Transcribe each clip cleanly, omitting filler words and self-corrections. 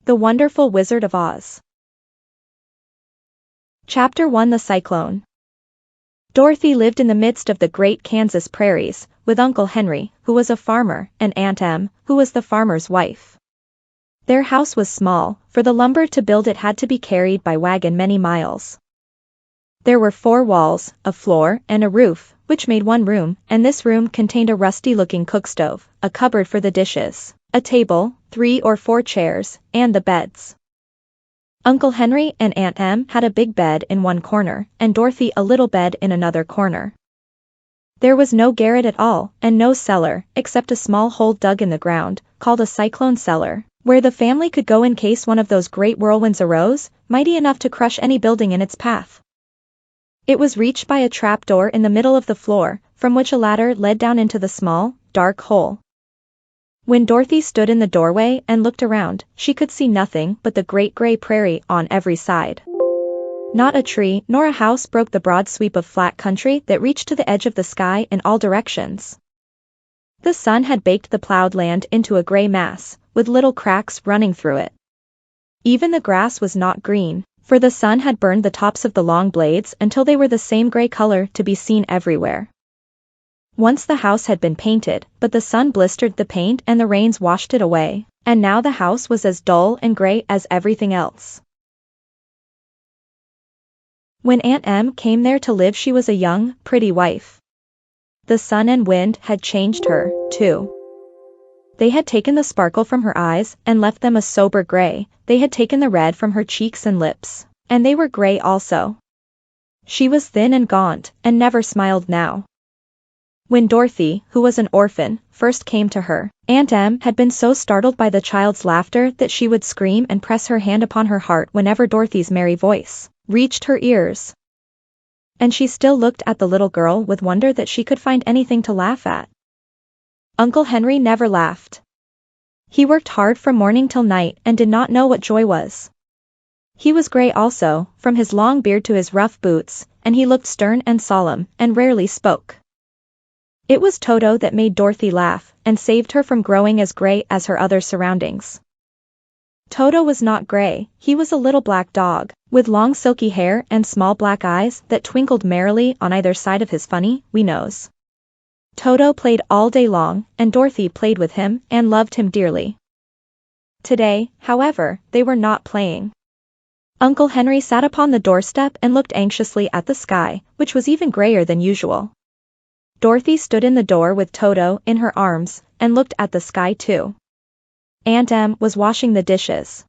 The Wonderful Wizard of Oz. Chapter 1: The Cyclone. Dorothy lived in the midst of the great Kansas prairies, with Uncle Henry, who was a farmer, and Aunt Em, who was the farmer's wife. Their house was small, for the lumber to build it had to be carried by wagon many miles. There were 4 walls, a floor, and a roof, which made one room, and this room contained a rusty-looking cookstove, a cupboard for the dishes, a table, 3 or 4 chairs, and the beds. Uncle Henry and Aunt Em had a big bed in one corner, and Dorothy a little bed in another corner. There was no garret at all, and no cellar, except a small hole dug in the ground, called a cyclone cellar, where the family could go in case one of those great whirlwinds arose, mighty enough to crush any building in its path. It was reached by a trapdoor in the middle of the floor, from which a ladder led down into the small, dark hole. When Dorothy stood in the doorway and looked around, she could see nothing but the great gray prairie on every side. Not a tree nor a house broke the broad sweep of flat country that reached to the edge of the sky in all directions. The sun had baked the plowed land into a gray mass, with little cracks running through it. Even the grass was not green, for the sun had burned the tops of the long blades until they were the same gray color to be seen everywhere. Once the house had been painted, but the sun blistered the paint and the rains washed it away, and now the house was as dull and gray as everything else. When Aunt Em came there to live, she was a young, pretty wife. The sun and wind had changed her, too. They had taken the sparkle from her eyes and left them a sober gray. They had taken the red from her cheeks and lips, and they were gray also. She was thin and gaunt, and never smiled now. When Dorothy, who was an orphan, first came to her, Aunt Em had been so startled by the child's laughter that she would scream and press her hand upon her heart whenever Dorothy's merry voice reached her ears. And she still looked at the little girl with wonder that she could find anything to laugh at. Uncle Henry never laughed. He worked hard from morning till night and did not know what joy was. He was gray also, from his long beard to his rough boots, and he looked stern and solemn, and rarely spoke. It was Toto that made Dorothy laugh, and saved her from growing as gray as her other surroundings. Toto was not gray, he was a little black dog, with long silky hair and small black eyes that twinkled merrily on either side of his funny, wee nose. Toto played all day long, and Dorothy played with him and loved him dearly. Today, however, they were not playing. Uncle Henry sat upon the doorstep and looked anxiously at the sky, which was even grayer than usual. Dorothy stood in the door with Toto in her arms, and looked at the sky too. Aunt Em was washing the dishes.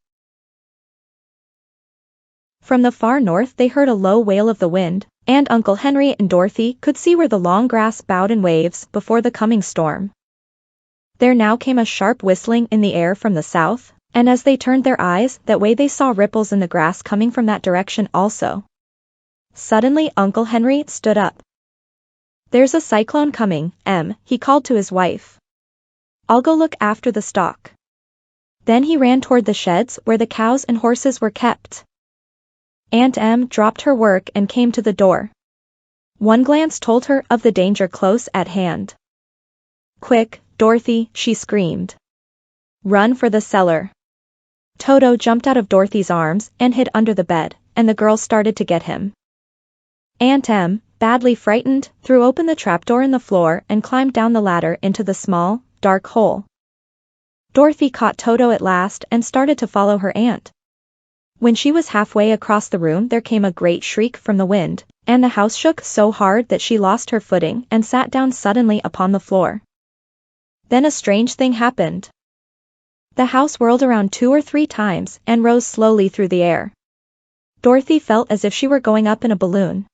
From the far north they heard a low wail of the wind, and Uncle Henry and Dorothy could see where the long grass bowed in waves before the coming storm. There now came a sharp whistling in the air from the south, and as they turned their eyes that way they saw ripples in the grass coming from that direction also. Suddenly Uncle Henry stood up. "There's a cyclone coming, Em," he called to his wife. "I'll go look after the stock." Then he ran toward the sheds where the cows and horses were kept. Aunt Em dropped her work and came to the door. One glance told her of the danger close at hand. "Quick, Dorothy," she screamed. "Run for the cellar." Toto jumped out of Dorothy's arms and hid under the bed, and the girl started to get him. Aunt Em, badly frightened, threw open the trapdoor in the floor and climbed down the ladder into the small, dark hole. Dorothy caught Toto at last and started to follow her aunt. When she was halfway across the room there came a great shriek from the wind, and the house shook so hard that she lost her footing and sat down suddenly upon the floor. Then a strange thing happened. The house whirled around 2 or 3 times and rose slowly through the air. Dorothy felt as if she were going up in a balloon.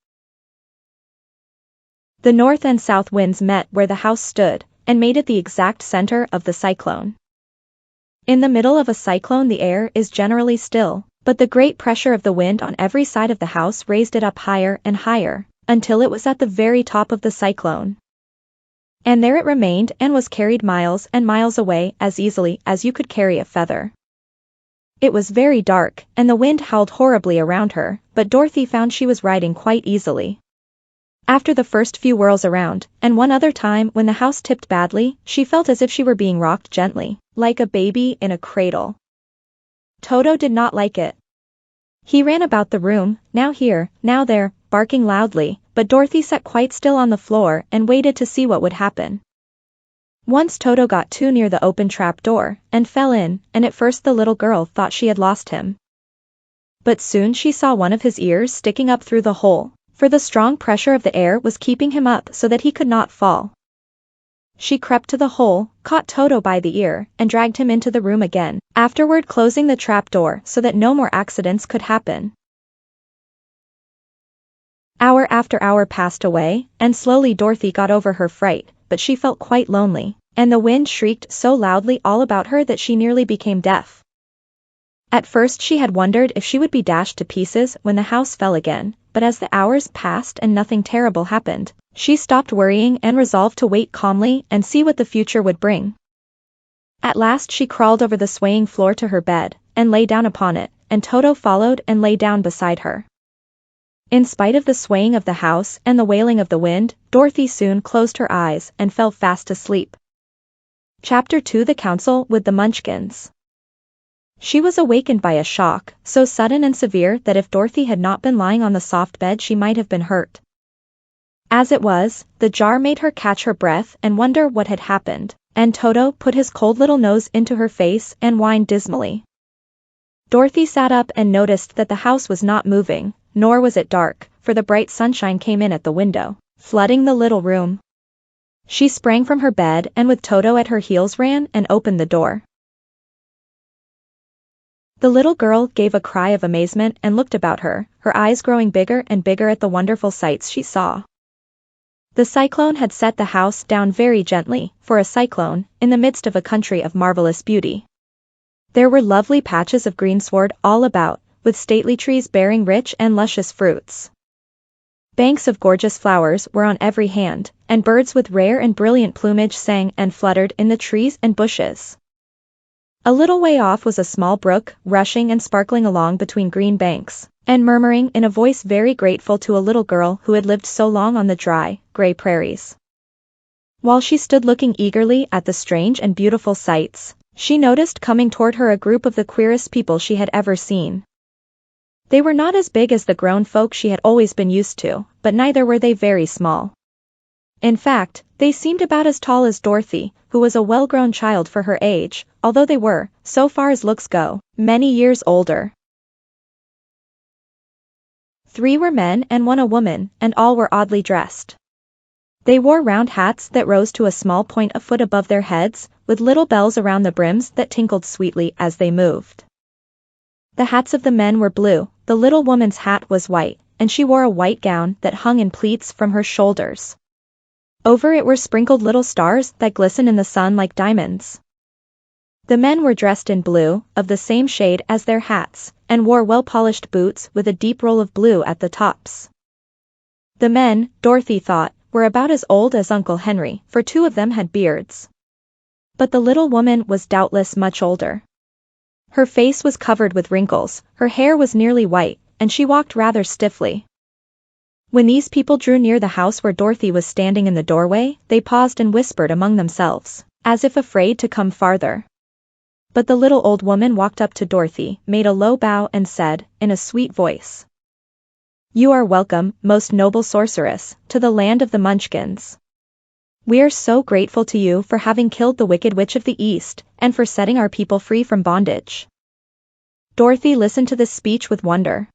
The north and south winds met where the house stood, and made it the exact center of the cyclone. In the middle of a cyclone the air is generally still, but the great pressure of the wind on every side of the house raised it up higher and higher, until it was at the very top of the cyclone. And there it remained and was carried miles and miles away as easily as you could carry a feather. It was very dark, and the wind howled horribly around her, but Dorothy found she was riding quite easily. After the first few whirls around, and one other time when the house tipped badly, she felt as if she were being rocked gently, like a baby in a cradle. Toto did not like it. He ran about the room, now here, now there, barking loudly, but Dorothy sat quite still on the floor and waited to see what would happen. Once Toto got too near the open trap door, and fell in, and at first the little girl thought she had lost him. But soon she saw one of his ears sticking up through the hole, for the strong pressure of the air was keeping him up so that he could not fall. She crept to the hole, caught Toto by the ear, and dragged him into the room again, afterward closing the trap door so that no more accidents could happen. Hour after hour passed away, and slowly Dorothy got over her fright, but she felt quite lonely, and the wind shrieked so loudly all about her that she nearly became deaf. At first she had wondered if she would be dashed to pieces when the house fell again, but as the hours passed and nothing terrible happened, she stopped worrying and resolved to wait calmly and see what the future would bring. At last she crawled over the swaying floor to her bed, and lay down upon it, and Toto followed and lay down beside her. In spite of the swaying of the house and the wailing of the wind, Dorothy soon closed her eyes and fell fast asleep. Chapter 2: The Council with the Munchkins. She was awakened by a shock, so sudden and severe that if Dorothy had not been lying on the soft bed she might have been hurt. As it was, the jar made her catch her breath and wonder what had happened, and Toto put his cold little nose into her face and whined dismally. Dorothy sat up and noticed that the house was not moving, nor was it dark, for the bright sunshine came in at the window, flooding the little room. She sprang from her bed and with Toto at her heels ran and opened the door. The little girl gave a cry of amazement and looked about her, her eyes growing bigger and bigger at the wonderful sights she saw. The cyclone had set the house down very gently, for a cyclone, in the midst of a country of marvelous beauty. There were lovely patches of greensward all about, with stately trees bearing rich and luscious fruits. Banks of gorgeous flowers were on every hand, and birds with rare and brilliant plumage sang and fluttered in the trees and bushes. A little way off was a small brook, rushing and sparkling along between green banks, and murmuring in a voice very grateful to a little girl who had lived so long on the dry, gray prairies. While she stood looking eagerly at the strange and beautiful sights, she noticed coming toward her a group of the queerest people she had ever seen. They were not as big as the grown folk she had always been used to, but neither were they very small. In fact, they seemed about as tall as Dorothy, who was a well-grown child for her age, although they were, so far as looks go, many years older. 3 were men and 1 a woman, and all were oddly dressed. They wore round hats that rose to a small point a foot above their heads, with little bells around the brims that tinkled sweetly as they moved. The hats of the men were blue, the little woman's hat was white, and she wore a white gown that hung in pleats from her shoulders. Over it were sprinkled little stars that glistened in the sun like diamonds. The men were dressed in blue, of the same shade as their hats, and wore well-polished boots with a deep roll of blue at the tops. The men, Dorothy thought, were about as old as Uncle Henry, for 2 of them had beards. But the little woman was doubtless much older. Her face was covered with wrinkles, her hair was nearly white, and she walked rather stiffly. When these people drew near the house where Dorothy was standing in the doorway, they paused and whispered among themselves, as if afraid to come farther. But the little old woman walked up to Dorothy, made a low bow and said, in a sweet voice, "You are welcome, most noble sorceress, to the land of the Munchkins. We are so grateful to you for having killed the Wicked Witch of the East, and for setting our people free from bondage." Dorothy listened to this speech with wonder.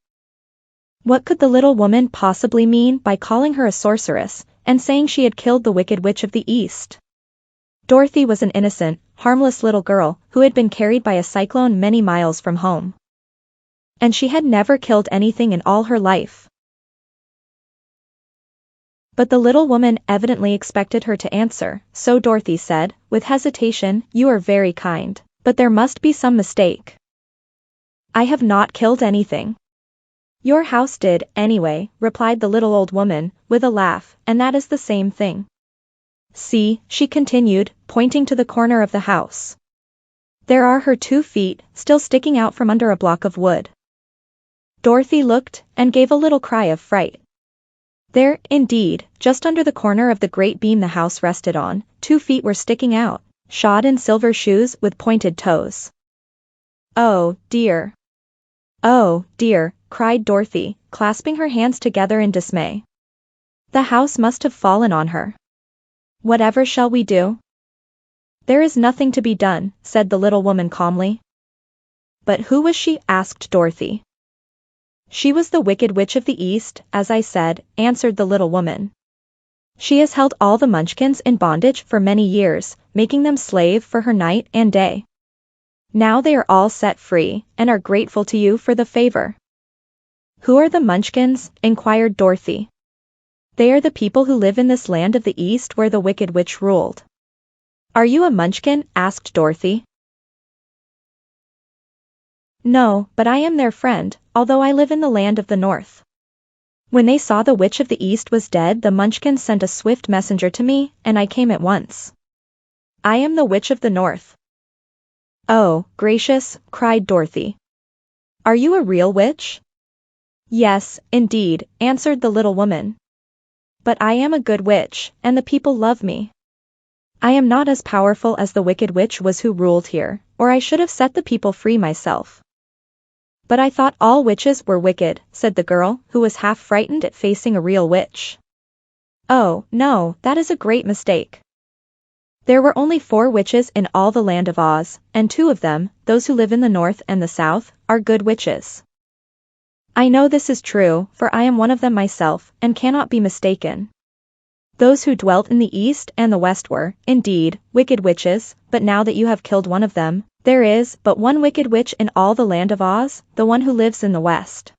What could the little woman possibly mean by calling her a sorceress, and saying she had killed the Wicked Witch of the East? Dorothy was an innocent, harmless little girl, who had been carried by a cyclone many miles from home. And she had never killed anything in all her life. But the little woman evidently expected her to answer, so Dorothy said, with hesitation, "You are very kind, but there must be some mistake. I have not killed anything." "Your house did, anyway," replied the little old woman, with a laugh, "and that is the same thing. See," she continued, pointing to the corner of the house. "There are her 2 feet, still sticking out from under a block of wood." Dorothy looked, and gave a little cry of fright. There, indeed, just under the corner of the great beam the house rested on, 2 feet were sticking out, shod in silver shoes with pointed toes. Oh, dear. Oh, dear, cried Dorothy, clasping her hands together in dismay. The house must have fallen on her. Whatever shall we do? There is nothing to be done, said the little woman calmly. But who was she? Asked Dorothy. She was the Wicked Witch of the East, as I said, answered the little woman. She has held all the Munchkins in bondage for many years, making them slave for her night and day. Now they are all set free, and are grateful to you for the favor. Who are the Munchkins? Inquired Dorothy. They are the people who live in this land of the East where the Wicked Witch ruled. Are you a Munchkin? Asked Dorothy. No, but I am their friend, although I live in the land of the North. When they saw the Witch of the East was dead, the Munchkins sent a swift messenger to me, and I came at once. I am the Witch of the North. Oh, gracious, cried Dorothy. Are you a real witch? Yes, indeed, answered the little woman. But I am a good witch, and the people love me. I am not as powerful as the Wicked Witch was who ruled here, or I should have set the people free myself. But I thought all witches were wicked, said the girl, who was half frightened at facing a real witch. Oh, no, that is a great mistake. There were only 4 witches in all the land of Oz, and 2 of them, those who live in the North and the South, are good witches. I know this is true, for I am one of them myself, and cannot be mistaken. Those who dwelt in the East and the West were, indeed, wicked witches, but now that you have killed one of them, there is but one wicked witch in all the land of Oz, the one who lives in the West.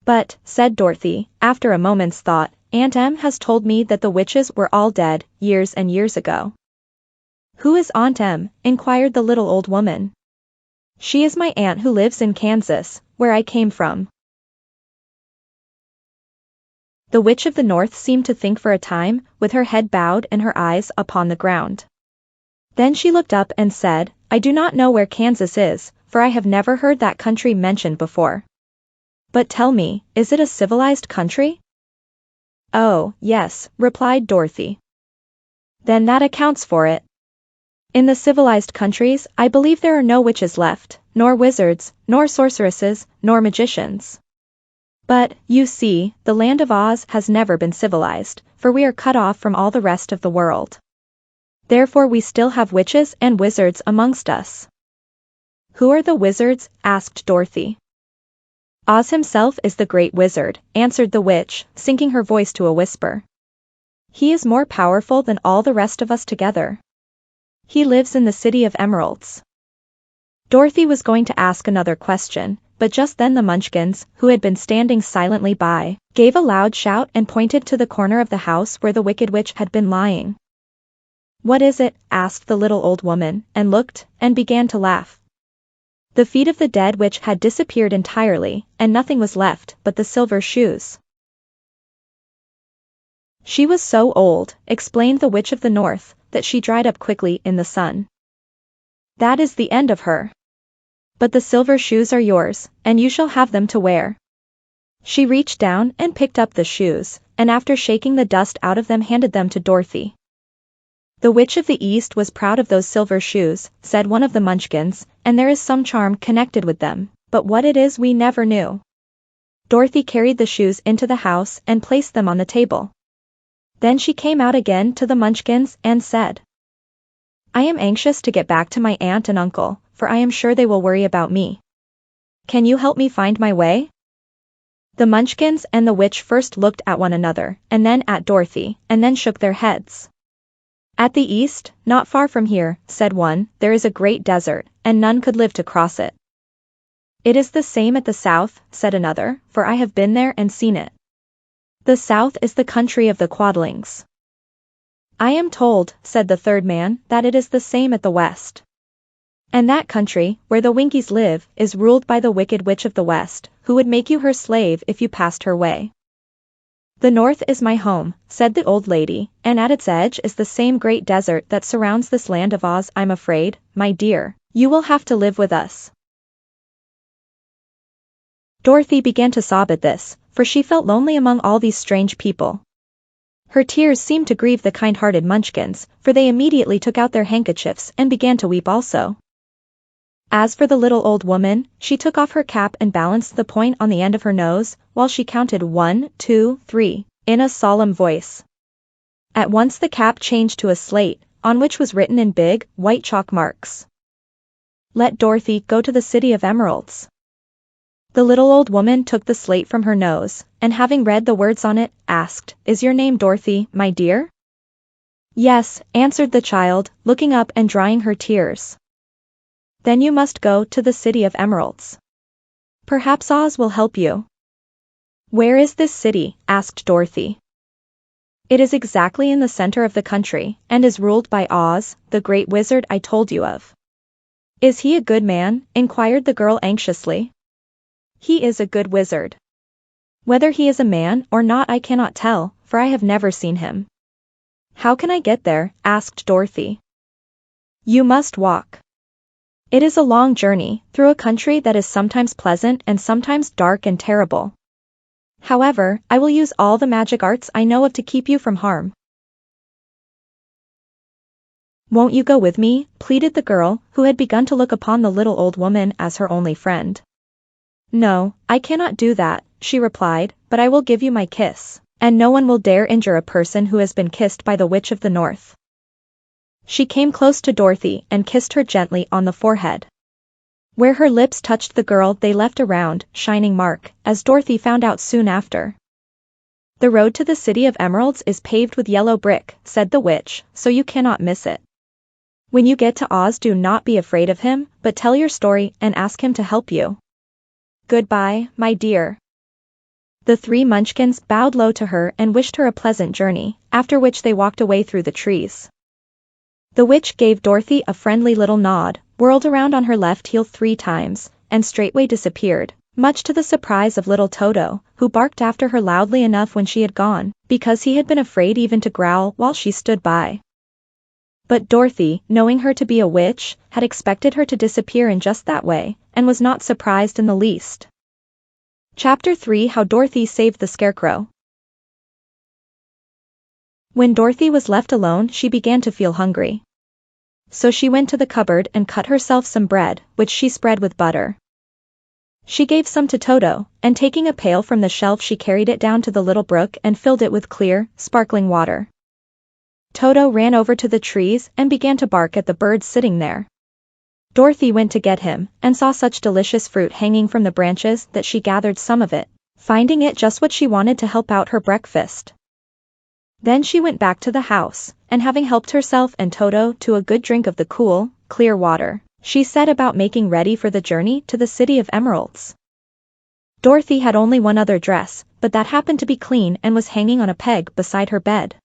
But, said Dorothy, after a moment's thought, Aunt Em has told me that the witches were all dead, years and years ago. Who is Aunt Em? Inquired the little old woman. She is my aunt who lives in Kansas, where I came from. The Witch of the North seemed to think for a time, with her head bowed and her eyes upon the ground. Then she looked up and said, I do not know where Kansas is, for I have never heard that country mentioned before. But tell me, is it a civilized country? Oh, yes, replied Dorothy. Then that accounts for it. In the civilized countries, I believe there are no witches left, nor wizards, nor sorceresses, nor magicians. But, you see, the land of Oz has never been civilized, for we are cut off from all the rest of the world. Therefore we still have witches and wizards amongst us. Who are the wizards? Asked Dorothy. Oz himself is the great wizard, answered the witch, sinking her voice to a whisper. He is more powerful than all the rest of us together. He lives in the City of Emeralds. Dorothy was going to ask another question, but just then the Munchkins, who had been standing silently by, gave a loud shout and pointed to the corner of the house where the Wicked Witch had been lying. What is it? Asked the little old woman, and looked, and began to laugh. The feet of the dead witch had disappeared entirely, and nothing was left but the silver shoes. She was so old, explained the Witch of the North, that she dried up quickly in the sun. That is the end of her. But the silver shoes are yours, and you shall have them to wear. She reached down and picked up the shoes, and after shaking the dust out of them handed them to Dorothy. The Witch of the East was proud of those silver shoes, said one of the Munchkins, and there is some charm connected with them, but what it is we never knew. Dorothy carried the shoes into the house and placed them on the table. Then she came out again to the Munchkins and said, I am anxious to get back to my aunt and uncle, for I am sure they will worry about me. Can you help me find my way? The Munchkins and the witch first looked at one another, and then at Dorothy, and then shook their heads. At the east, not far from here, said one, there is a great desert, and none could live to cross it. It is the same at the south, said another, for I have been there and seen it. The south is the country of the Quadlings. I am told, said the third man, that it is the same at the west. And that country, where the Winkies live, is ruled by the Wicked Witch of the West, who would make you her slave if you passed her way. The north is my home, said the old lady, and at its edge is the same great desert that surrounds this land of Oz. I'm afraid, my dear, you will have to live with us. Dorothy began to sob at this, for she felt lonely among all these strange people. Her tears seemed to grieve the kind-hearted Munchkins, for they immediately took out their handkerchiefs and began to weep also. As for the little old woman, she took off her cap and balanced the point on the end of her nose, while she counted 1, 2, 3, in a solemn voice. At once the cap changed to a slate, on which was written in big, white chalk marks. "Let Dorothy go to the City of Emeralds." The little old woman took the slate from her nose, and having read the words on it, asked, "Is your name Dorothy, my dear?" "Yes," answered the child, looking up and drying her tears. "Then you must go to the City of Emeralds. Perhaps Oz will help you." "Where is this city?" asked Dorothy. "It is exactly in the center of the country, and is ruled by Oz, the great wizard I told you of." "Is he a good man?" inquired the girl anxiously. "He is a good wizard. Whether he is a man or not I cannot tell, for I have never seen him." "How can I get there?" asked Dorothy. "You must walk. It is a long journey, through a country that is sometimes pleasant and sometimes dark and terrible. However, I will use all the magic arts I know of to keep you from harm." "Won't you go with me?" pleaded the girl, who had begun to look upon the little old woman as her only friend. "No, I cannot do that," she replied, "but I will give you my kiss, and no one will dare injure a person who has been kissed by the Witch of the North." She came close to Dorothy and kissed her gently on the forehead. Where her lips touched the girl they left a round, shining mark, as Dorothy found out soon after. "The road to the City of Emeralds is paved with yellow brick," said the witch, "so you cannot miss it. When you get to Oz do not be afraid of him, but tell your story and ask him to help you. Goodbye, my dear." The three Munchkins bowed low to her and wished her a pleasant journey, after which they walked away through the trees. The witch gave Dorothy a friendly little nod, whirled around on her left heel 3 times, and straightway disappeared, much to the surprise of little Toto, who barked after her loudly enough when she had gone, because he had been afraid even to growl while she stood by. But Dorothy, knowing her to be a witch, had expected her to disappear in just that way, and was not surprised in the least. Chapter 3: How Dorothy Saved the Scarecrow. When Dorothy was left alone she began to feel hungry. So she went to the cupboard and cut herself some bread, which she spread with butter. She gave some to Toto, and taking a pail from the shelf she carried it down to the little brook and filled it with clear, sparkling water. Toto ran over to the trees and began to bark at the birds sitting there. Dorothy went to get him, and saw such delicious fruit hanging from the branches that she gathered some of it, finding it just what she wanted to help out her breakfast. Then she went back to the house, and having helped herself and Toto to a good drink of the cool, clear water, she set about making ready for the journey to the City of Emeralds. Dorothy had only one other dress, but that happened to be clean and was hanging on a peg beside her bed.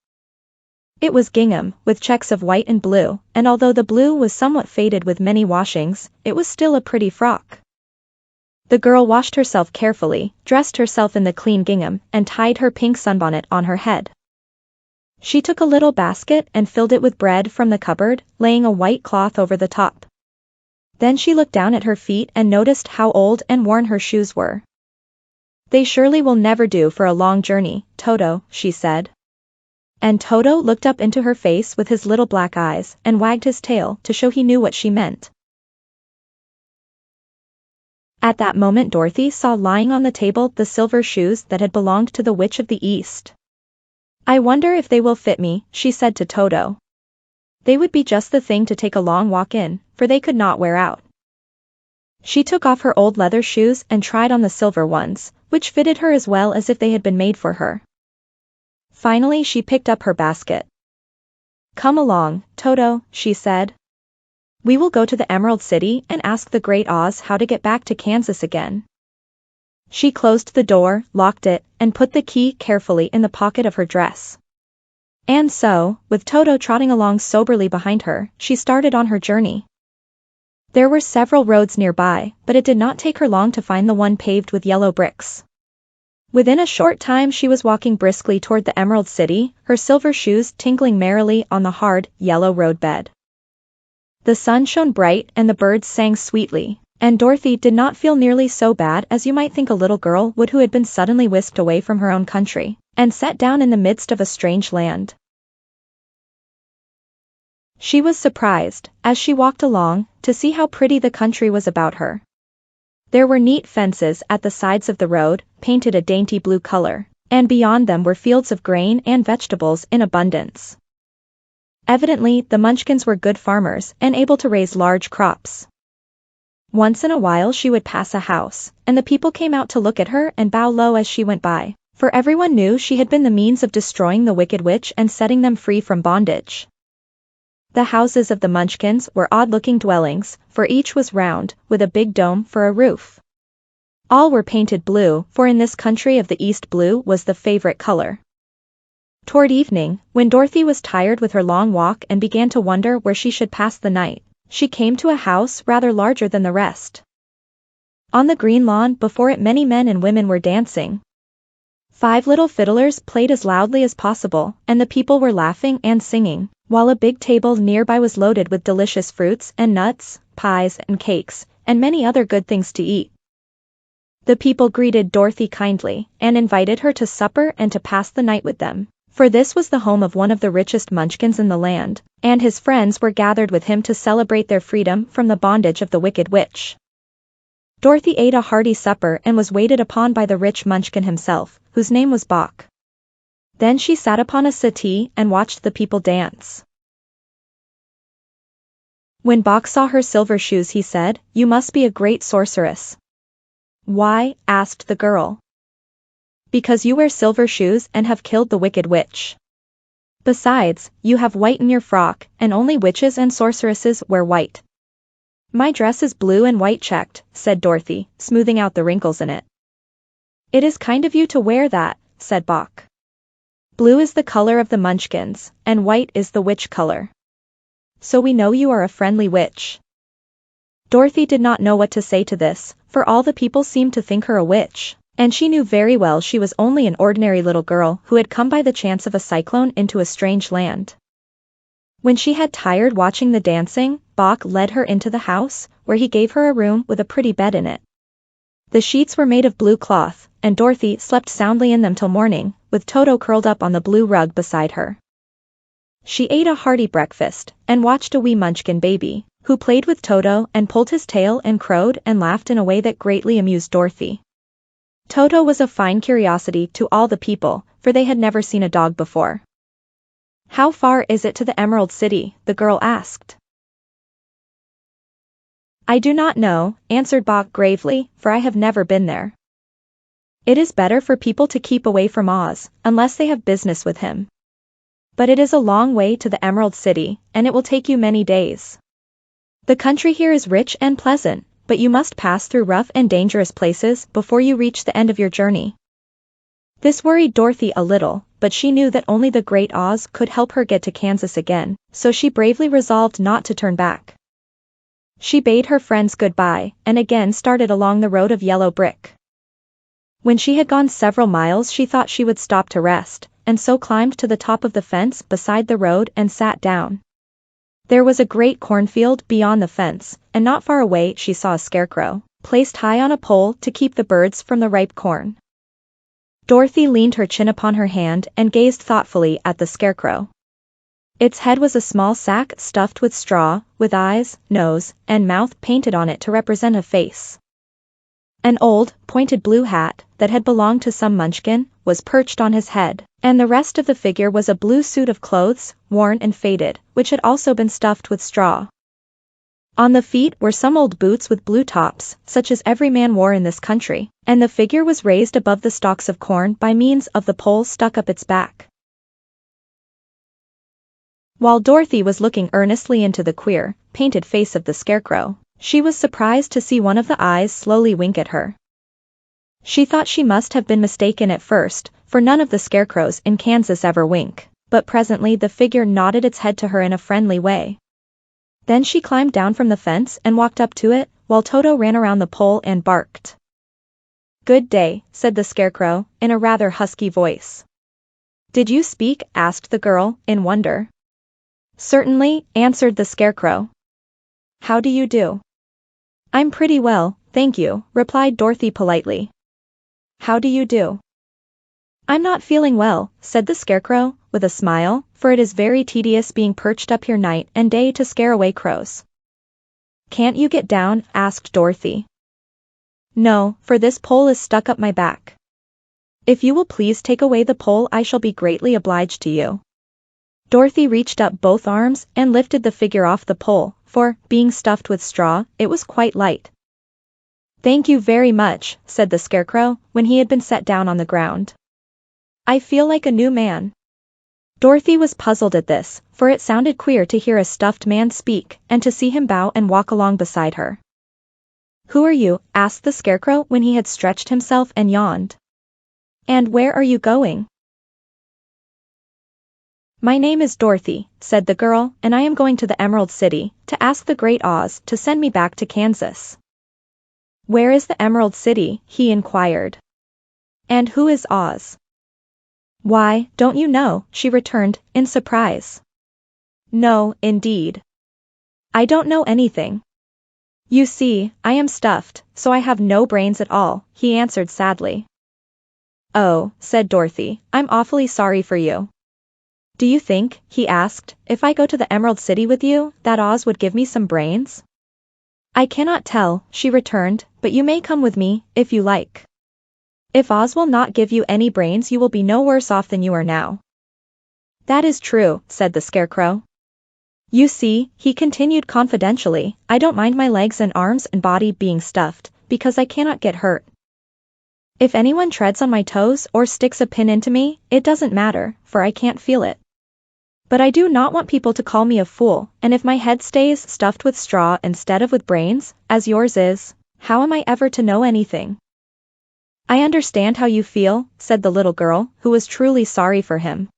It was gingham, with checks of white and blue, and although the blue was somewhat faded with many washings, it was still a pretty frock. The girl washed herself carefully, dressed herself in the clean gingham, and tied her pink sunbonnet on her head. She took a little basket and filled it with bread from the cupboard, laying a white cloth over the top. Then she looked down at her feet and noticed how old and worn her shoes were. "They surely will never do for a long journey, Toto," she said. And Toto looked up into her face with his little black eyes, and wagged his tail to show he knew what she meant. At that moment Dorothy saw lying on the table the silver shoes that had belonged to the Witch of the East. "I wonder if they will fit me," she said to Toto. "They would be just the thing to take a long walk in, for they could not wear out." She took off her old leather shoes and tried on the silver ones, which fitted her as well as if they had been made for her. Finally she picked up her basket. "Come along, Toto," she said. "We will go to the Emerald City and ask the Great Oz how to get back to Kansas again." She closed the door, locked it, and put the key carefully in the pocket of her dress. And so, with Toto trotting along soberly behind her, she started on her journey. There were several roads nearby, but it did not take her long to find the one paved with yellow bricks. Within a short time she was walking briskly toward the Emerald City, her silver shoes tinkling merrily on the hard, yellow roadbed. The sun shone bright and the birds sang sweetly, and Dorothy did not feel nearly so bad as you might think a little girl would who had been suddenly whisked away from her own country, and set down in the midst of a strange land. She was surprised, as she walked along, to see how pretty the country was about her. There were neat fences at the sides of the road, painted a dainty blue color, and beyond them were fields of grain and vegetables in abundance. Evidently, the Munchkins were good farmers and able to raise large crops. Once in a while she would pass a house, and the people came out to look at her and bow low as she went by, for everyone knew she had been the means of destroying the wicked witch and setting them free from bondage. The houses of the Munchkins were odd-looking dwellings, for each was round, with a big dome for a roof. All were painted blue, for in this country of the East blue was the favorite color. Toward evening, when Dorothy was tired with her long walk and began to wonder where she should pass the night, she came to a house rather larger than the rest. On the green lawn before it many men and women were dancing. 5 little fiddlers played as loudly as possible, and the people were laughing and singing, while a big table nearby was loaded with delicious fruits and nuts, pies and cakes, and many other good things to eat. The people greeted Dorothy kindly, and invited her to supper and to pass the night with them, for this was the home of one of the richest Munchkins in the land, and his friends were gathered with him to celebrate their freedom from the bondage of the wicked witch. Dorothy ate a hearty supper and was waited upon by the rich Munchkin himself, whose name was Bock. Then she sat upon a settee and watched the people dance. When Bock saw her silver shoes he said, "You must be a great sorceress." "Why?" asked the girl. "Because you wear silver shoes and have killed the wicked witch. Besides, you have white in your frock, and only witches and sorceresses wear white." "My dress is blue and white checked," said Dorothy, smoothing out the wrinkles in it. "It is kind of you to wear that," said Bock. "Blue is the color of the Munchkins, and white is the witch color. So we know you are a friendly witch." Dorothy did not know what to say to this, for all the people seemed to think her a witch, and she knew very well she was only an ordinary little girl who had come by the chance of a cyclone into a strange land. When she had tired watching the dancing, Bock led her into the house, where he gave her a room with a pretty bed in it. The sheets were made of blue cloth, and Dorothy slept soundly in them till morning, with Toto curled up on the blue rug beside her. She ate a hearty breakfast, and watched a wee Munchkin baby, who played with Toto and pulled his tail and crowed and laughed in a way that greatly amused Dorothy. Toto was a fine curiosity to all the people, for they had never seen a dog before. "How far is it to the Emerald City?" the girl asked. "I do not know," answered Bock gravely, "for I have never been there. It is better for people to keep away from Oz, unless they have business with him. But it is a long way to the Emerald City, and it will take you many days. The country here is rich and pleasant, but you must pass through rough and dangerous places before you reach the end of your journey." This worried Dorothy a little, but she knew that only the great Oz could help her get to Kansas again, so she bravely resolved not to turn back. She bade her friends goodbye, and again started along the road of yellow brick. When she had gone several miles she thought she would stop to rest, and so climbed to the top of the fence beside the road and sat down. There was a great cornfield beyond the fence, and not far away she saw a scarecrow, placed high on a pole to keep the birds from the ripe corn. Dorothy leaned her chin upon her hand and gazed thoughtfully at the scarecrow. Its head was a small sack stuffed with straw, with eyes, nose, and mouth painted on it to represent a face. An old, pointed blue hat, that had belonged to some Munchkin, was perched on his head, and the rest of the figure was a blue suit of clothes, worn and faded, which had also been stuffed with straw. On the feet were some old boots with blue tops, such as every man wore in this country, and the figure was raised above the stalks of corn by means of the pole stuck up its back. While Dorothy was looking earnestly into the queer, painted face of the scarecrow, she was surprised to see one of the eyes slowly wink at her. She thought she must have been mistaken at first, for none of the scarecrows in Kansas ever wink, but presently the figure nodded its head to her in a friendly way. Then she climbed down from the fence and walked up to it, while Toto ran around the pole and barked. "Good day," said the scarecrow, in a rather husky voice. "Did you speak?" asked the girl, in wonder. "Certainly," answered the scarecrow. "How do you do?" "I'm pretty well, thank you," replied Dorothy politely. "How do you do?" "I'm not feeling well," said the scarecrow, with a smile, for it is very tedious being perched up here night and day to scare away crows. Can't you get down? Asked Dorothy. No, for this pole is stuck up my back. If you will please take away the pole, I shall be greatly obliged to you. Dorothy reached up both arms and lifted the figure off the pole, for, being stuffed with straw, it was quite light. Thank you very much, said the Scarecrow, when he had been set down on the ground. I feel like a new man. Dorothy was puzzled at this, for it sounded queer to hear a stuffed man speak, and to see him bow and walk along beside her. Who are you? Asked the Scarecrow when he had stretched himself and yawned. And where are you going? My name is Dorothy, said the girl, and I am going to the Emerald City, to ask the Great Oz to send me back to Kansas. Where is the Emerald City? He inquired. And who is Oz? Why, don't you know? She returned, in surprise. No, indeed. I don't know anything. You see, I am stuffed, so I have no brains at all, he answered sadly. Oh, said Dorothy, I'm awfully sorry for you. Do you think, he asked, if I go to the Emerald City with you, that Oz would give me some brains? I cannot tell, she returned, but you may come with me, if you like. If Oz will not give you any brains, you will be no worse off than you are now. That is true, said the Scarecrow. You see, he continued confidentially, I don't mind my legs and arms and body being stuffed, because I cannot get hurt. If anyone treads on my toes or sticks a pin into me, it doesn't matter, for I can't feel it. But I do not want people to call me a fool, and if my head stays stuffed with straw instead of with brains, as yours is, how am I ever to know anything? I understand how you feel, said the little girl, who was truly sorry for him.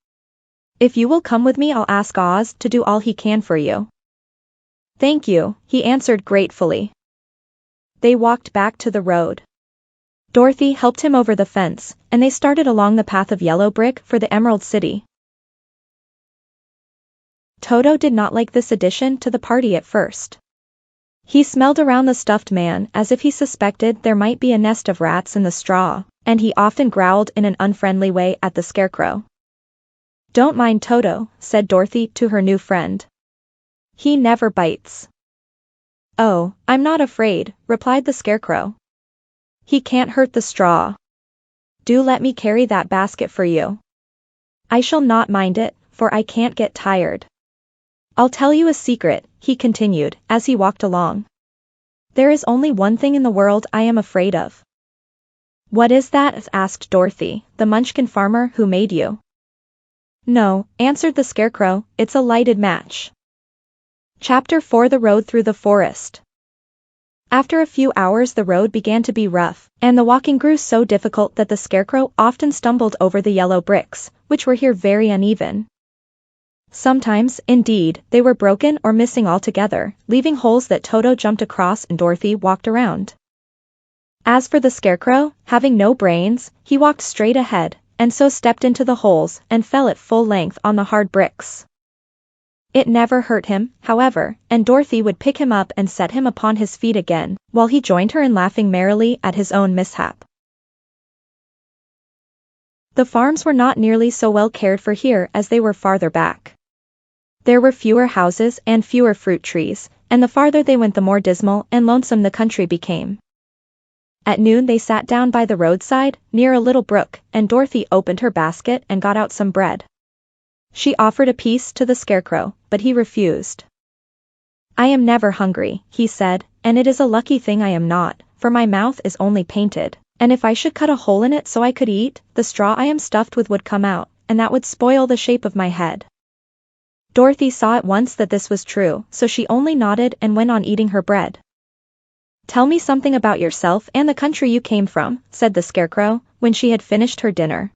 If you will come with me, I'll ask Oz to do all he can for you. Thank you, he answered gratefully. They walked back to the road. Dorothy helped him over the fence, and they started along the path of yellow brick for the Emerald City. Toto did not like this addition to the party at first. He smelled around the stuffed man as if he suspected there might be a nest of rats in the straw, and he often growled in an unfriendly way at the Scarecrow. Don't mind Toto, said Dorothy to her new friend. He never bites. Oh, I'm not afraid, replied the Scarecrow. He can't hurt the straw. Do let me carry that basket for you. I shall not mind it, for I can't get tired. I'll tell you a secret, he continued, as he walked along. There is only one thing in the world I am afraid of. What is that? Asked Dorothy, the Munchkin farmer who made you. No, answered the Scarecrow, it's a lighted match. Chapter 4: The Road Through the Forest. After a few hours the road began to be rough, and the walking grew so difficult that the Scarecrow often stumbled over the yellow bricks, which were here very uneven. Sometimes, indeed, they were broken or missing altogether, leaving holes that Toto jumped across and Dorothy walked around. As for the Scarecrow, having no brains, he walked straight ahead, and so stepped into the holes and fell at full length on the hard bricks. It never hurt him, however, and Dorothy would pick him up and set him upon his feet again, while he joined her in laughing merrily at his own mishap. The farms were not nearly so well cared for here as they were farther back. There were fewer houses and fewer fruit trees, and the farther they went the more dismal and lonesome the country became. At noon they sat down by the roadside, near a little brook, and Dorothy opened her basket and got out some bread. She offered a piece to the Scarecrow, but he refused. I am never hungry, he said, and it is a lucky thing I am not, for my mouth is only painted, and if I should cut a hole in it so I could eat, the straw I am stuffed with would come out, and that would spoil the shape of my head. Dorothy saw at once that this was true, so she only nodded and went on eating her bread. Tell me something about yourself and the country you came from, said the Scarecrow, when she had finished her dinner.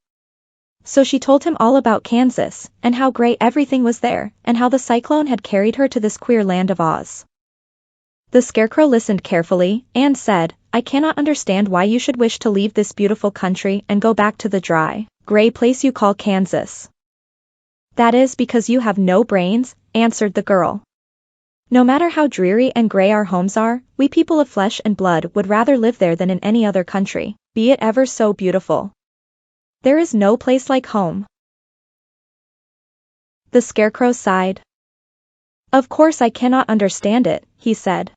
So she told him all about Kansas, and how great everything was there, and how the cyclone had carried her to this queer land of Oz. The Scarecrow listened carefully, and said, I cannot understand why you should wish to leave this beautiful country and go back to the dry, gray place you call Kansas. That is because you have no brains, answered the girl. No matter how dreary and gray our homes are, we people of flesh and blood would rather live there than in any other country, be it ever so beautiful. There is no place like home. The Scarecrow sighed. Of course I cannot understand it, he said.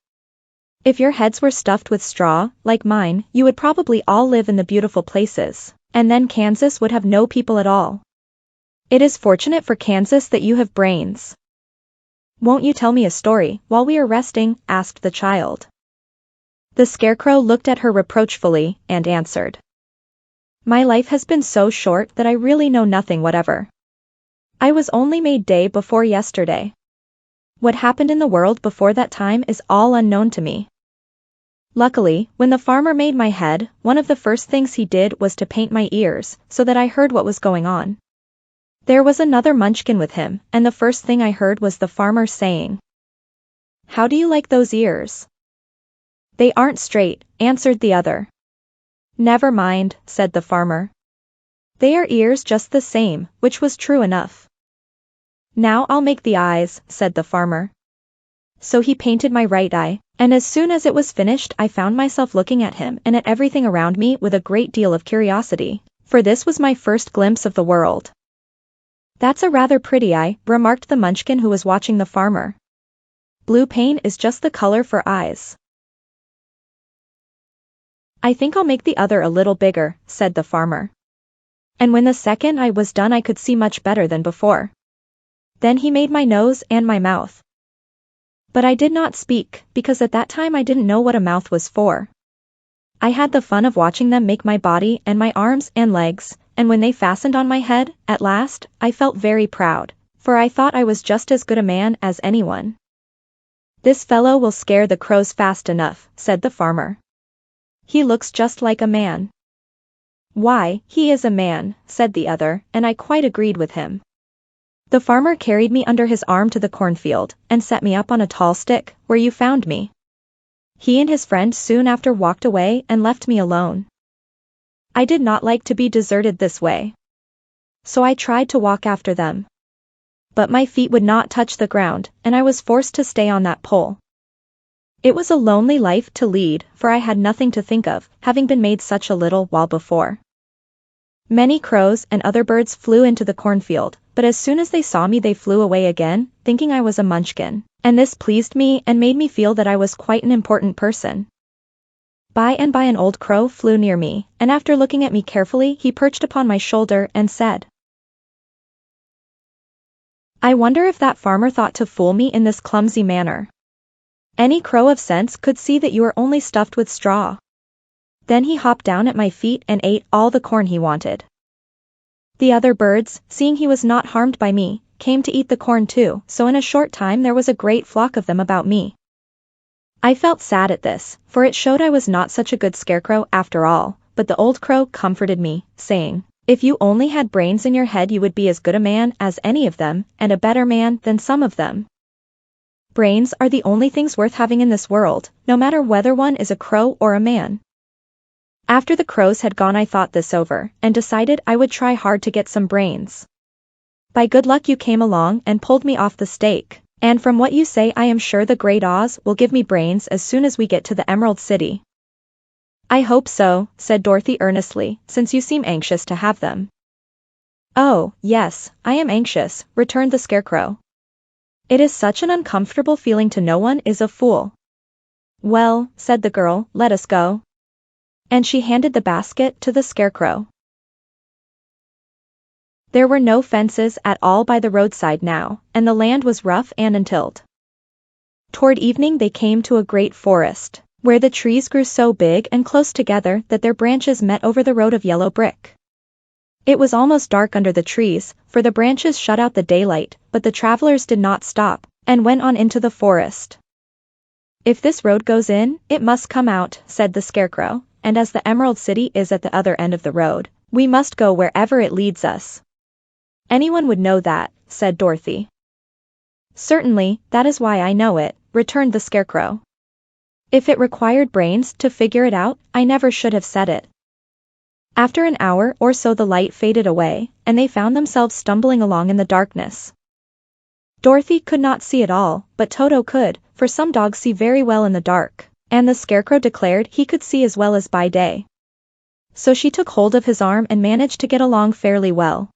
If your heads were stuffed with straw, like mine, you would probably all live in the beautiful places, and then Kansas would have no people at all. It is fortunate for Kansas that you have brains. Won't you tell me a story while we are resting? Asked the child. The Scarecrow looked at her reproachfully, and answered. My life has been so short that I really know nothing whatever. I was only made day before yesterday. What happened in the world before that time is all unknown to me. Luckily, when the farmer made my head, one of the first things he did was to paint my ears, so that I heard what was going on. There was another Munchkin with him, and the first thing I heard was the farmer saying, How do you like those ears? They aren't straight, answered the other. Never mind, said the farmer. They are ears just the same, which was true enough. Now I'll make the eyes, said the farmer. So he painted my right eye, and as soon as it was finished I found myself looking at him and at everything around me with a great deal of curiosity, for this was my first glimpse of the world. That's a rather pretty eye, remarked the Munchkin who was watching the farmer. Blue paint is just the color for eyes. I think I'll make the other a little bigger, said the farmer. And when the second eye was done I could see much better than before. Then he made my nose and my mouth. But I did not speak, because at that time I didn't know what a mouth was for. I had the fun of watching them make my body and my arms and legs, and when they fastened on my head, at last, I felt very proud, for I thought I was just as good a man as anyone. This fellow will scare the crows fast enough, said the farmer. He looks just like a man. Why, he is a man, said the other, and I quite agreed with him. The farmer carried me under his arm to the cornfield, and set me up on a tall stick, where you found me. He and his friend soon after walked away and left me alone. I did not like to be deserted this way. So I tried to walk after them. But my feet would not touch the ground, and I was forced to stay on that pole. It was a lonely life to lead, for I had nothing to think of, having been made such a little while before. Many crows and other birds flew into the cornfield, but as soon as they saw me they flew away again, thinking I was a Munchkin, and this pleased me and made me feel that I was quite an important person. By and by an old crow flew near me, and after looking at me carefully he perched upon my shoulder and said, I wonder if that farmer thought to fool me in this clumsy manner. Any crow of sense could see that you are only stuffed with straw. Then he hopped down at my feet and ate all the corn he wanted. The other birds, seeing he was not harmed by me, came to eat the corn too, so in a short time there was a great flock of them about me. I felt sad at this, for it showed I was not such a good scarecrow after all, but the old crow comforted me, saying, If you only had brains in your head you would be as good a man as any of them, and a better man than some of them. Brains are the only things worth having in this world, no matter whether one is a crow or a man. After the crows had gone I thought this over, and decided I would try hard to get some brains. By good luck you came along and pulled me off the stake, and from what you say I am sure the Great Oz will give me brains as soon as we get to the Emerald City. I hope so, said Dorothy earnestly, since you seem anxious to have them. Oh, yes, I am anxious, returned the Scarecrow. It is such an uncomfortable feeling to know one is a fool. Well, said the girl, let us go. And she handed the basket to the Scarecrow. There were no fences at all by the roadside now, and the land was rough and untilled. Toward evening they came to a great forest, where the trees grew so big and close together that their branches met over the road of yellow brick. It was almost dark under the trees, for the branches shut out the daylight, but the travelers did not stop, and went on into the forest. If this road goes in, it must come out, said the Scarecrow, and as the Emerald City is at the other end of the road, we must go wherever it leads us. Anyone would know that, said Dorothy. Certainly, that is why I know it, returned the Scarecrow. If it required brains to figure it out, I never should have said it. After an hour or so the light faded away, and they found themselves stumbling along in the darkness. Dorothy could not see at all, but Toto could, for some dogs see very well in the dark, and the Scarecrow declared he could see as well as by day. So she took hold of his arm and managed to get along fairly well.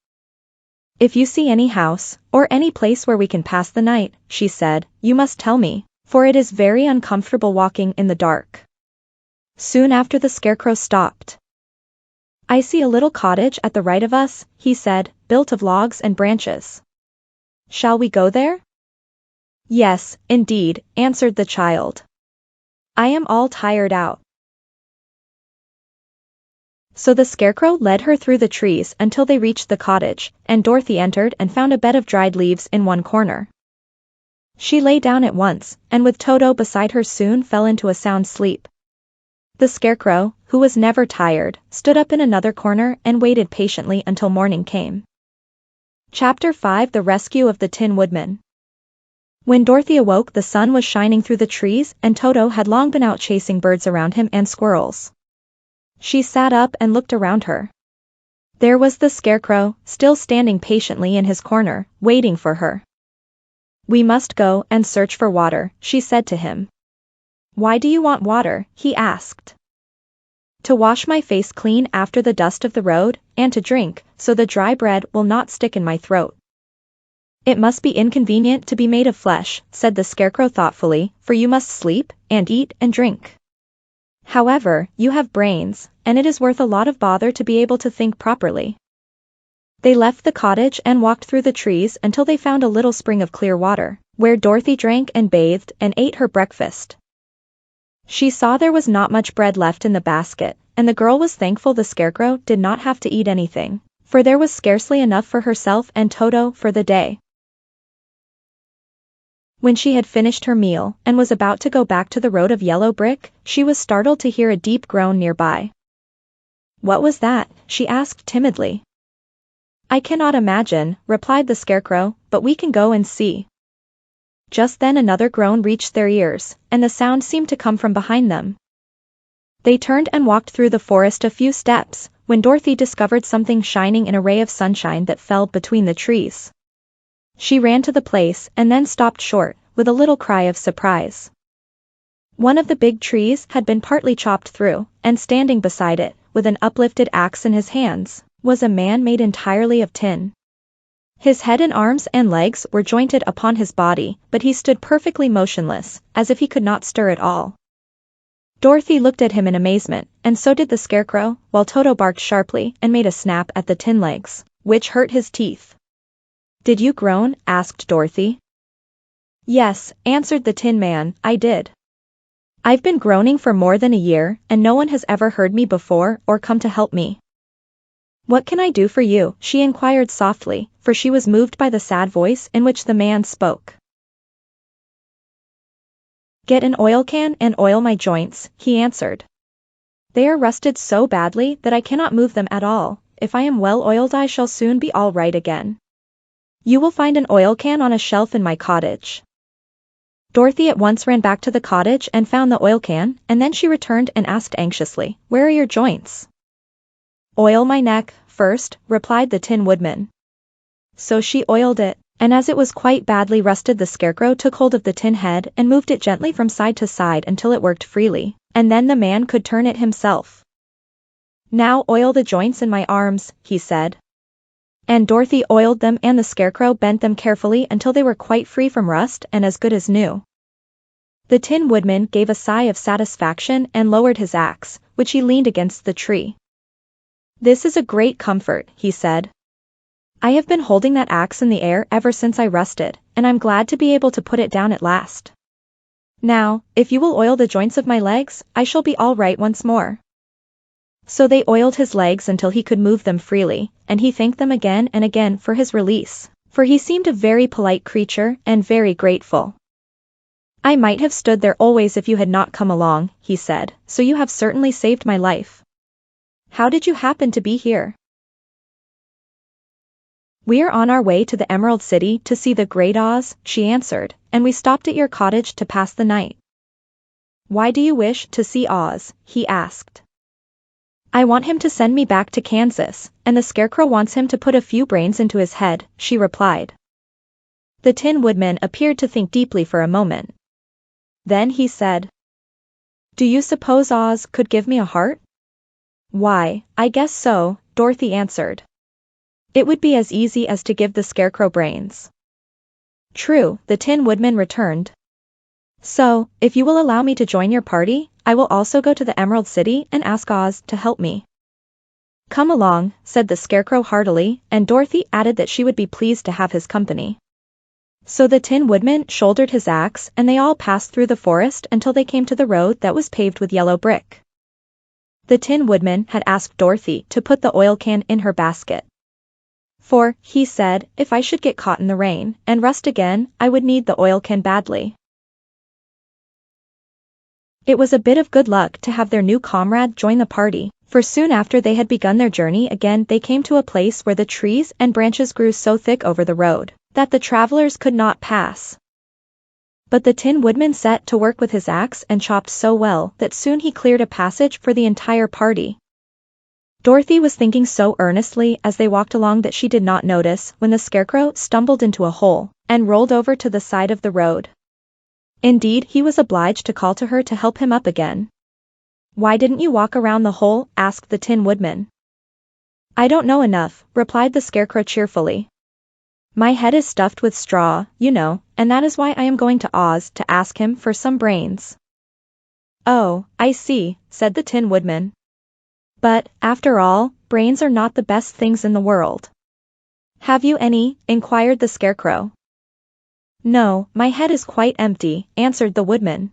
If you see any house, or any place where we can pass the night, she said, you must tell me, for it is very uncomfortable walking in the dark. Soon after the Scarecrow stopped. I see a little cottage at the right of us, he said, built of logs and branches. Shall we go there? Yes, indeed, answered the child. I am all tired out. So the Scarecrow led her through the trees until they reached the cottage, and Dorothy entered and found a bed of dried leaves in one corner. She lay down at once, and with Toto beside her soon fell into a sound sleep. The Scarecrow, who was never tired, stood up in another corner and waited patiently until morning came. Chapter 5: The Rescue of the Tin Woodman. When Dorothy awoke, the sun was shining through the trees, and Toto had long been out chasing birds around him and squirrels. She sat up and looked around her. There was the Scarecrow, still standing patiently in his corner, waiting for her. We must go and search for water, she said to him. Why do you want water? He asked. To wash my face clean after the dust of the road, and to drink, so the dry bread will not stick in my throat. It must be inconvenient to be made of flesh, said the Scarecrow thoughtfully, for you must sleep, and eat, and drink. However, you have brains, and it is worth a lot of bother to be able to think properly. They left the cottage and walked through the trees until they found a little spring of clear water, where Dorothy drank and bathed and ate her breakfast. She saw there was not much bread left in the basket, and the girl was thankful the Scarecrow did not have to eat anything, for there was scarcely enough for herself and Toto for the day. When she had finished her meal, and was about to go back to the road of yellow brick, she was startled to hear a deep groan nearby. What was that? She asked timidly. I cannot imagine, replied the Scarecrow, but we can go and see. Just then another groan reached their ears, and the sound seemed to come from behind them. They turned and walked through the forest a few steps, when Dorothy discovered something shining in a ray of sunshine that fell between the trees. She ran to the place and then stopped short, with a little cry of surprise. One of the big trees had been partly chopped through, and standing beside it, with an uplifted axe in his hands, was a man made entirely of tin. His head and arms and legs were jointed upon his body, but he stood perfectly motionless, as if he could not stir at all. Dorothy looked at him in amazement, and so did the Scarecrow, while Toto barked sharply and made a snap at the tin legs, which hurt his teeth. Did you groan? Asked Dorothy. Yes, answered the Tin Man, I did. I've been groaning for more than a year, and no one has ever heard me before or come to help me. What can I do for you? She inquired softly, for she was moved by the sad voice in which the man spoke. Get an oil can and oil my joints, he answered. They are rusted so badly that I cannot move them at all. If I am well oiled I shall soon be all right again. You will find an oil can on a shelf in my cottage. Dorothy at once ran back to the cottage and found the oil can, and then she returned and asked anxiously, Where are your joints? Oil my neck, first, replied the Tin Woodman. So she oiled it, and as it was quite badly rusted the Scarecrow took hold of the tin head and moved it gently from side to side until it worked freely, and then the man could turn it himself. Now oil the joints in my arms, he said. And Dorothy oiled them and the Scarecrow bent them carefully until they were quite free from rust and as good as new. The Tin Woodman gave a sigh of satisfaction and lowered his axe, which he leaned against the tree. This is a great comfort, he said. I have been holding that axe in the air ever since I rusted, and I'm glad to be able to put it down at last. Now, if you will oil the joints of my legs, I shall be all right once more. So they oiled his legs until he could move them freely, and he thanked them again and again for his release, for he seemed a very polite creature and very grateful. I might have stood there always if you had not come along, he said, so you have certainly saved my life. How did you happen to be here? We are on our way to the Emerald City to see the Great Oz, she answered, and we stopped at your cottage to pass the night. Why do you wish to see Oz? He asked. I want him to send me back to Kansas, and the Scarecrow wants him to put a few brains into his head, she replied. The Tin Woodman appeared to think deeply for a moment. Then he said, Do you suppose Oz could give me a heart? Why, I guess so, Dorothy answered. It would be as easy as to give the Scarecrow brains. True, the Tin Woodman returned. So, if you will allow me to join your party, I will also go to the Emerald City and ask Oz to help me. Come along, said the Scarecrow heartily, and Dorothy added that she would be pleased to have his company. So the Tin Woodman shouldered his axe and they all passed through the forest until they came to the road that was paved with yellow brick. The Tin Woodman had asked Dorothy to put the oil can in her basket. For, he said, if I should get caught in the rain and rust again, I would need the oil can badly. It was a bit of good luck to have their new comrade join the party, for soon after they had begun their journey again they came to a place where the trees and branches grew so thick over the road that the travelers could not pass. But the Tin Woodman set to work with his axe and chopped so well that soon he cleared a passage for the entire party. Dorothy was thinking so earnestly as they walked along that she did not notice when the Scarecrow stumbled into a hole and rolled over to the side of the road. Indeed, he was obliged to call to her to help him up again. Why didn't you walk around the hole? Asked the Tin Woodman. I don't know enough, replied the Scarecrow cheerfully. My head is stuffed with straw, you know, and that is why I am going to Oz to ask him for some brains. Oh, I see, said the Tin Woodman. But, after all, brains are not the best things in the world. Have you any? Inquired the Scarecrow. No, my head is quite empty, answered the Woodman.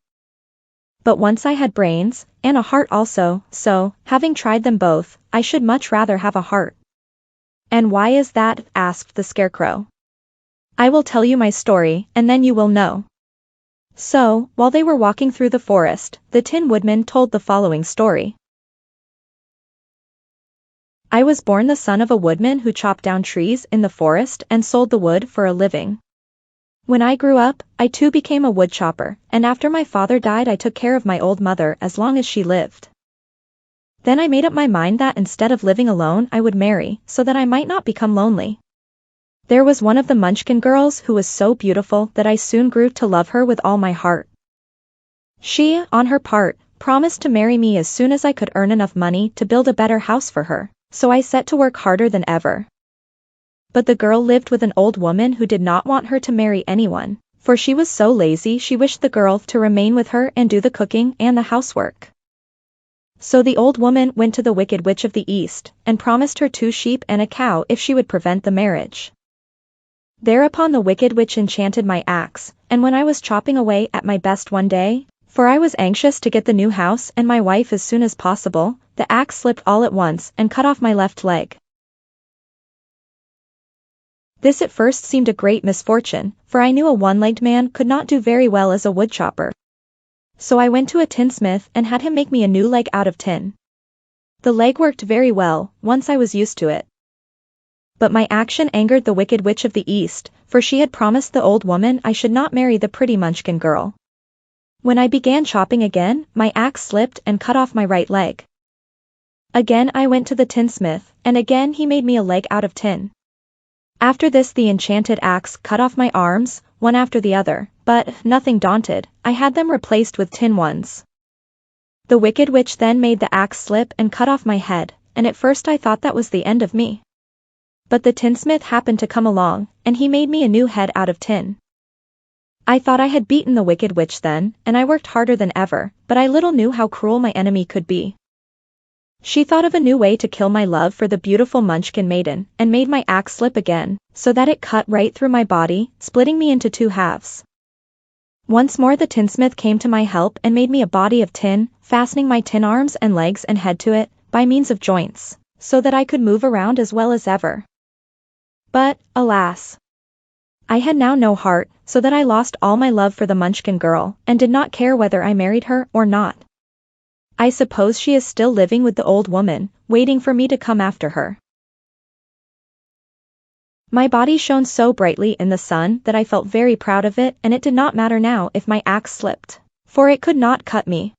But once I had brains, and a heart also, so, having tried them both, I should much rather have a heart. And why is that? Asked the Scarecrow. I will tell you my story, and then you will know. So, while they were walking through the forest, the Tin Woodman told the following story. I was born the son of a woodman who chopped down trees in the forest and sold the wood for a living. When I grew up, I too became a woodchopper, and after my father died I took care of my old mother as long as she lived. Then I made up my mind that instead of living alone I would marry, so that I might not become lonely. There was one of the Munchkin girls who was so beautiful that I soon grew to love her with all my heart. She, on her part, promised to marry me as soon as I could earn enough money to build a better house for her, so I set to work harder than ever. But the girl lived with an old woman who did not want her to marry anyone, for she was so lazy she wished the girl to remain with her and do the cooking and the housework. So the old woman went to the Wicked Witch of the East, and promised her 2 sheep and a cow if she would prevent the marriage. Thereupon the Wicked Witch enchanted my axe, and when I was chopping away at my best one day, for I was anxious to get the new house and my wife as soon as possible, the axe slipped all at once and cut off my left leg. This at first seemed a great misfortune, for I knew a one-legged man could not do very well as a woodchopper. So I went to a tinsmith and had him make me a new leg out of tin. The leg worked very well, once I was used to it. But my action angered the Wicked Witch of the East, for she had promised the old woman I should not marry the pretty Munchkin girl. When I began chopping again, my axe slipped and cut off my right leg. Again I went to the tinsmith, and again he made me a leg out of tin. After this the enchanted axe cut off my arms, one after the other, but, nothing daunted, I had them replaced with tin ones. The Wicked Witch then made the axe slip and cut off my head, and at first I thought that was the end of me. But the tinsmith happened to come along, and he made me a new head out of tin. I thought I had beaten the Wicked Witch then, and I worked harder than ever, but I little knew how cruel my enemy could be. She thought of a new way to kill my love for the beautiful Munchkin maiden, and made my axe slip again, so that it cut right through my body, splitting me into 2 halves. Once more the tinsmith came to my help and made me a body of tin, fastening my tin arms and legs and head to it, by means of joints, so that I could move around as well as ever. But, alas! I had now no heart, so that I lost all my love for the Munchkin girl, and did not care whether I married her or not. I suppose she is still living with the old woman, waiting for me to come after her. My body shone so brightly in the sun that I felt very proud of it, and it did not matter now if my axe slipped, for it could not cut me.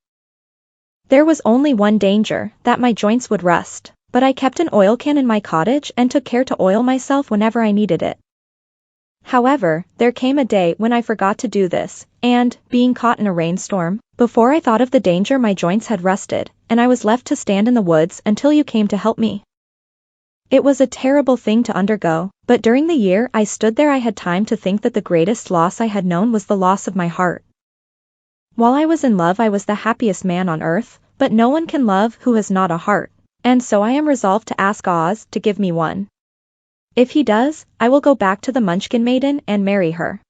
There was only one danger, that my joints would rust, but I kept an oil can in my cottage and took care to oil myself whenever I needed it. However, there came a day when I forgot to do this, and, being caught in a rainstorm, before I thought of the danger my joints had rusted, and I was left to stand in the woods until you came to help me. It was a terrible thing to undergo, but during the year I stood there I had time to think that the greatest loss I had known was the loss of my heart. While I was in love I was the happiest man on earth, but no one can love who has not a heart, and so I am resolved to ask Oz to give me one. If he does, I will go back to the Munchkin maiden and marry her.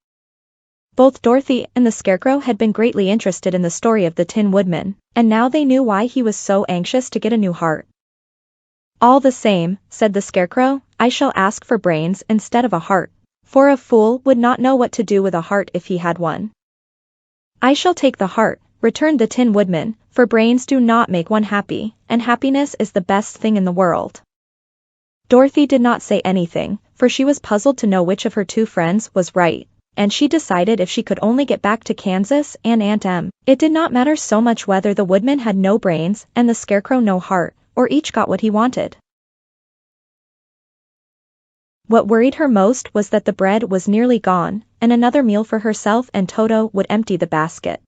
Both Dorothy and the Scarecrow had been greatly interested in the story of the Tin Woodman, and now they knew why he was so anxious to get a new heart. All the same, said the Scarecrow, I shall ask for brains instead of a heart, for a fool would not know what to do with a heart if he had one. I shall take the heart, returned the Tin Woodman, for brains do not make one happy, and happiness is the best thing in the world. Dorothy did not say anything, for she was puzzled to know which of her two friends was right, and she decided if she could only get back to Kansas and Aunt Em, it did not matter so much whether the Woodman had no brains and the Scarecrow no heart, or each got what he wanted. What worried her most was that the bread was nearly gone, and another meal for herself and Toto would empty the basket.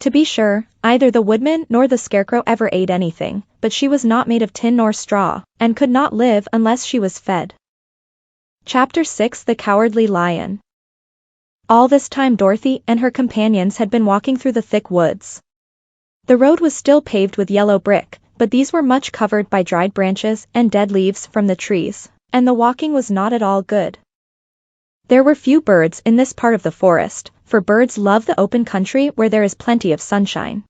To be sure, either the Woodman nor the Scarecrow ever ate anything, but she was not made of tin nor straw, and could not live unless she was fed. Chapter 6 The Cowardly Lion. All this time Dorothy and her companions had been walking through the thick woods. The road was still paved with yellow brick, but these were much covered by dried branches and dead leaves from the trees, and the walking was not at all good. There were few birds in this part of the forest, for birds love the open country where there is plenty of sunshine.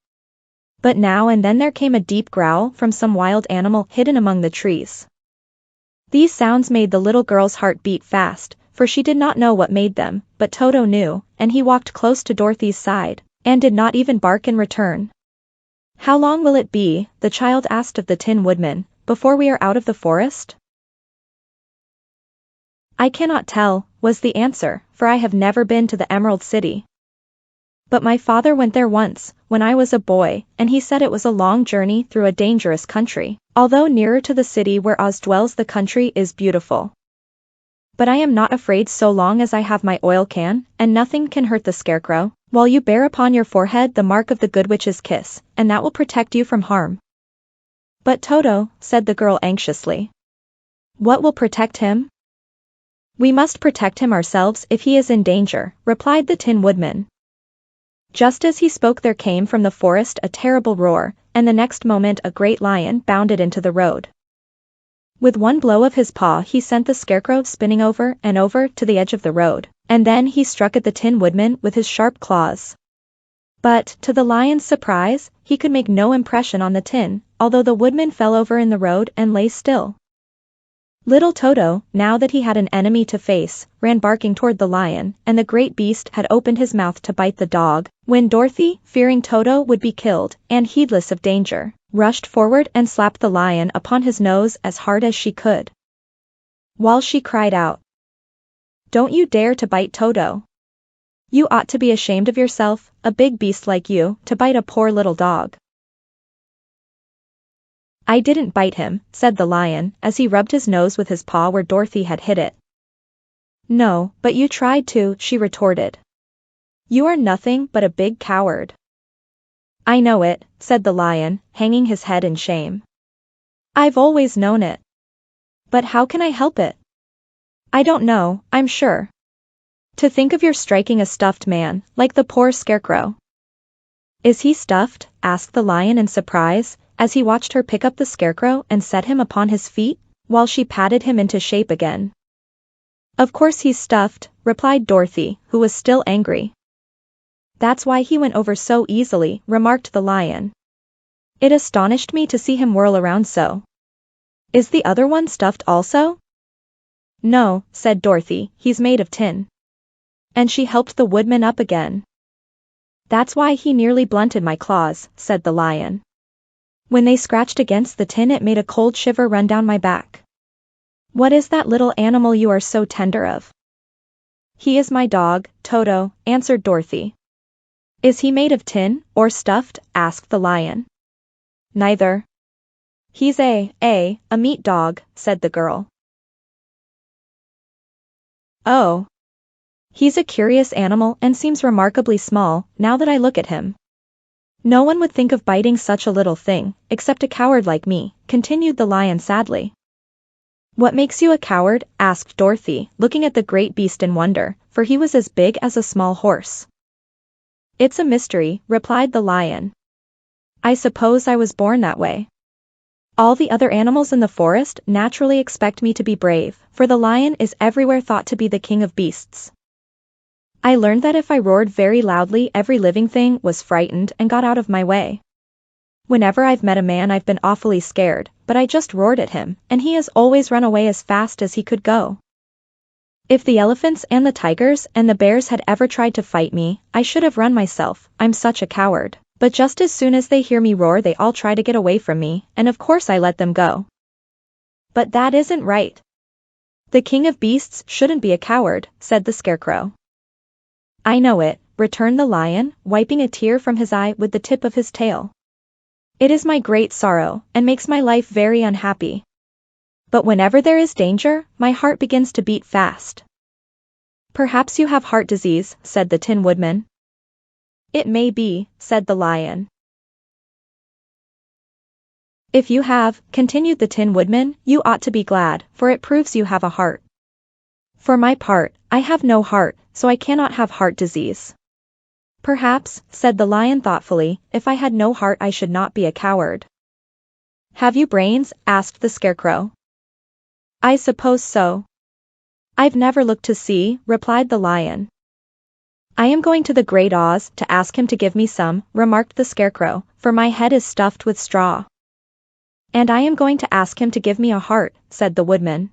But now and then there came a deep growl from some wild animal hidden among the trees. These sounds made the little girl's heart beat fast, for she did not know what made them, but Toto knew, and he walked close to Dorothy's side, and did not even bark in return. How long will it be, the child asked of the Tin Woodman, before we are out of the forest? I cannot tell, was the answer, for I have never been to the Emerald City. But my father went there once, when I was a boy, and he said it was a long journey through a dangerous country, although nearer to the city where Oz dwells the country is beautiful. But I am not afraid so long as I have my oil can, and nothing can hurt the Scarecrow, while you bear upon your forehead the mark of the Good Witch's kiss, and that will protect you from harm. But Toto, said the girl anxiously. What will protect him? We must protect him ourselves if he is in danger, replied the Tin Woodman. Just as he spoke there came from the forest a terrible roar, and the next moment a great lion bounded into the road. With one blow of his paw he sent the Scarecrow spinning over and over to the edge of the road, and then he struck at the Tin Woodman with his sharp claws. But, to the lion's surprise, he could make no impression on the tin, although the Woodman fell over in the road and lay still. Little Toto, now that he had an enemy to face, ran barking toward the lion, and the great beast had opened his mouth to bite the dog, when Dorothy, fearing Toto would be killed, and heedless of danger, rushed forward and slapped the lion upon his nose as hard as she could. While she cried out, "Don't you dare to bite Toto! You ought to be ashamed of yourself, a big beast like you, to bite a poor little dog." I didn't bite him, said the lion, as he rubbed his nose with his paw where Dorothy had hit it. No, but you tried to, she retorted. You are nothing but a big coward. I know it, said the lion, hanging his head in shame. I've always known it. But how can I help it? I don't know, I'm sure. To think of your striking a stuffed man, like the poor Scarecrow. Is he stuffed? Asked the lion in surprise, as he watched her pick up the Scarecrow and set him upon his feet, while she patted him into shape again. Of course he's stuffed, replied Dorothy, who was still angry. That's why he went over so easily, remarked the lion. It astonished me to see him whirl around so. Is the other one stuffed also? No, said Dorothy, he's made of tin. And she helped the Woodman up again. That's why he nearly blunted my claws, said the lion. When they scratched against the tin it made a cold shiver run down my back. What is that little animal you are so tender of? He is my dog, Toto, answered Dorothy. Is he made of tin, or stuffed? Asked the lion. Neither. He's a meat dog, said the girl. Oh. He's a curious animal and seems remarkably small, now that I look at him. No one would think of biting such a little thing, except a coward like me, continued the lion sadly. "What makes you a coward?" asked Dorothy, looking at the great beast in wonder, for he was as big as a small horse. "It's a mystery," replied the lion. "I suppose I was born that way. All the other animals in the forest naturally expect me to be brave, for the lion is everywhere thought to be the king of beasts. I learned that if I roared very loudly, every living thing was frightened and got out of my way. Whenever I've met a man I've been awfully scared, but I just roared at him, and he has always run away as fast as he could go. If the elephants and the tigers and the bears had ever tried to fight me, I should have run myself. I'm such a coward. But just as soon as they hear me roar they all try to get away from me, and of course I let them go. But that isn't right. The king of beasts shouldn't be a coward," said the Scarecrow. "I know it," returned the lion, wiping a tear from his eye with the tip of his tail. "It is my great sorrow, and makes my life very unhappy. But whenever there is danger, my heart begins to beat fast." "Perhaps you have heart disease," said the Tin Woodman. "It may be," said the lion. "If you have," continued the Tin Woodman, "you ought to be glad, for it proves you have a heart. For my part, I have no heart, so I cannot have heart disease." "Perhaps," said the lion thoughtfully, "if I had no heart I should not be a coward." "Have you brains?" asked the Scarecrow. "I suppose so. I've never looked to see," replied the lion. "I am going to the Great Oz to ask him to give me some," remarked the Scarecrow, "for my head is stuffed with straw." "And I am going to ask him to give me a heart," said the Woodman.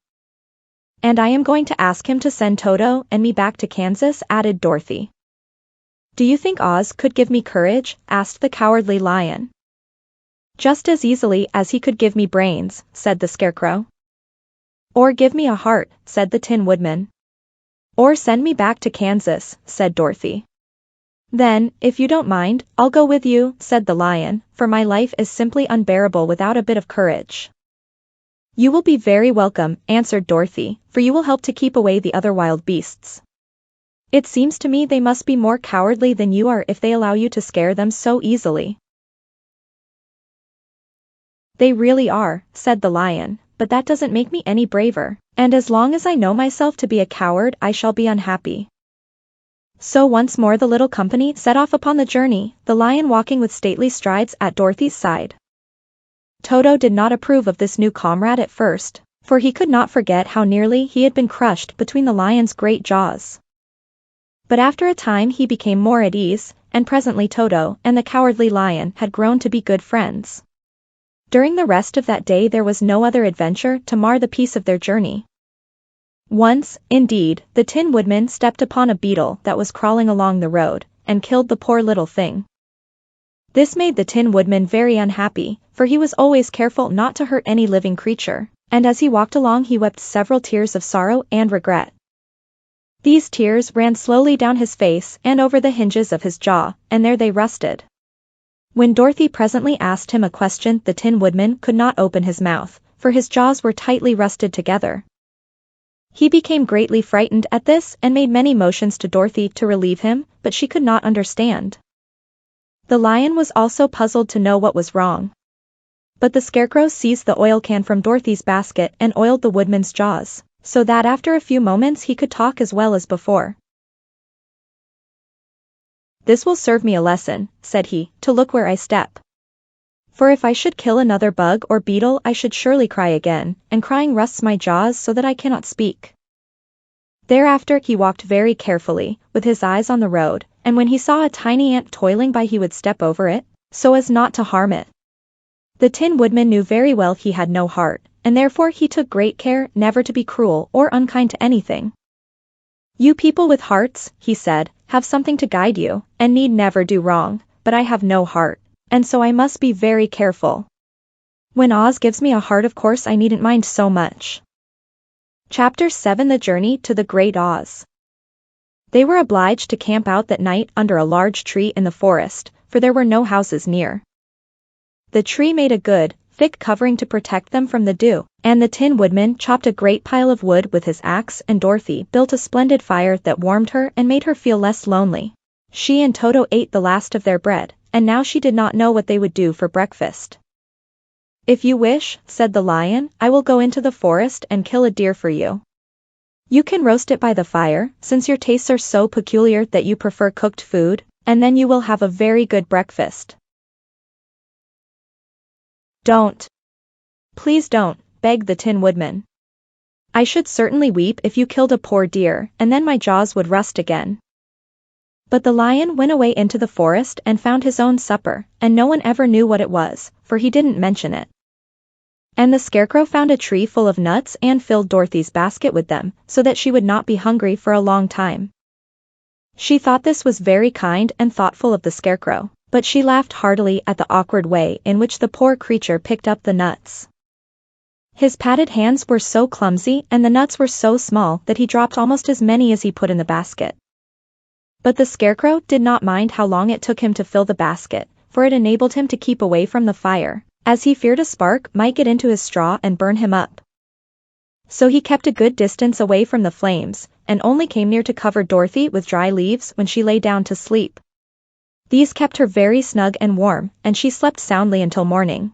"And I am going to ask him to send Toto and me back to Kansas," added Dorothy. "Do you think Oz could give me courage?" asked the Cowardly Lion. "Just as easily as he could give me brains," said the Scarecrow. "Or give me a heart," said the Tin Woodman. "Or send me back to Kansas," said Dorothy. "Then, if you don't mind, I'll go with you," said the lion, "for my life is simply unbearable without a bit of courage." "You will be very welcome," answered Dorothy, "for you will help to keep away the other wild beasts. It seems to me they must be more cowardly than you are if they allow you to scare them so easily." "They really are," said the lion, "but that doesn't make me any braver, and as long as I know myself to be a coward I shall be unhappy." So once more the little company set off upon the journey, the lion walking with stately strides at Dorothy's side. Toto did not approve of this new comrade at first, for he could not forget how nearly he had been crushed between the lion's great jaws. But after a time he became more at ease, and presently Toto and the Cowardly Lion had grown to be good friends. During the rest of that day there was no other adventure to mar the peace of their journey. Once, indeed, the Tin Woodman stepped upon a beetle that was crawling along the road, and killed the poor little thing. This made the Tin Woodman very unhappy, for he was always careful not to hurt any living creature, and as he walked along he wept several tears of sorrow and regret. These tears ran slowly down his face and over the hinges of his jaw, and there they rested. When Dorothy presently asked him a question the Tin Woodman could not open his mouth, for his jaws were tightly rusted together. He became greatly frightened at this and made many motions to Dorothy to relieve him, but she could not understand. The lion was also puzzled to know what was wrong. But the Scarecrow seized the oil can from Dorothy's basket and oiled the Woodman's jaws, so that after a few moments he could talk as well as before. "This will serve me a lesson," said he, "to look where I step. For if I should kill another bug or beetle I should surely cry again, and crying rusts my jaws so that I cannot speak." Thereafter he walked very carefully, with his eyes on the road, and when he saw a tiny ant toiling by he would step over it, so as not to harm it. The Tin Woodman knew very well he had no heart, and therefore he took great care never to be cruel or unkind to anything. "You people with hearts," he said, "have something to guide you, and need never do wrong, but I have no heart, and so I must be very careful. When Oz gives me a heart of course I needn't mind so much." Chapter 7: The Journey to the Great Oz. They were obliged to camp out that night under a large tree in the forest, for there were no houses near. The tree made a good, thick covering to protect them from the dew, and the Tin Woodman chopped a great pile of wood with his axe and Dorothy built a splendid fire that warmed her and made her feel less lonely. She and Toto ate the last of their bread, and now she did not know what they would do for breakfast. If you wish, said the lion, I will go into the forest and kill a deer for you. You can roast it by the fire, since your tastes are so peculiar that you prefer cooked food, and then you will have a very good breakfast. Don't. Please don't, begged the Tin Woodman. I should certainly weep if you killed a poor deer, and then my jaws would rust again. But the lion went away into the forest and found his own supper, and no one ever knew what it was, for he didn't mention it. And the Scarecrow found a tree full of nuts and filled Dorothy's basket with them, so that she would not be hungry for a long time. She thought this was very kind and thoughtful of the Scarecrow, but she laughed heartily at the awkward way in which the poor creature picked up the nuts. His padded hands were so clumsy and the nuts were so small that he dropped almost as many as he put in the basket. But the Scarecrow did not mind how long it took him to fill the basket, for it enabled him to keep away from the fire, as he feared a spark might get into his straw and burn him up. So he kept a good distance away from the flames, and only came near to cover Dorothy with dry leaves when she lay down to sleep. These kept her very snug and warm, and she slept soundly until morning.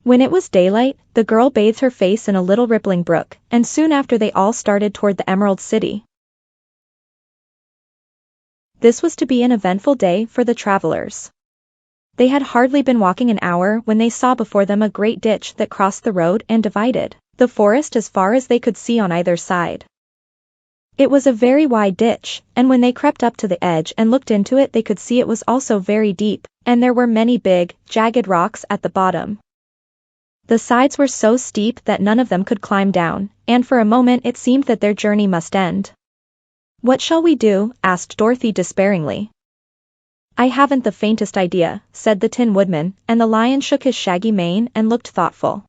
When it was daylight, the girl bathed her face in a little rippling brook, and soon after they all started toward the Emerald City. This was to be an eventful day for the travelers. They had hardly been walking an hour when they saw before them a great ditch that crossed the road and divided the forest as far as they could see on either side. It was a very wide ditch, and when they crept up to the edge and looked into it they could see it was also very deep, and there were many big, jagged rocks at the bottom. The sides were so steep that none of them could climb down, and for a moment it seemed that their journey must end. What shall we do? Asked Dorothy despairingly. I haven't the faintest idea, said the Tin Woodman, and the lion shook his shaggy mane and looked thoughtful.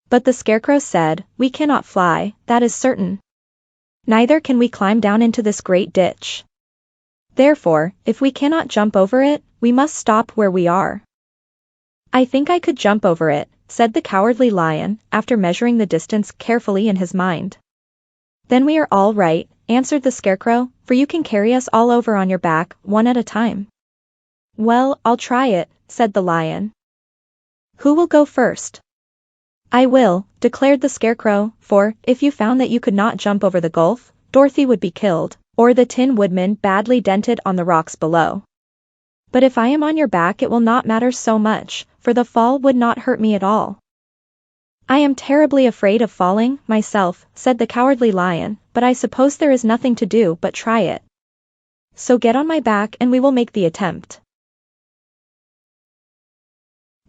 But the Scarecrow said, we cannot fly, that is certain. Neither can we climb down into this great ditch. Therefore, if we cannot jump over it, we must stop where we are. I think I could jump over it, said the Cowardly Lion, after measuring the distance carefully in his mind. Then we are all right, answered the Scarecrow, for you can carry us all over on your back, one at a time. Well, I'll try it, said the lion. Who will go first? I will, declared the Scarecrow, for, if you found that you could not jump over the gulf, Dorothy would be killed, or the Tin Woodman badly dented on the rocks below. But if I am on your back it will not matter so much, for the fall would not hurt me at all. I am terribly afraid of falling, myself, said the Cowardly Lion, but I suppose there is nothing to do but try it. So get on my back and we will make the attempt.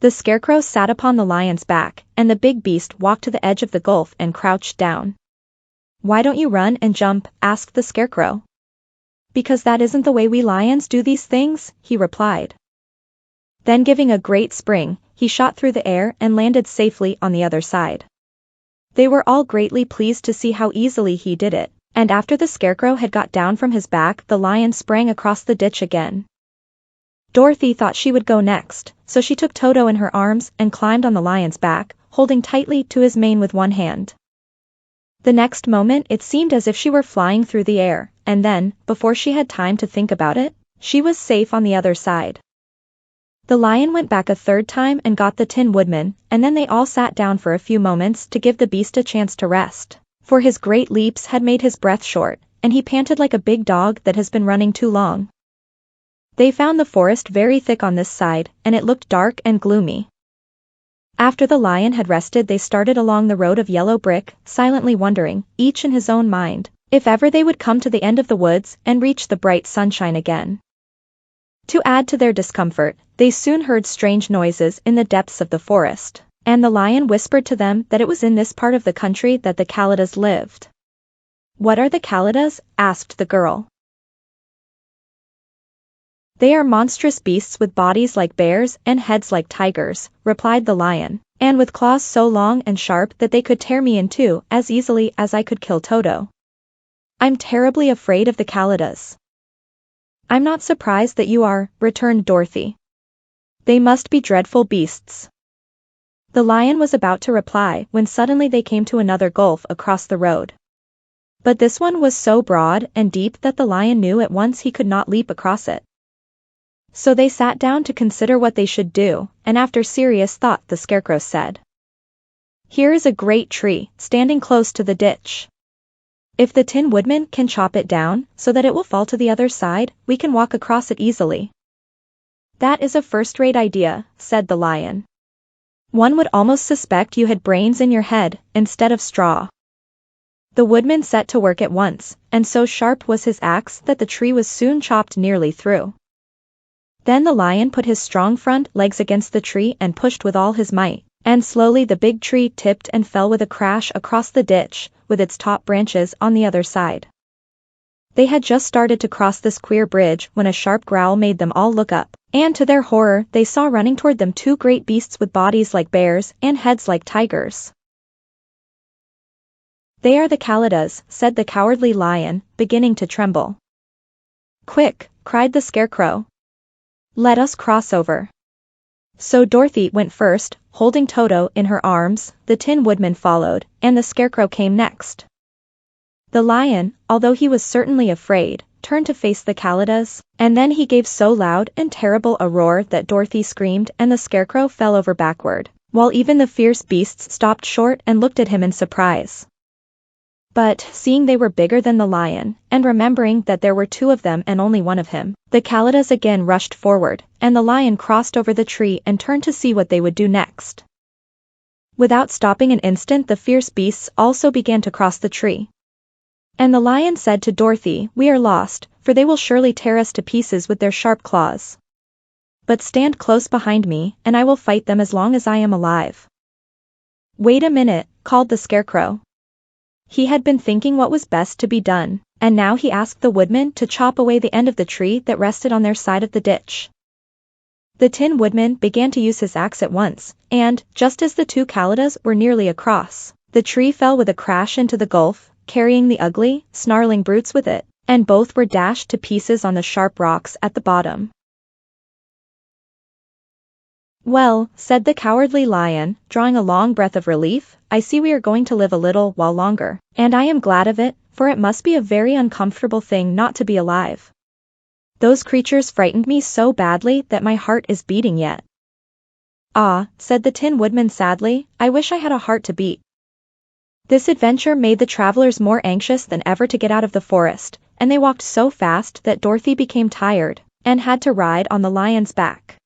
The Scarecrow sat upon the lion's back, and the big beast walked to the edge of the gulf and crouched down. Why don't you run and jump? Asked the Scarecrow. Because that isn't the way we lions do these things, he replied. Then giving a great spring, he shot through the air and landed safely on the other side. They were all greatly pleased to see how easily he did it, and after the Scarecrow had got down from his back the lion sprang across the ditch again. Dorothy thought she would go next, so she took Toto in her arms and climbed on the lion's back, holding tightly to his mane with one hand. The next moment it seemed as if she were flying through the air, and then, before she had time to think about it, she was safe on the other side. The lion went back a third time and got the Tin Woodman, and then they all sat down for a few moments to give the beast a chance to rest, for his great leaps had made his breath short, and he panted like a big dog that has been running too long. They found the forest very thick on this side, and it looked dark and gloomy. After the lion had rested they started along the road of yellow brick, silently wondering, each in his own mind, if ever they would come to the end of the woods and reach the bright sunshine again. To add to their discomfort, they soon heard strange noises in the depths of the forest, and the lion whispered to them that it was in this part of the country that the Kalidas lived. What are the Kalidas? Asked the girl. They are monstrous beasts with bodies like bears and heads like tigers, replied the lion, and with claws so long and sharp that they could tear me in two as easily as I could kill Toto. I'm terribly afraid of the Kalidas. I'm not surprised that you are, returned Dorothy. They must be dreadful beasts. The lion was about to reply when suddenly they came to another gulf across the road. But this one was so broad and deep that the lion knew at once he could not leap across it. So they sat down to consider what they should do, and after serious thought the Scarecrow said, "Here is a great tree, standing close to the ditch. If the Tin Woodman can chop it down, so that it will fall to the other side, we can walk across it easily." "That is a first-rate idea," said the Lion. "One would almost suspect you had brains in your head, instead of straw." The Woodman set to work at once, and so sharp was his axe that the tree was soon chopped nearly through. Then the Lion put his strong front legs against the tree and pushed with all his might, and slowly the big tree tipped and fell with a crash across the ditch, with its top branches on the other side. They had just started to cross this queer bridge when a sharp growl made them all look up, and to their horror they saw running toward them two great beasts with bodies like bears and heads like tigers. "They are the Kalidas," said the Cowardly Lion, beginning to tremble. "Quick," cried the Scarecrow. "Let us cross over." So Dorothy went first, holding Toto in her arms, the Tin Woodman followed, and the Scarecrow came next. The Lion, although he was certainly afraid, turned to face the Kalidas, and then he gave so loud and terrible a roar that Dorothy screamed and the Scarecrow fell over backward, while even the fierce beasts stopped short and looked at him in surprise. But, seeing they were bigger than the Lion, and remembering that there were two of them and only one of him, the Kalidas again rushed forward, and the Lion crossed over the tree and turned to see what they would do next. Without stopping an instant the fierce beasts also began to cross the tree. And the Lion said to Dorothy, "We are lost, for they will surely tear us to pieces with their sharp claws. But stand close behind me, and I will fight them as long as I am alive." "Wait a minute," called the Scarecrow. He had been thinking what was best to be done, and now he asked the Woodman to chop away the end of the tree that rested on their side of the ditch. The Tin Woodman began to use his axe at once, and, just as the two Kalidas were nearly across, the tree fell with a crash into the gulf, carrying the ugly, snarling brutes with it, and both were dashed to pieces on the sharp rocks at the bottom. "Well," said the Cowardly Lion, drawing a long breath of relief, "I see we are going to live a little while longer, and I am glad of it, for it must be a very uncomfortable thing not to be alive. Those creatures frightened me so badly that my heart is beating yet." "Ah," said the Tin Woodman sadly, "I wish I had a heart to beat." This adventure made the travelers more anxious than ever to get out of the forest, and they walked so fast that Dorothy became tired, and had to ride on the Lion's back.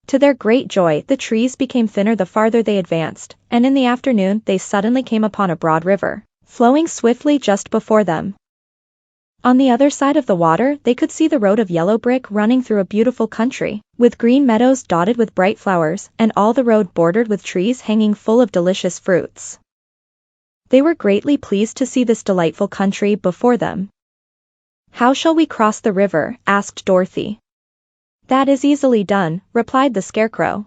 To their great joy the trees became thinner the farther they advanced, and in the afternoon they suddenly came upon a broad river, flowing swiftly just before them. On the other side of the water they could see the road of yellow brick running through a beautiful country, with green meadows dotted with bright flowers, and all the road bordered with trees hanging full of delicious fruits. They were greatly pleased to see this delightful country before them. "How shall we cross the river?" asked Dorothy. "That is easily done," replied the Scarecrow.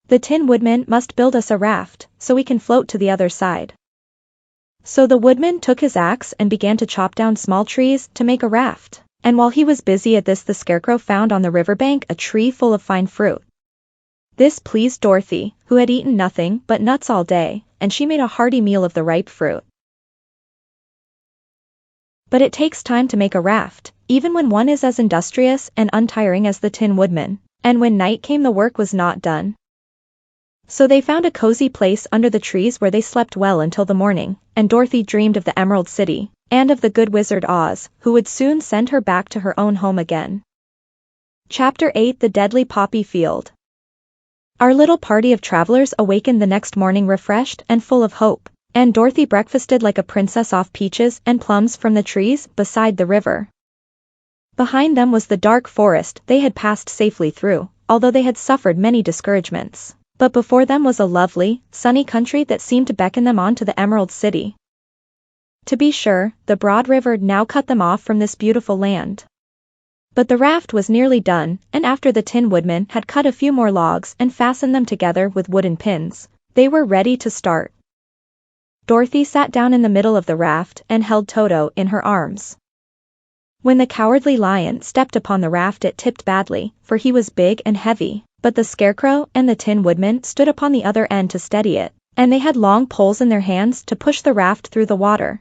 "The Tin Woodman must build us a raft, so we can float to the other side." So the Woodman took his axe and began to chop down small trees to make a raft, and while he was busy at this the Scarecrow found on the riverbank a tree full of fine fruit. This pleased Dorothy, who had eaten nothing but nuts all day, and she made a hearty meal of the ripe fruit. But it takes time to make a raft, even when one is as industrious and untiring as the Tin Woodman, and when night came the work was not done. So they found a cozy place under the trees where they slept well until the morning, and Dorothy dreamed of the Emerald City, and of the good Wizard Oz, who would soon send her back to her own home again. Chapter 8: The Deadly Poppy Field. Our little party of travelers awakened the next morning refreshed and full of hope, and Dorothy breakfasted like a princess off peaches and plums from the trees beside the river. Behind them was the dark forest they had passed safely through, although they had suffered many discouragements, but before them was a lovely, sunny country that seemed to beckon them on to the Emerald City. To be sure, the broad river now cut them off from this beautiful land. But the raft was nearly done, and after the Tin Woodman had cut a few more logs and fastened them together with wooden pins, they were ready to start. Dorothy sat down in the middle of the raft and held Toto in her arms. When the Cowardly Lion stepped upon the raft it tipped badly, for he was big and heavy, but the Scarecrow and the Tin Woodman stood upon the other end to steady it, and they had long poles in their hands to push the raft through the water.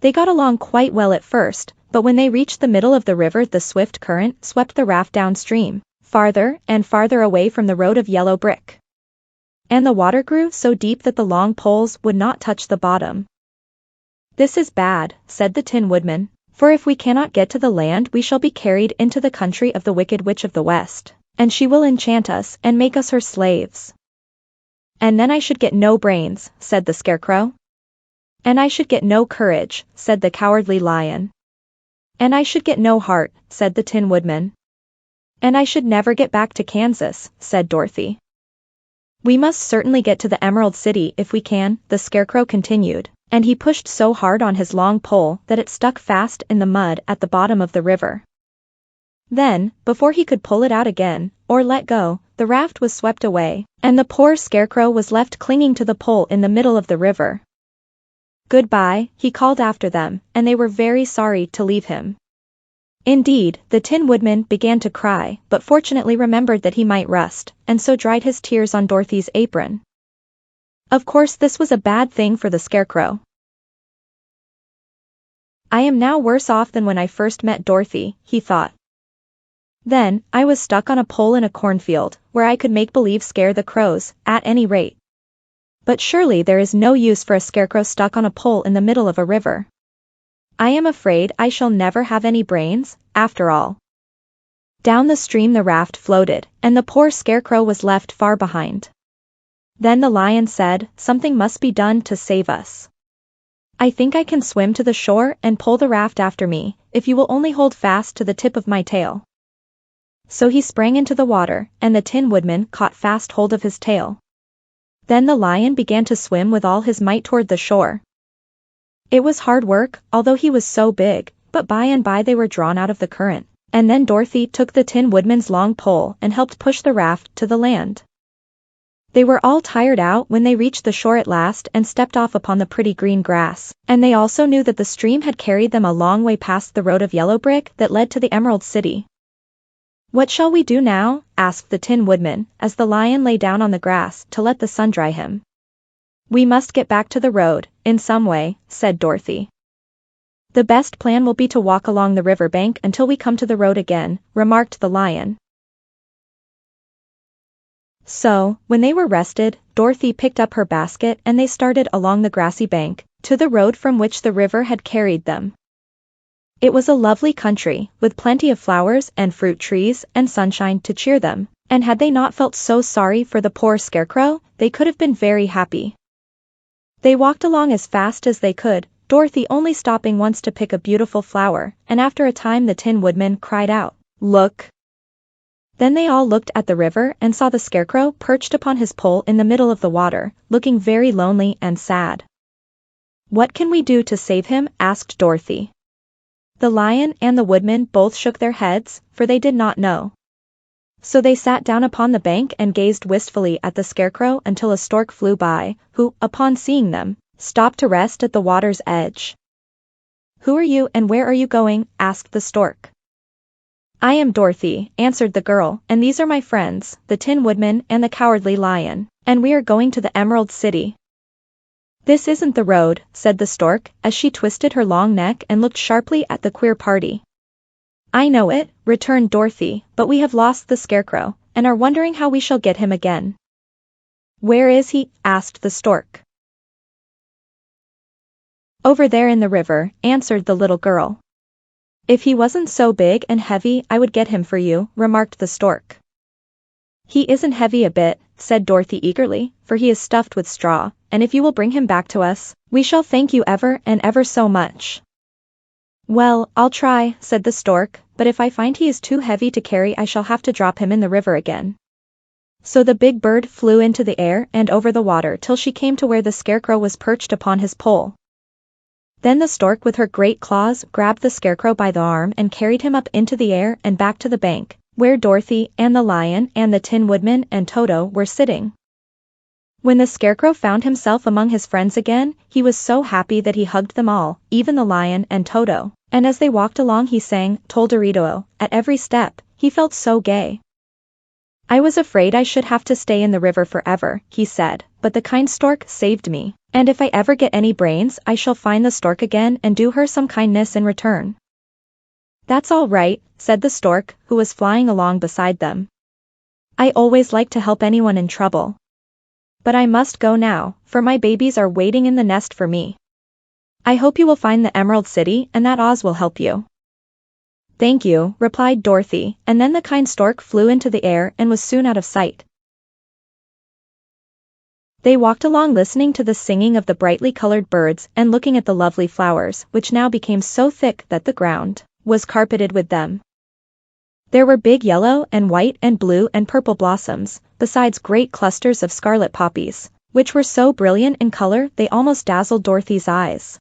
They got along quite well at first, But when they reached the middle of the river, the swift current swept the raft downstream, farther and farther away from the road of yellow brick. And the water grew so deep that the long poles would not touch the bottom. "This is bad," said the Tin Woodman, "for if we cannot get to the land we shall be carried into the country of the Wicked Witch of the West, and she will enchant us and make us her slaves." "And then I should get no brains," said the Scarecrow. "And I should get no courage," said the Cowardly Lion. "And I should get no heart," said the Tin Woodman. "And I should never get back to Kansas," said Dorothy. "We must certainly get to the Emerald City if we can," the Scarecrow continued, and he pushed so hard on his long pole that it stuck fast in the mud at the bottom of the river. Then, before he could pull it out again, or let go, the raft was swept away, and the poor Scarecrow was left clinging to the pole in the middle of the river. "Goodbye," he called after them, and they were very sorry to leave him. Indeed, the Tin Woodman began to cry, but fortunately remembered that he might rust, and so dried his tears on Dorothy's apron. Of course this was a bad thing for the Scarecrow. "I am now worse off than when I first met Dorothy," he thought. "Then, I was stuck on a pole in a cornfield, where I could make believe scare the crows, at any rate. But surely there is no use for a Scarecrow stuck on a pole in the middle of a river. I am afraid I shall never have any brains, after all." Down the stream the raft floated, and the poor Scarecrow was left far behind. Then the Lion said, "Something must be done to save us. I think I can swim to the shore and pull the raft after me, if you will only hold fast to the tip of my tail." So he sprang into the water, and the Tin Woodman caught fast hold of his tail. Then the Lion began to swim with all his might toward the shore. It was hard work, although he was so big, but by and by they were drawn out of the current, and then Dorothy took the Tin Woodman's long pole and helped push the raft to the land. They were all tired out when they reached the shore at last and stepped off upon the pretty green grass, and they also knew that the stream had carried them a long way past the road of yellow brick that led to the Emerald City. "What shall we do now?" asked the Tin Woodman, as the Lion lay down on the grass to let the sun dry him. "We must get back to the road, in some way," said Dorothy. "The best plan will be to walk along the river bank until we come to the road again," remarked the Lion. So, when they were rested, Dorothy picked up her basket and they started along the grassy bank, to the road from which the river had carried them. It was a lovely country, with plenty of flowers and fruit trees and sunshine to cheer them, and had they not felt so sorry for the poor Scarecrow, they could have been very happy. They walked along as fast as they could, Dorothy only stopping once to pick a beautiful flower, and after a time the Tin Woodman cried out, "Look!" Then they all looked at the river and saw the Scarecrow perched upon his pole in the middle of the water, looking very lonely and sad. "What can we do to save him?" asked Dorothy. The Lion and the Woodman both shook their heads, for they did not know. So they sat down upon the bank and gazed wistfully at the Scarecrow until a stork flew by, who, upon seeing them, stopped to rest at the water's edge. "Who are you and where are you going?" asked the stork. "I am Dorothy," answered the girl, "and these are my friends, the Tin Woodman and the Cowardly Lion, and we are going to the Emerald City." "This isn't the road," said the stork, as she twisted her long neck and looked sharply at the queer party. "I know it," returned Dorothy, "but we have lost the Scarecrow, and are wondering how we shall get him again." "Where is he?" asked the stork. "Over there in the river," answered the little girl. "If he wasn't so big and heavy I would get him for you," remarked the stork. "He isn't heavy a bit," said Dorothy eagerly, "for he is stuffed with straw, and if you will bring him back to us, we shall thank you ever and ever so much." "Well, I'll try," said the stork, "but if I find he is too heavy to carry I shall have to drop him in the river again." So the big bird flew into the air and over the water till she came to where the Scarecrow was perched upon his pole. Then the stork with her great claws grabbed the Scarecrow by the arm and carried him up into the air and back to the bank, where Dorothy and the Lion and the Tin Woodman and Toto were sitting. When the Scarecrow found himself among his friends again, he was so happy that he hugged them all, even the Lion and Toto, and as they walked along he sang "Tolderidoo" at every step, he felt so gay. "I was afraid I should have to stay in the river forever," he said, "but the kind stork saved me. And if I ever get any brains I shall find the stork again and do her some kindness in return." That's all right, said the stork, who was flying along beside them. I always like to help anyone in trouble. But I must go now, for my babies are waiting in the nest for me. I hope you will find the Emerald City and that Oz will help you. Thank you, replied Dorothy, and then the kind stork flew into the air and was soon out of sight. They walked along listening to the singing of the brightly colored birds and looking at the lovely flowers, which now became so thick that the ground was carpeted with them. There were big yellow and white and blue and purple blossoms, besides great clusters of scarlet poppies, which were so brilliant in color they almost dazzled Dorothy's eyes.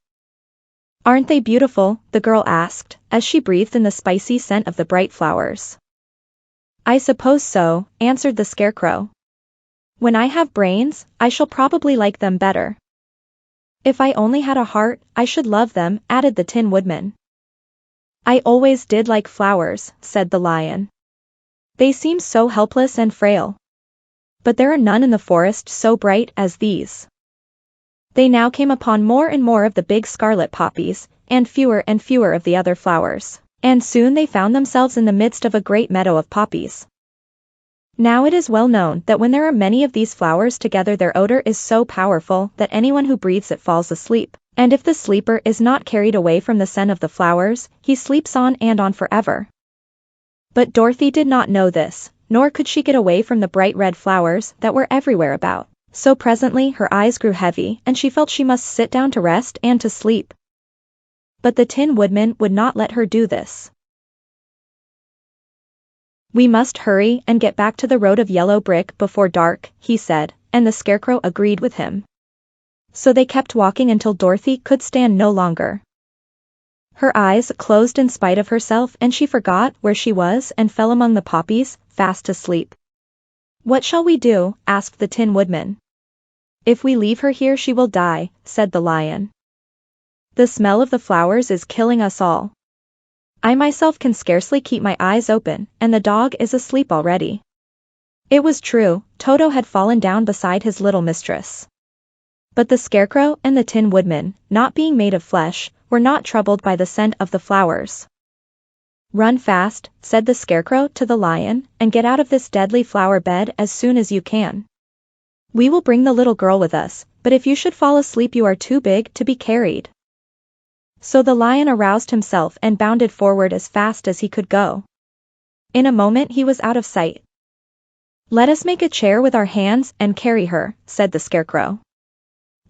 Aren't they beautiful? The girl asked, as she breathed in the spicy scent of the bright flowers. I suppose so, answered the Scarecrow. When I have brains, I shall probably like them better. If I only had a heart, I should love them, added the Tin Woodman. I always did like flowers, said the Lion. They seem so helpless and frail. But there are none in the forest so bright as these. They now came upon more and more of the big scarlet poppies, and fewer of the other flowers, and soon they found themselves in the midst of a great meadow of poppies. Now it is well known that when there are many of these flowers together their odor is so powerful that anyone who breathes it falls asleep, and if the sleeper is not carried away from the scent of the flowers, he sleeps on and on forever. But Dorothy did not know this, nor could she get away from the bright red flowers that were everywhere about, so presently her eyes grew heavy and she felt she must sit down to rest and to sleep. But the Tin Woodman would not let her do this. We must hurry and get back to the road of yellow brick before dark, he said, and the Scarecrow agreed with him. So they kept walking until Dorothy could stand no longer. Her eyes closed in spite of herself and she forgot where she was and fell among the poppies, fast asleep. What shall we do? Asked the Tin Woodman. If we leave her here she will die, said the Lion. The smell of the flowers is killing us all. I myself can scarcely keep my eyes open, and the dog is asleep already. It was true, Toto had fallen down beside his little mistress. But the Scarecrow and the Tin Woodman, not being made of flesh, were not troubled by the scent of the flowers. Run fast, said the Scarecrow to the Lion, and get out of this deadly flower bed as soon as you can. We will bring the little girl with us, but if you should fall asleep you are too big to be carried. So the Lion aroused himself and bounded forward as fast as he could go. In a moment he was out of sight. Let us make a chair with our hands and carry her, said the Scarecrow.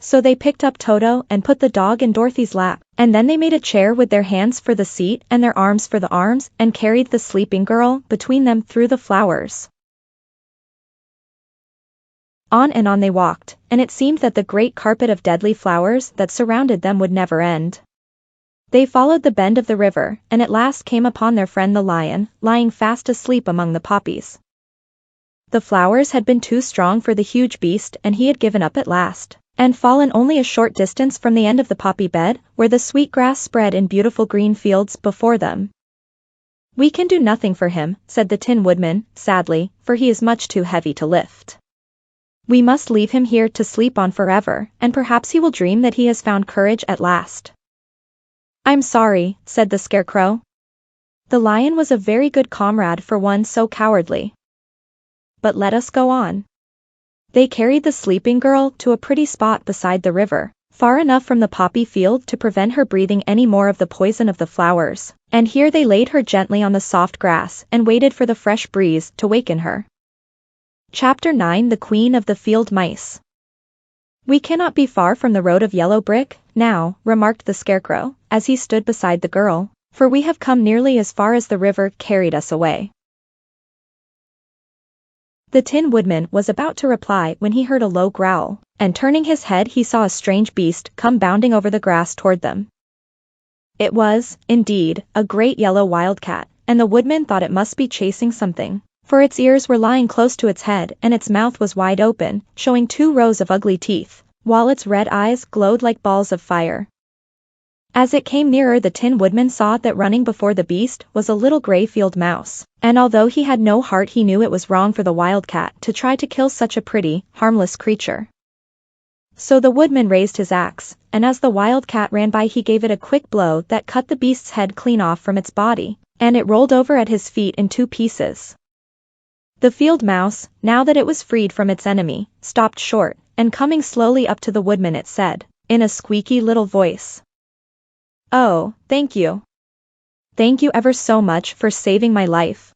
So they picked up Toto and put the dog in Dorothy's lap, and then they made a chair with their hands for the seat and their arms for the arms and carried the sleeping girl between them through the flowers. On and on they walked, and it seemed that the great carpet of deadly flowers that surrounded them would never end. They followed the bend of the river, and at last came upon their friend the Lion, lying fast asleep among the poppies. The flowers had been too strong for the huge beast and he had given up at last, and fallen only a short distance from the end of the poppy bed, where the sweet grass spread in beautiful green fields before them. We can do nothing for him, said the Tin Woodman, sadly, for he is much too heavy to lift. We must leave him here to sleep on forever, and perhaps he will dream that he has found courage at last. I'm sorry, said the Scarecrow. The Lion was a very good comrade for one so cowardly. But let us go on. They carried the sleeping girl to a pretty spot beside the river, far enough from the poppy field to prevent her breathing any more of the poison of the flowers, and here they laid her gently on the soft grass and waited for the fresh breeze to waken her. Chapter 9 The Queen of the Field Mice. We cannot be far from the road of yellow brick, now, remarked the Scarecrow, as he stood beside the girl, for we have come nearly as far as the river carried us away. The Tin Woodman was about to reply when he heard a low growl, and turning his head he saw a strange beast come bounding over the grass toward them. It was, indeed, a great yellow wildcat, and the Woodman thought it must be chasing something, for its ears were lying close to its head and its mouth was wide open, showing 2 rows of ugly teeth, while its red eyes glowed like balls of fire. As it came nearer the Tin Woodman saw that running before the beast was a little gray field mouse, and although he had no heart he knew it was wrong for the wildcat to try to kill such a pretty, harmless creature. So the Woodman raised his axe, and as the wildcat ran by he gave it a quick blow that cut the beast's head clean off from its body, and it rolled over at his feet in 2 pieces. The field mouse, now that it was freed from its enemy, stopped short, and coming slowly up to the woodman it said, in a squeaky little voice, "Oh, thank you. Thank you ever so much for saving my life."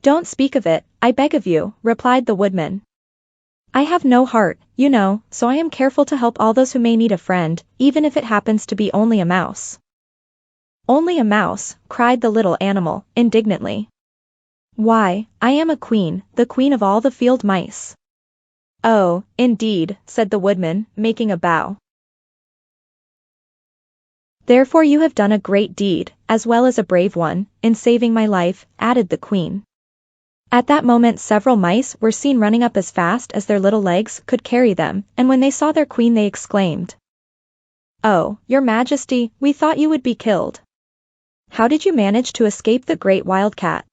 "Don't speak of it, I beg of you," replied the woodman. "I have no heart, you know, so I am careful to help all those who may need a friend, even if it happens to be only a mouse." "Only a mouse," cried the little animal, indignantly. "Why, I am a queen, the queen of all the field mice." "Oh, indeed," said the woodman, making a bow. "Therefore you have done a great deed, as well as a brave one, in saving my life," added the queen. At that moment several mice were seen running up as fast as their little legs could carry them, and when they saw their queen they exclaimed, "Oh, your majesty, we thought you would be killed. How did you manage to escape the great wildcat?"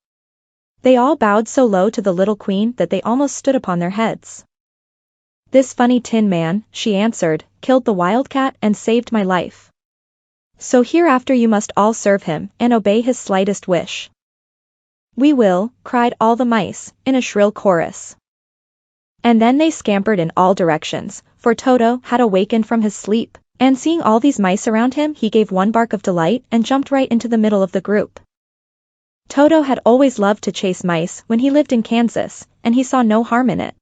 They all bowed so low to the little queen that they almost stood upon their heads. "This funny tin man," she answered, "killed the wildcat and saved my life. So hereafter you must all serve him, and obey his slightest wish." "We will," cried all the mice, in a shrill chorus. And then they scampered in all directions, for Toto had awakened from his sleep, and seeing all these mice around him he gave one bark of delight and jumped right into the middle of the group. Toto had always loved to chase mice when he lived in Kansas, and he saw no harm in it.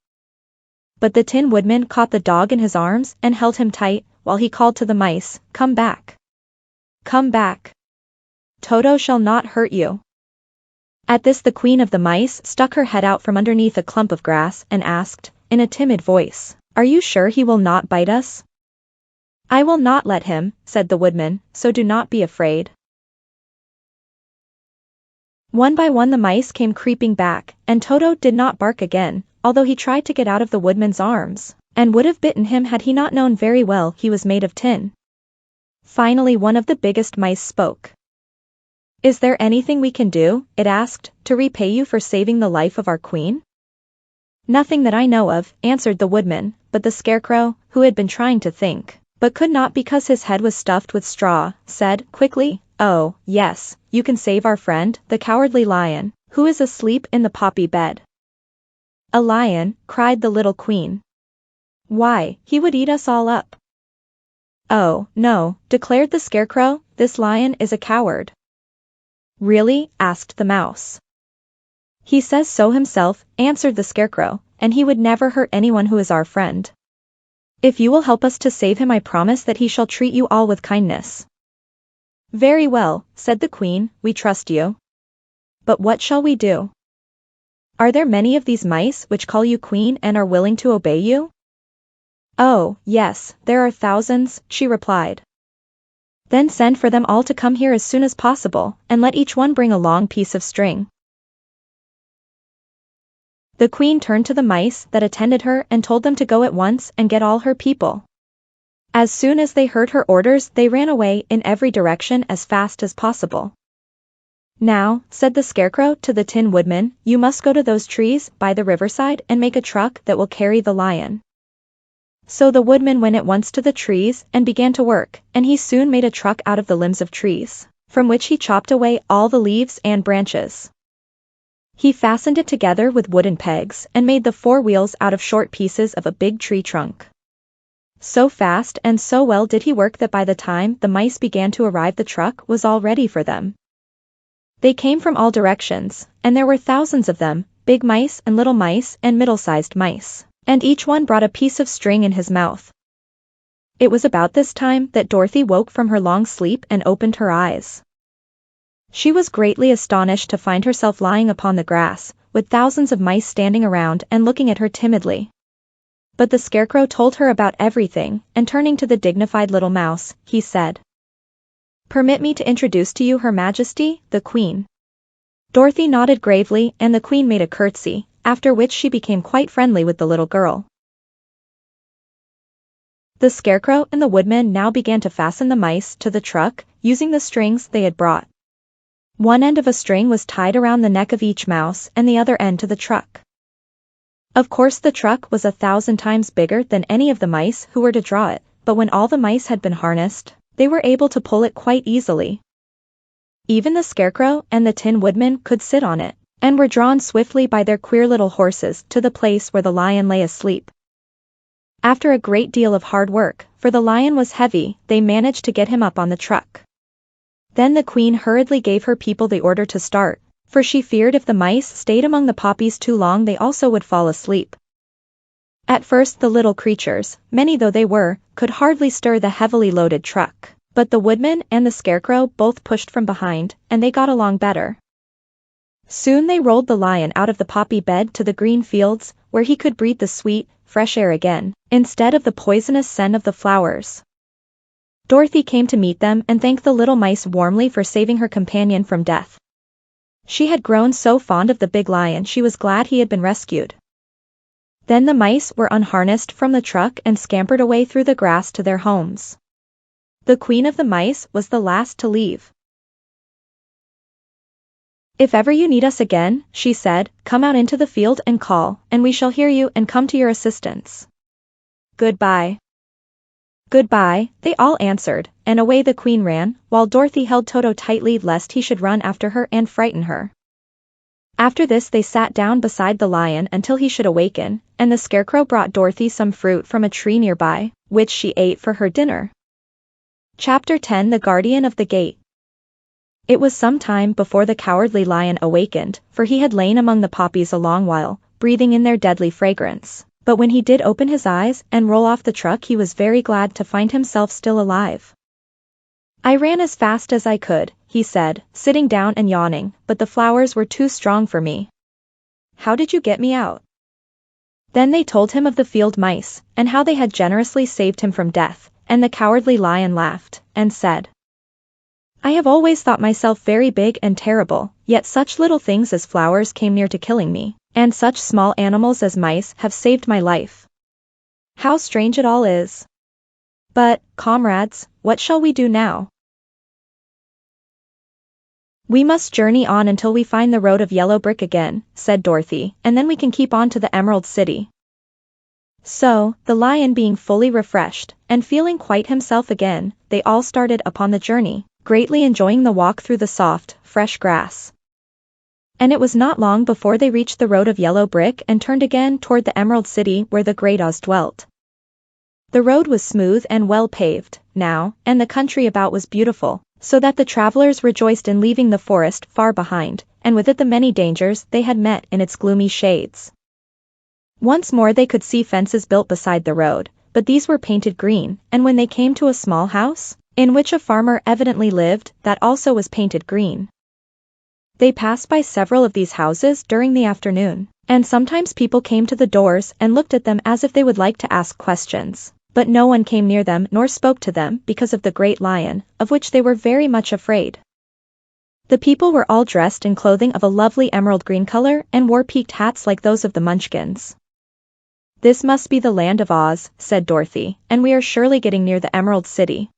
But the Tin Woodman caught the dog in his arms and held him tight, while he called to the mice, "Come back. Come back. Toto shall not hurt you." At this the queen of the mice stuck her head out from underneath a clump of grass and asked, in a timid voice, "Are you sure he will not bite us?" "I will not let him," said the woodman, "so do not be afraid." One by one the mice came creeping back, and Toto did not bark again, although he tried to get out of the woodman's arms, and would have bitten him had he not known very well he was made of tin. Finally one of the biggest mice spoke. "Is there anything we can do," it asked, "to repay you for saving the life of our queen?" "Nothing that I know of," answered the woodman, but the Scarecrow, who had been trying to think, but could not because his head was stuffed with straw, said, quickly, "Oh, yes, you can save our friend, the cowardly lion, who is asleep in the poppy bed." "A lion?" cried the little queen. "Why, he would eat us all up." "Oh, no," declared the Scarecrow, "this lion is a coward." "Really?" asked the mouse. "He says so himself," answered the Scarecrow, "and he would never hurt anyone who is our friend. If you will help us to save him I promise that he shall treat you all with kindness." "Very well," said the queen, "we trust you. But what shall we do? Are there many of these mice which call you queen and are willing to obey you?" "Oh, yes, there are thousands," she replied. "Then send for them all to come here as soon as possible, and let each one bring a long piece of string." The queen turned to the mice that attended her and told them to go at once and get all her people. As soon as they heard her orders they ran away in every direction as fast as possible. "Now," said the Scarecrow to the Tin Woodman, "you must go to those trees by the riverside and make a truck that will carry the lion." So the woodman went at once to the trees and began to work, and he soon made a truck out of the limbs of trees, from which he chopped away all the leaves and branches. He fastened it together with wooden pegs and made the 4 wheels out of short pieces of a big tree trunk. So fast and so well did he work that by the time the mice began to arrive the truck was all ready for them. They came from all directions, and there were thousands of them, big mice and little mice and middle-sized mice, and each one brought a piece of string in his mouth. It was about this time that Dorothy woke from her long sleep and opened her eyes. She was greatly astonished to find herself lying upon the grass, with thousands of mice standing around and looking at her timidly. But the Scarecrow told her about everything, and turning to the dignified little mouse, he said, "Permit me to introduce to you Her Majesty, the Queen." Dorothy nodded gravely and the Queen made a curtsy, after which she became quite friendly with the little girl. The Scarecrow and the Woodman now began to fasten the mice to the truck, using the strings they had brought. One end of a string was tied around the neck of each mouse and the other end to the truck. Of course the truck was 1,000 times bigger than any of the mice who were to draw it, but when all the mice had been harnessed, they were able to pull it quite easily. Even the Scarecrow and the Tin Woodman could sit on it, and were drawn swiftly by their queer little horses to the place where the lion lay asleep. After a great deal of hard work, for the lion was heavy, they managed to get him up on the truck. Then the Queen hurriedly gave her people the order to start, for she feared if the mice stayed among the poppies too long they also would fall asleep. At first the little creatures, many though they were, could hardly stir the heavily loaded truck, but the Woodman and the Scarecrow both pushed from behind, and they got along better. Soon they rolled the lion out of the poppy bed to the green fields, where he could breathe the sweet, fresh air again, instead of the poisonous scent of the flowers. Dorothy came to meet them and thanked the little mice warmly for saving her companion from death. She had grown so fond of the big lion she was glad he had been rescued. Then the mice were unharnessed from the truck and scampered away through the grass to their homes. The Queen of the Mice was the last to leave. "If ever you need us again," she said, "come out into the field and call, and we shall hear you and come to your assistance. Goodbye." "Goodbye," they all answered, and away the Queen ran, while Dorothy held Toto tightly lest he should run after her and frighten her. After this they sat down beside the lion until he should awaken, and the Scarecrow brought Dorothy some fruit from a tree nearby, which she ate for her dinner. Chapter 10 The Guardian of the Gate. It was some time before the cowardly lion awakened, for he had lain among the poppies a long while, breathing in their deadly fragrance. But when he did open his eyes and roll off the truck he was very glad to find himself still alive. "I ran as fast as I could," he said, sitting down and yawning, "but the flowers were too strong for me. How did you get me out?" Then they told him of the field mice, and how they had generously saved him from death, and the cowardly lion laughed, and said, "I have always thought myself very big and terrible, yet such little things as flowers came near to killing me, and such small animals as mice have saved my life. How strange it all is. But, comrades, what shall we do now?" "We must journey on until we find the road of yellow brick again," said Dorothy, "and then we can keep on to the Emerald City." So, the lion being fully refreshed, and feeling quite himself again, they all started upon the journey, greatly enjoying the walk through the soft, fresh grass. And it was not long before they reached the road of yellow brick and turned again toward the Emerald City where the great Oz dwelt. The road was smooth and well paved, now, and the country about was beautiful, so that the travelers rejoiced in leaving the forest far behind, and with it the many dangers they had met in its gloomy shades. Once more they could see fences built beside the road, but these were painted green, and when they came to a small house, in which a farmer evidently lived, that also was painted green. They passed by several of these houses during the afternoon, and sometimes people came to the doors and looked at them as if they would like to ask questions, but no one came near them nor spoke to them because of the great lion, of which they were very much afraid. The people were all dressed in clothing of a lovely emerald green color and wore peaked hats like those of the Munchkins. "This must be the land of Oz," said Dorothy, "and we are surely getting near the Emerald City."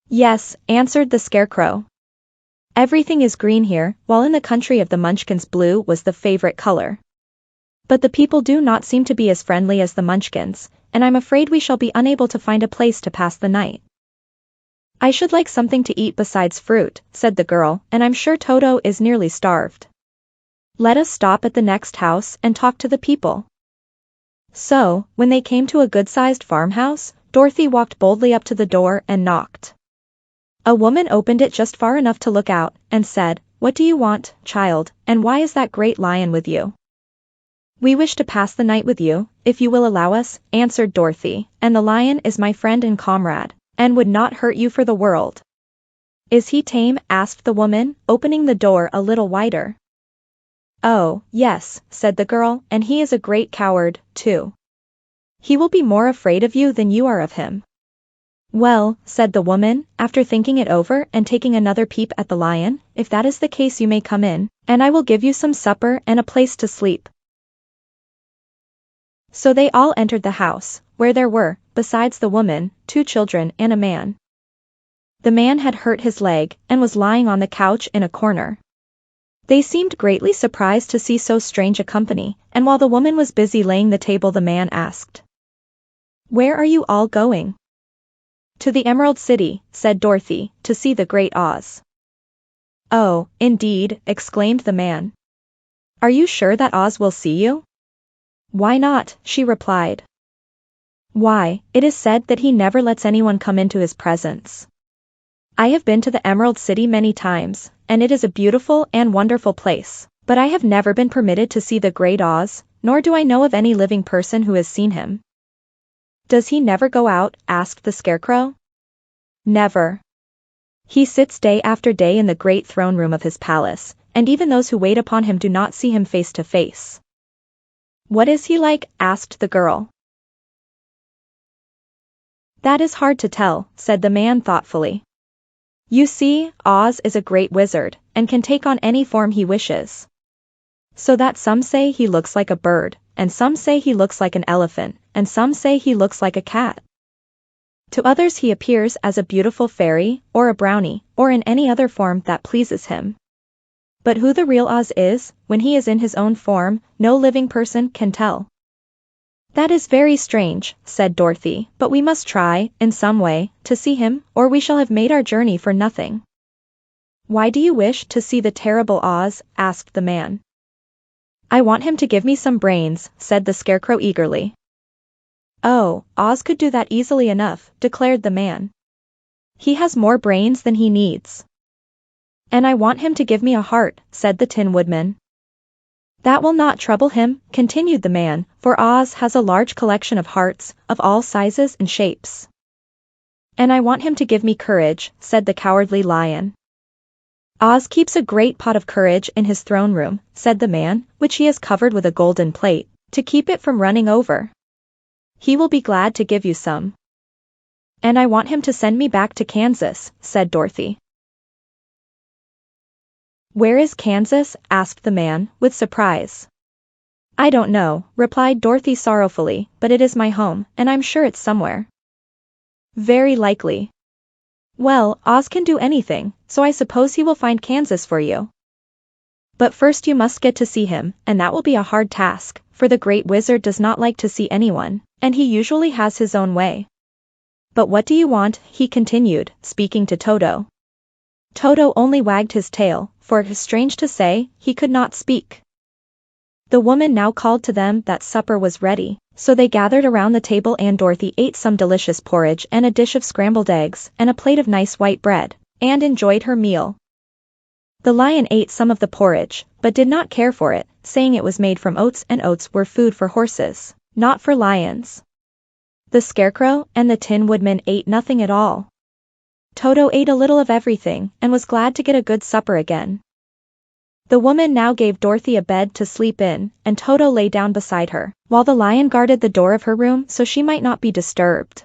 "Yes," answered the Scarecrow. "Everything is green here, while in the country of the Munchkins blue was the favorite color. But the people do not seem to be as friendly as the Munchkins, and I'm afraid we shall be unable to find a place to pass the night." "I should like something to eat besides fruit," said the girl, "and I'm sure Toto is nearly starved. Let us stop at the next house and talk to the people." So, when they came to a good-sized farmhouse, Dorothy walked boldly up to the door and knocked. A woman opened it just far enough to look out, and said, "What do you want, child, and why is that great lion with you?" "We wish to pass the night with you, if you will allow us," answered Dorothy, "and the lion is my friend and comrade, and would not hurt you for the world." "Is he tame?" asked the woman, opening the door a little wider. "Oh, yes," said the girl, "and he is a great coward, too. He will be more afraid of you than you are of him." "Well," said the woman, after thinking it over and taking another peep at the lion, "if that is the case you may come in, and I will give you some supper and a place to sleep." So they all entered the house, where there were, besides the woman, 2 children and a man. The man had hurt his leg, and was lying on the couch in a corner. They seemed greatly surprised to see so strange a company, and while the woman was busy laying the table the man asked, "Where are you all going?" To the Emerald City, said Dorothy, to see the Great Oz. Oh, indeed, exclaimed the man. Are you sure that Oz will see you? Why not, she replied. Why, it is said that he never lets anyone come into his presence. I have been to the Emerald City many times, and it is a beautiful and wonderful place, but I have never been permitted to see the Great Oz, nor do I know of any living person who has seen him. Does he never go out? Asked the Scarecrow. Never. He sits day after day in the great throne room of his palace, and even those who wait upon him do not see him face to face. What is he like? Asked the girl. That is hard to tell, said the man thoughtfully. You see, Oz is a great wizard, and can take on any form he wishes. So that some say he looks like a bird, and some say he looks like an elephant, and some say he looks like a cat. To others he appears as a beautiful fairy, or a brownie, or in any other form that pleases him. But who the real Oz is, when he is in his own form, no living person can tell. That is very strange, said Dorothy, but we must try, in some way, to see him, or we shall have made our journey for nothing. Why do you wish to see the terrible Oz? Asked the man. I want him to give me some brains, said the Scarecrow eagerly. Oh, Oz could do that easily enough, declared the man. He has more brains than he needs. And I want him to give me a heart, said the Tin Woodman. That will not trouble him, continued the man, for Oz has a large collection of hearts, of all sizes and shapes. And I want him to give me courage, said the Cowardly Lion. Oz keeps a great pot of courage in his throne room, said the man, which he has covered with a golden plate, to keep it from running over. He will be glad to give you some. And I want him to send me back to Kansas, said Dorothy. Where is Kansas? Asked the man, with surprise. I don't know, replied Dorothy sorrowfully, but it is my home, and I'm sure it's somewhere. Very likely. Well, Oz can do anything, so I suppose he will find Kansas for you. But first you must get to see him, and that will be a hard task, for the great wizard does not like to see anyone, and he usually has his own way. But what do you want? He continued, speaking to Toto. Toto only wagged his tail, for, strange to say, he could not speak. The woman now called to them that supper was ready, so they gathered around the table and Dorothy ate some delicious porridge and a dish of scrambled eggs and a plate of nice white bread, and enjoyed her meal. The lion ate some of the porridge, but did not care for it, saying it was made from oats and oats were food for horses, not for lions. The Scarecrow and the Tin Woodman ate nothing at all. Toto ate a little of everything, and was glad to get a good supper again. The woman now gave Dorothy a bed to sleep in, and Toto lay down beside her, while the lion guarded the door of her room so she might not be disturbed.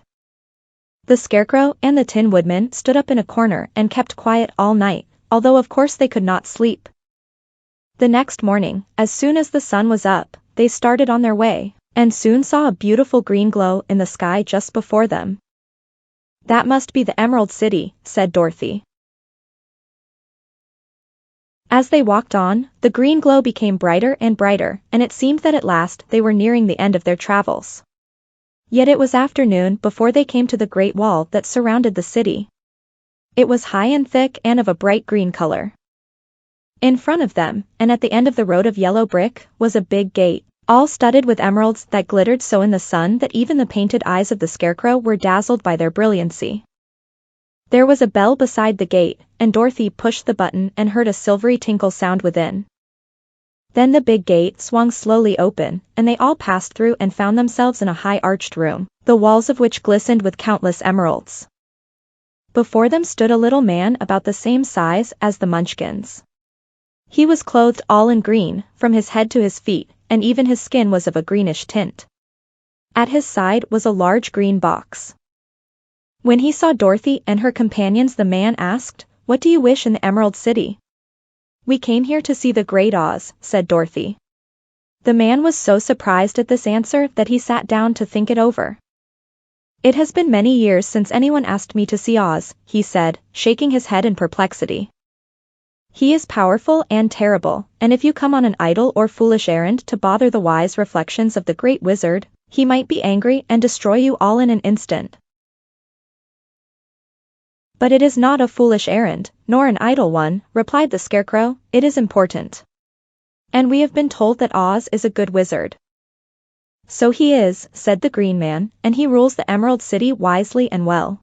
The Scarecrow and the Tin Woodman stood up in a corner and kept quiet all night, although of course they could not sleep. The next morning, as soon as the sun was up, they started on their way, and soon saw a beautiful green glow in the sky just before them. That must be the Emerald City, said Dorothy. As they walked on, the green glow became brighter and brighter, and it seemed that at last they were nearing the end of their travels. Yet it was afternoon before they came to the great wall that surrounded the city. It was high and thick and of a bright green color. In front of them, and at the end of the road of yellow brick, was a big gate, all studded with emeralds that glittered so in the sun that even the painted eyes of the Scarecrow were dazzled by their brilliancy. There was a bell beside the gate, and Dorothy pushed the button and heard a silvery tinkle sound within. Then the big gate swung slowly open, and they all passed through and found themselves in a high arched room, the walls of which glistened with countless emeralds. Before them stood a little man about the same size as the Munchkins. He was clothed all in green, from his head to his feet, and even his skin was of a greenish tint. At his side was a large green box. When he saw Dorothy and her companions, the man asked, "What do you wish in the Emerald City?" "We came here to see the Great Oz," said Dorothy. The man was so surprised at this answer that he sat down to think it over. "It has been many years since anyone asked me to see Oz," he said, shaking his head in perplexity. "He is powerful and terrible, and if you come on an idle or foolish errand to bother the wise reflections of the great wizard, he might be angry and destroy you all in an instant." But it is not a foolish errand, nor an idle one, replied the Scarecrow, it is important. And we have been told that Oz is a good wizard. So he is, said the Green Man, and he rules the Emerald City wisely and well.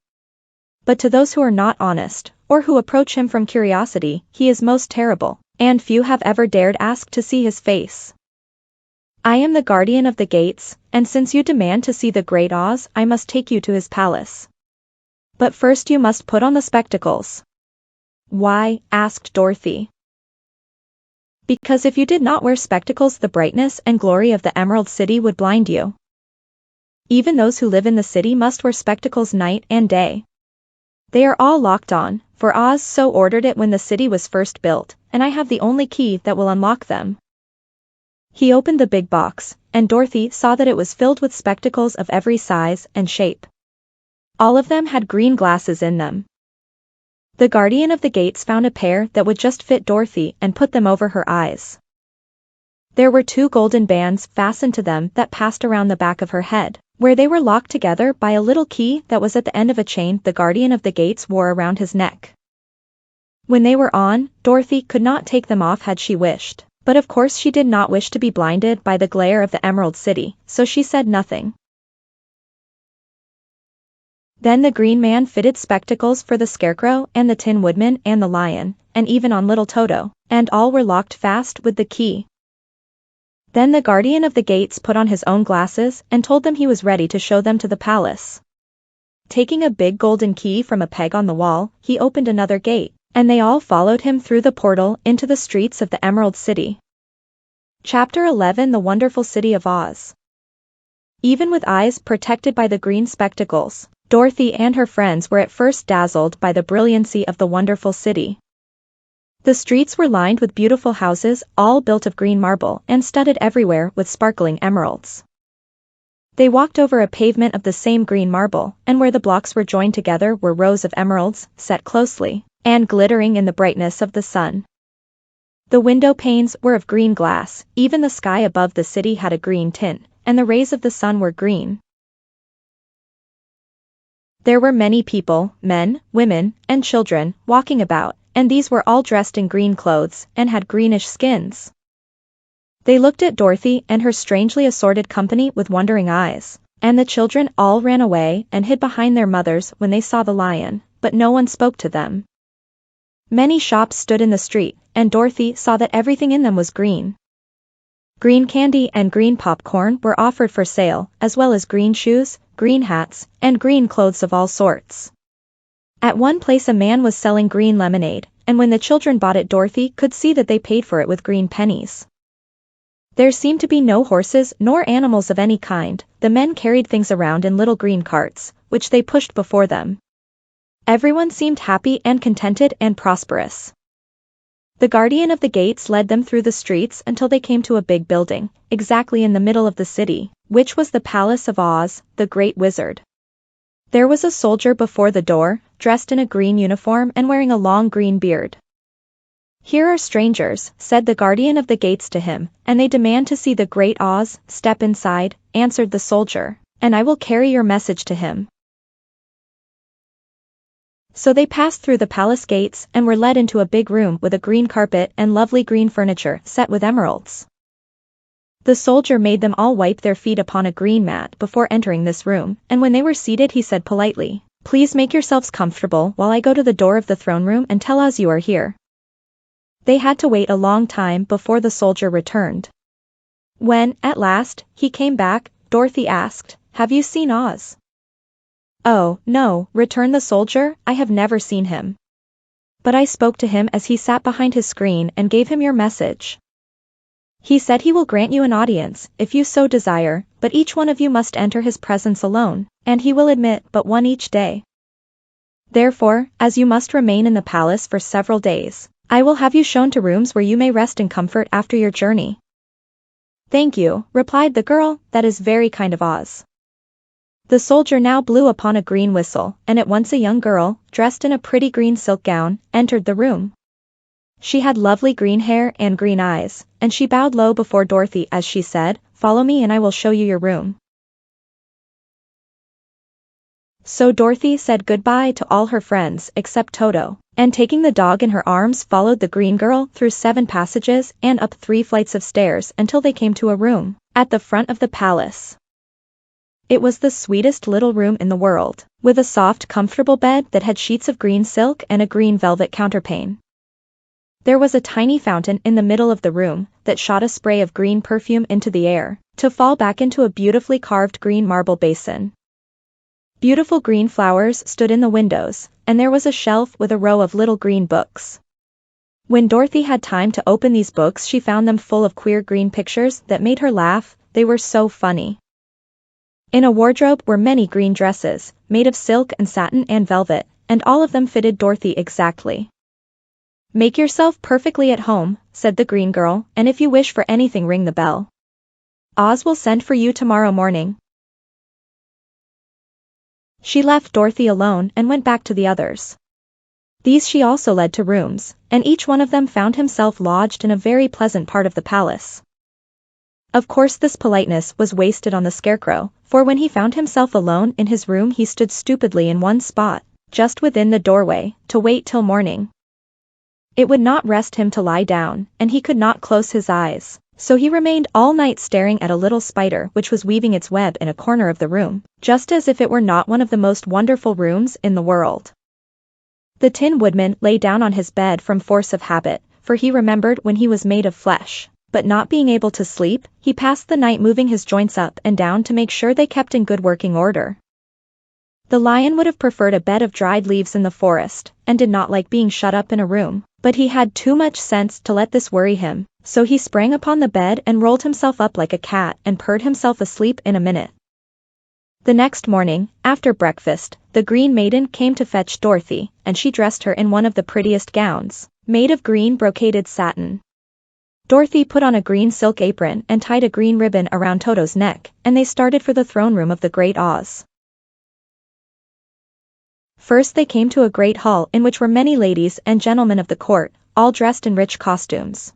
But to those who are not honest, or who approach him from curiosity, he is most terrible, and few have ever dared ask to see his face. I am the guardian of the gates, and since you demand to see the great Oz, I must take you to his palace. But first you must put on the spectacles. Why? Asked Dorothy. Because if you did not wear spectacles, the brightness and glory of the Emerald City would blind you. Even those who live in the city must wear spectacles night and day. They are all locked on, for Oz so ordered it when the city was first built, and I have the only key that will unlock them. He opened the big box, and Dorothy saw that it was filled with spectacles of every size and shape. All of them had green glasses in them. The guardian of the gates found a pair that would just fit Dorothy and put them over her eyes. There were 2 golden bands fastened to them that passed around the back of her head, where they were locked together by a little key that was at the end of a chain the guardian of the gates wore around his neck. When they were on, Dorothy could not take them off had she wished. But of course she did not wish to be blinded by the glare of the Emerald City, so she said nothing. Then the Green Man fitted spectacles for the Scarecrow and the Tin Woodman and the Lion, and even on little Toto, and all were locked fast with the key. Then the guardian of the gates put on his own glasses and told them he was ready to show them to the palace. Taking a big golden key from a peg on the wall, he opened another gate, and they all followed him through the portal into the streets of the Emerald City. Chapter 11 The Wonderful City of Oz. Even with eyes protected by the green spectacles, Dorothy and her friends were at first dazzled by the brilliancy of the wonderful city. The streets were lined with beautiful houses, all built of green marble and studded everywhere with sparkling emeralds. They walked over a pavement of the same green marble, and where the blocks were joined together were rows of emeralds, set closely, and glittering in the brightness of the sun. The window panes were of green glass, even the sky above the city had a green tint, and the rays of the sun were green. There were many people, men, women, and children, walking about, and these were all dressed in green clothes, and had greenish skins. They looked at Dorothy and her strangely assorted company with wondering eyes, and the children all ran away and hid behind their mothers when they saw the lion, but no one spoke to them. Many shops stood in the street, and Dorothy saw that everything in them was green. Green candy and green popcorn were offered for sale, as well as green shoes, green hats, and green clothes of all sorts. At one place a man was selling green lemonade, and when the children bought it Dorothy could see that they paid for it with green pennies. There seemed to be no horses nor animals of any kind, the men carried things around in little green carts, which they pushed before them. Everyone seemed happy and contented and prosperous. The guardian of the gates led them through the streets until they came to a big building, exactly in the middle of the city, which was the Palace of Oz, the Great Wizard. There was a soldier before the door, dressed in a green uniform and wearing a long green beard. "Here are strangers," said the guardian of the gates to him, "and they demand to see the Great Oz." "Step inside," answered the soldier, "and I will carry your message to him." So they passed through the palace gates and were led into a big room with a green carpet and lovely green furniture set with emeralds. The soldier made them all wipe their feet upon a green mat before entering this room, and when they were seated he said politely, "Please make yourselves comfortable while I go to the door of the throne room and tell Oz you are here." They had to wait a long time before the soldier returned. When, at last, he came back, Dorothy asked, "Have you seen Oz?" "Oh, no," returned the soldier, "I have never seen him. But I spoke to him as he sat behind his screen and gave him your message. He said he will grant you an audience, if you so desire, but each one of you must enter his presence alone, and he will admit but one each day. Therefore, as you must remain in the palace for several days, I will have you shown to rooms where you may rest in comfort after your journey." "Thank you," replied the girl, "that is very kind of Oz." The soldier now blew upon a green whistle, and at once a young girl, dressed in a pretty green silk gown, entered the room. She had lovely green hair and green eyes, and she bowed low before Dorothy as she said, "Follow me and I will show you your room." So Dorothy said goodbye to all her friends except Toto, and taking the dog in her arms followed the green girl through 7 passages and up 3 flights of stairs until they came to a room at the front of the palace. It was the sweetest little room in the world, with a soft comfortable bed that had sheets of green silk and a green velvet counterpane. There was a tiny fountain in the middle of the room that shot a spray of green perfume into the air, to fall back into a beautifully carved green marble basin. Beautiful green flowers stood in the windows, and there was a shelf with a row of little green books. When Dorothy had time to open these books, she found them full of queer green pictures that made her laugh. They were so funny. In a wardrobe were many green dresses, made of silk and satin and velvet, and all of them fitted Dorothy exactly. "Make yourself perfectly at home," said the green girl, "and if you wish for anything, ring the bell. Oz will send for you tomorrow morning." She left Dorothy alone and went back to the others. These she also led to rooms, and each one of them found himself lodged in a very pleasant part of the palace. Of course this politeness was wasted on the Scarecrow, for when he found himself alone in his room he stood stupidly in one spot, just within the doorway, to wait till morning. It would not rest him to lie down, and he could not close his eyes, so he remained all night staring at a little spider which was weaving its web in a corner of the room, just as if it were not one of the most wonderful rooms in the world. The Tin Woodman lay down on his bed from force of habit, for he remembered when he was made of flesh. But not being able to sleep, he passed the night moving his joints up and down to make sure they kept in good working order. The lion would have preferred a bed of dried leaves in the forest, and did not like being shut up in a room, but he had too much sense to let this worry him, so he sprang upon the bed and rolled himself up like a cat and purred himself asleep in a minute. The next morning, after breakfast, the Green Maiden came to fetch Dorothy, and she dressed her in one of the prettiest gowns, made of green brocaded satin. Dorothy put on a green silk apron and tied a green ribbon around Toto's neck, and they started for the throne room of the Great Oz. First they came to a great hall in which were many ladies and gentlemen of the court, all dressed in rich costumes.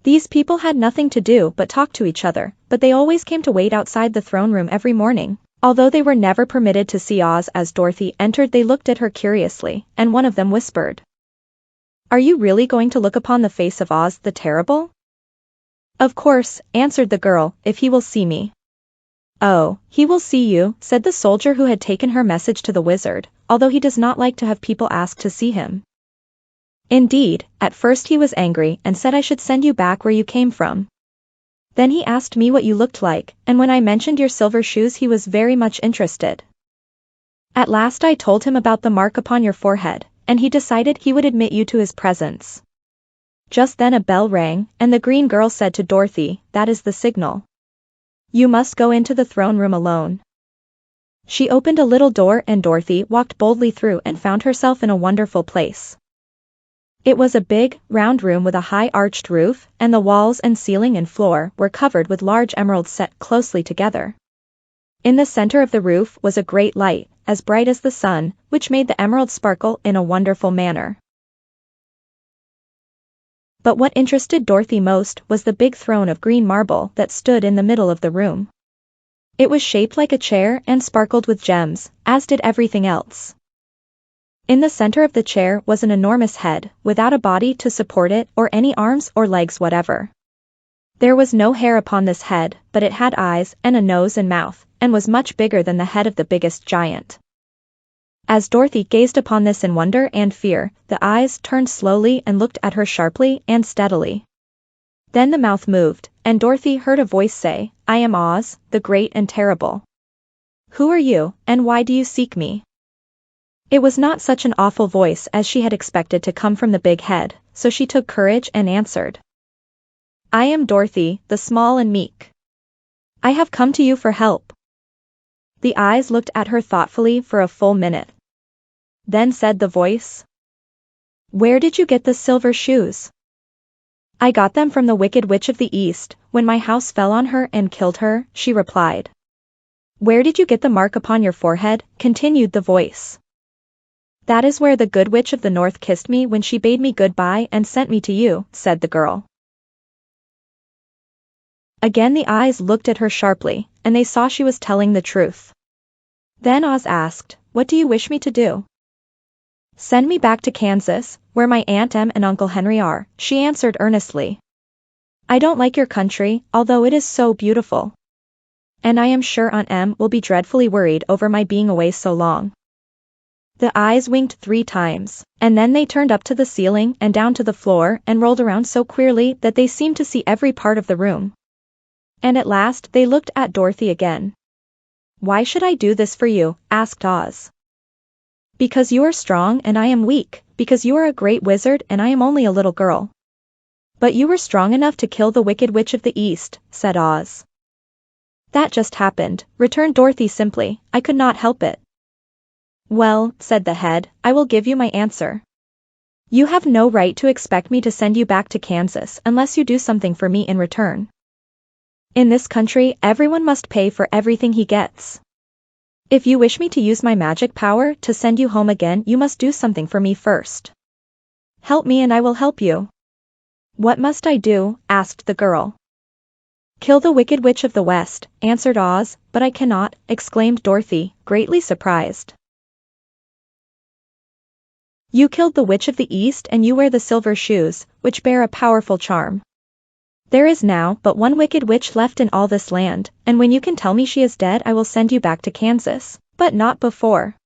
These people had nothing to do but talk to each other, but they always came to wait outside the throne room every morning. Although they were never permitted to see Oz, as Dorothy entered they looked at her curiously, and one of them whispered, "Are you really going to look upon the face of Oz the Terrible?" "Of course," answered the girl, "if he will see me." "Oh, he will see you," said the soldier who had taken her message to the wizard, although he does not like to have people ask to see him. "Indeed, at first he was angry and said I should send you back where you came from. Then he asked me what you looked like, and when I mentioned your silver shoes he was very much interested. At last I told him about the mark upon your forehead, and he decided he would admit you to his presence." Just then a bell rang, and the green girl said to Dorothy, "That is the signal. You must go into the throne room alone." She opened a little door and Dorothy walked boldly through and found herself in a wonderful place. It was a big, round room with a high arched roof, and the walls and ceiling and floor were covered with large emeralds set closely together. In the center of the roof was a great light, as bright as the sun, which made the emeralds sparkle in a wonderful manner. But what interested Dorothy most was the big throne of green marble that stood in the middle of the room. It was shaped like a chair and sparkled with gems, as did everything else. In the center of the chair was an enormous head, without a body to support it or any arms or legs whatever. There was no hair upon this head, but it had eyes and a nose and mouth, and was much bigger than the head of the biggest giant. As Dorothy gazed upon this in wonder and fear, the eyes turned slowly and looked at her sharply and steadily. Then the mouth moved, and Dorothy heard a voice say, "I am Oz, the Great and Terrible. Who are you, and why do you seek me?" It was not such an awful voice as she had expected to come from the big head, so she took courage and answered, "I am Dorothy, the small and meek. I have come to you for help." The eyes looked at her thoughtfully for a full minute. Then said the voice, "Where did you get the silver shoes?" "I got them from the Wicked Witch of the East, when my house fell on her and killed her," she replied. "Where did you get the mark upon your forehead?" continued the voice. "That is where the Good Witch of the North kissed me when she bade me goodbye and sent me to you," said the girl. Again the eyes looked at her sharply, and they saw she was telling the truth. Then Oz asked, "What do you wish me to do?" "Send me back to Kansas, where my Aunt Em and Uncle Henry are," she answered earnestly. "I don't like your country, although it is so beautiful. And I am sure Aunt Em will be dreadfully worried over my being away so long." The eyes winked 3 times, and then they turned up to the ceiling and down to the floor and rolled around so queerly that they seemed to see every part of the room. And at last they looked at Dorothy again. "Why should I do this for you?" asked Oz. "Because you are strong and I am weak, because you are a great wizard and I am only a little girl." "But you were strong enough to kill the Wicked Witch of the East," said Oz. "That just happened," returned Dorothy simply. "I could not help it." "Well," said the head, "I will give you my answer. You have no right to expect me to send you back to Kansas unless you do something for me in return. In this country, everyone must pay for everything he gets. If you wish me to use my magic power to send you home again, you must do something for me first. Help me and I will help you." "What must I do?" asked the girl. "Kill the Wicked Witch of the West," answered Oz. "But I cannot," exclaimed Dorothy, greatly surprised. "You killed the Witch of the East and you wear the silver shoes, which bear a powerful charm. There is now but one Wicked Witch left in all this land, and when you can tell me she is dead I will send you back to Kansas, but not before."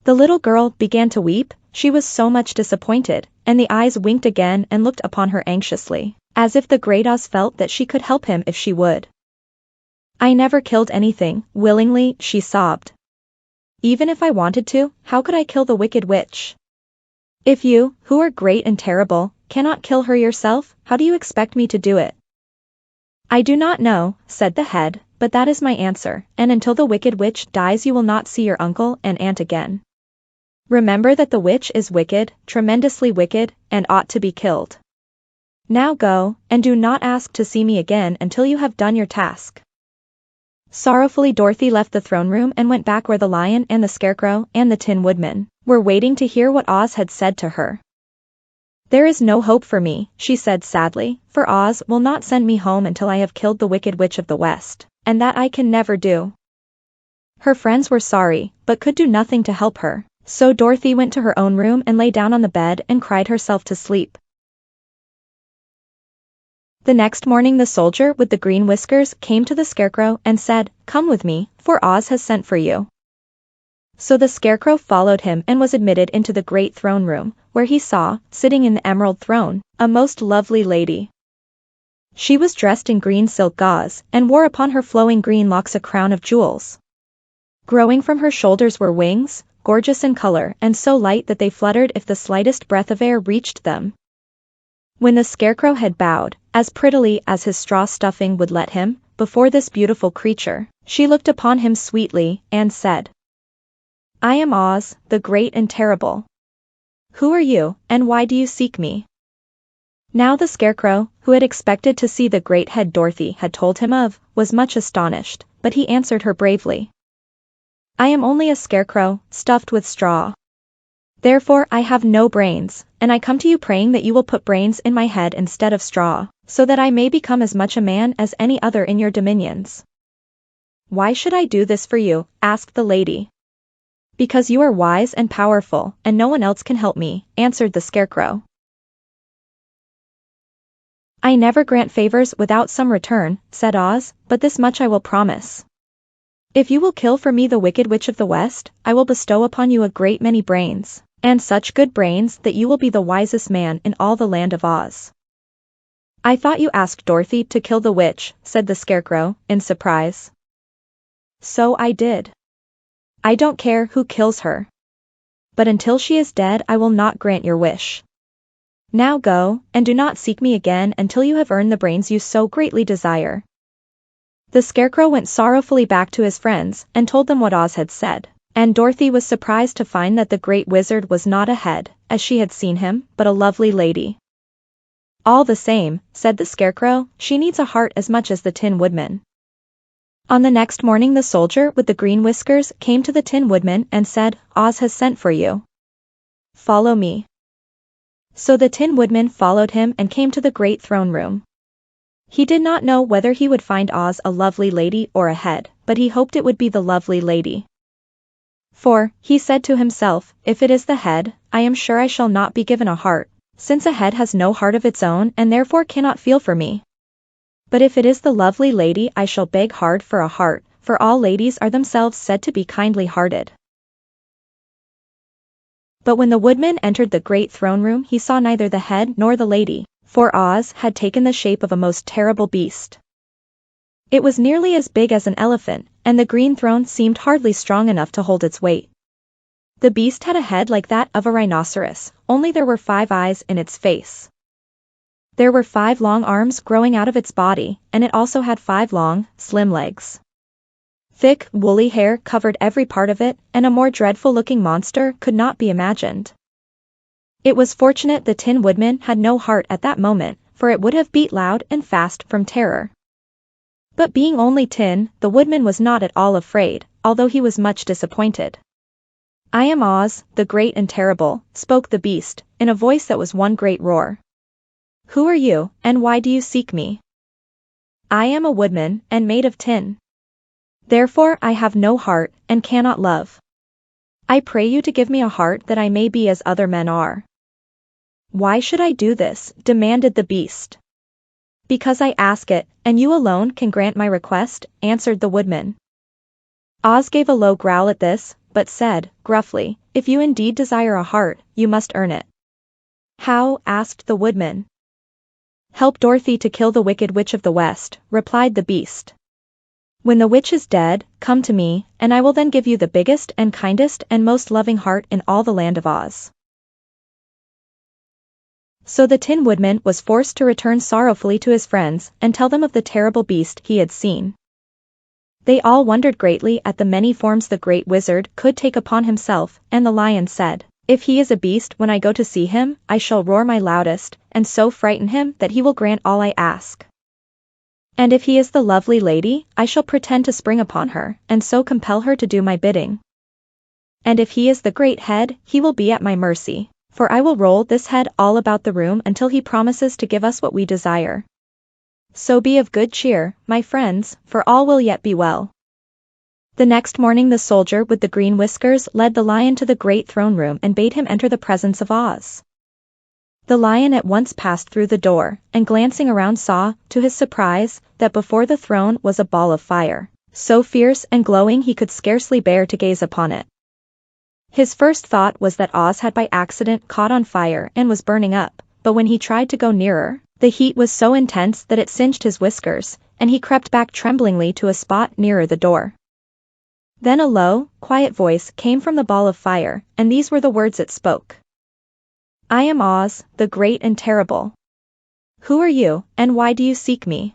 The little girl began to weep, she was so much disappointed, and the eyes winked again and looked upon her anxiously, as if the great Oz felt that she could help him if she would. "I never killed anything, willingly," she sobbed. "Even if I wanted to, how could I kill the Wicked Witch? If you, who are great and terrible, cannot kill her yourself, how do you expect me to do it?" "I do not know," said the head, "but that is my answer, and until the Wicked Witch dies you will not see your uncle and aunt again. Remember that the witch is wicked, tremendously wicked, and ought to be killed. Now go, and do not ask to see me again until you have done your task." Sorrowfully Dorothy left the throne room and went back where the Lion and the Scarecrow and the Tin Woodman were waiting to hear what Oz had said to her. "There is no hope for me," she said sadly, "for Oz will not send me home until I have killed the Wicked Witch of the West, and that I can never do." Her friends were sorry, but could do nothing to help her, so Dorothy went to her own room and lay down on the bed and cried herself to sleep. The next morning the soldier with the green whiskers came to the Scarecrow and said, "Come with me, for Oz has sent for you." So the Scarecrow followed him and was admitted into the great throne room, where he saw, sitting in the emerald throne, a most lovely lady. She was dressed in green silk gauze, and wore upon her flowing green locks a crown of jewels. Growing from her shoulders were wings, gorgeous in color and so light that they fluttered if the slightest breath of air reached them. When the Scarecrow had bowed, as prettily as his straw stuffing would let him, before this beautiful creature, she looked upon him sweetly, and said, "I am Oz, the great and terrible. Who are you, and why do you seek me?" Now the Scarecrow, who had expected to see the great head Dorothy had told him of, was much astonished, but he answered her bravely. "I am only a scarecrow, stuffed with straw. Therefore I have no brains, and I come to you praying that you will put brains in my head instead of straw, so that I may become as much a man as any other in your dominions." "Why should I do this for you?" asked the lady. "Because you are wise and powerful, and no one else can help me," answered the Scarecrow. "I never grant favors without some return," said Oz, "but this much I will promise. If you will kill for me the Wicked Witch of the West, I will bestow upon you a great many brains, and such good brains that you will be the wisest man in all the land of Oz." "I thought you asked Dorothy to kill the witch," said the Scarecrow, in surprise. "So I did. I don't care who kills her. But until she is dead I will not grant your wish. Now go, and do not seek me again until you have earned the brains you so greatly desire." The Scarecrow went sorrowfully back to his friends, and told them what Oz had said, and Dorothy was surprised to find that the great wizard was not a head, as she had seen him, but a lovely lady. "All the same," said the Scarecrow, "she needs a heart as much as the Tin Woodman." On the next morning the soldier with the green whiskers came to the Tin Woodman and said, "Oz has sent for you. Follow me." So the Tin Woodman followed him and came to the great throne room. He did not know whether he would find Oz a lovely lady or a head, but he hoped it would be the lovely lady. For, he said to himself, if it is the head, I am sure I shall not be given a heart, since a head has no heart of its own and therefore cannot feel for me. But if it is the lovely lady I shall beg hard for a heart, for all ladies are themselves said to be kindly-hearted. But when the Woodman entered the great throne room he saw neither the head nor the lady, for Oz had taken the shape of a most terrible beast. It was nearly as big as an elephant, and the green throne seemed hardly strong enough to hold its weight. The beast had a head like that of a rhinoceros, only there were 5 eyes in its face. There were 5 long arms growing out of its body, and it also had 5 long, slim legs. Thick, woolly hair covered every part of it, and a more dreadful-looking monster could not be imagined. It was fortunate the Tin Woodman had no heart at that moment, for it would have beat loud and fast from terror. But being only tin, the Woodman was not at all afraid, although he was much disappointed. I am Oz, the great and terrible, spoke the beast, in a voice that was one great roar. Who are you, and why do you seek me? I am a woodman, and made of tin. Therefore I have no heart, and cannot love. I pray you to give me a heart that I may be as other men are. Why should I do this? Demanded the beast. Because I ask it, and you alone can grant my request, answered the Woodman. Oz gave a low growl at this, but said, gruffly, if you indeed desire a heart, you must earn it. How? Asked the Woodman. Help Dorothy to kill the Wicked Witch of the West, replied the beast. When the witch is dead, come to me, and I will then give you the biggest and kindest and most loving heart in all the land of Oz. So the Tin Woodman was forced to return sorrowfully to his friends and tell them of the terrible beast he had seen. They all wondered greatly at the many forms the great wizard could take upon himself, and the Lion said, if he is a beast when I go to see him, I shall roar my loudest, and so frighten him that he will grant all I ask. And if he is the lovely lady, I shall pretend to spring upon her, and so compel her to do my bidding. And if he is the great head, he will be at my mercy, for I will roll this head all about the room until he promises to give us what we desire. So be of good cheer, my friends, for all will yet be well. The next morning the soldier with the green whiskers led the Lion to the great throne room and bade him enter the presence of Oz. The Lion at once passed through the door, and glancing around saw, to his surprise, that before the throne was a ball of fire, so fierce and glowing he could scarcely bear to gaze upon it. His first thought was that Oz had by accident caught on fire and was burning up, but when he tried to go nearer, the heat was so intense that it singed his whiskers, and he crept back tremblingly to a spot nearer the door. Then a low, quiet voice came from the ball of fire, and these were the words it spoke. I am Oz, the great and terrible. Who are you, and why do you seek me?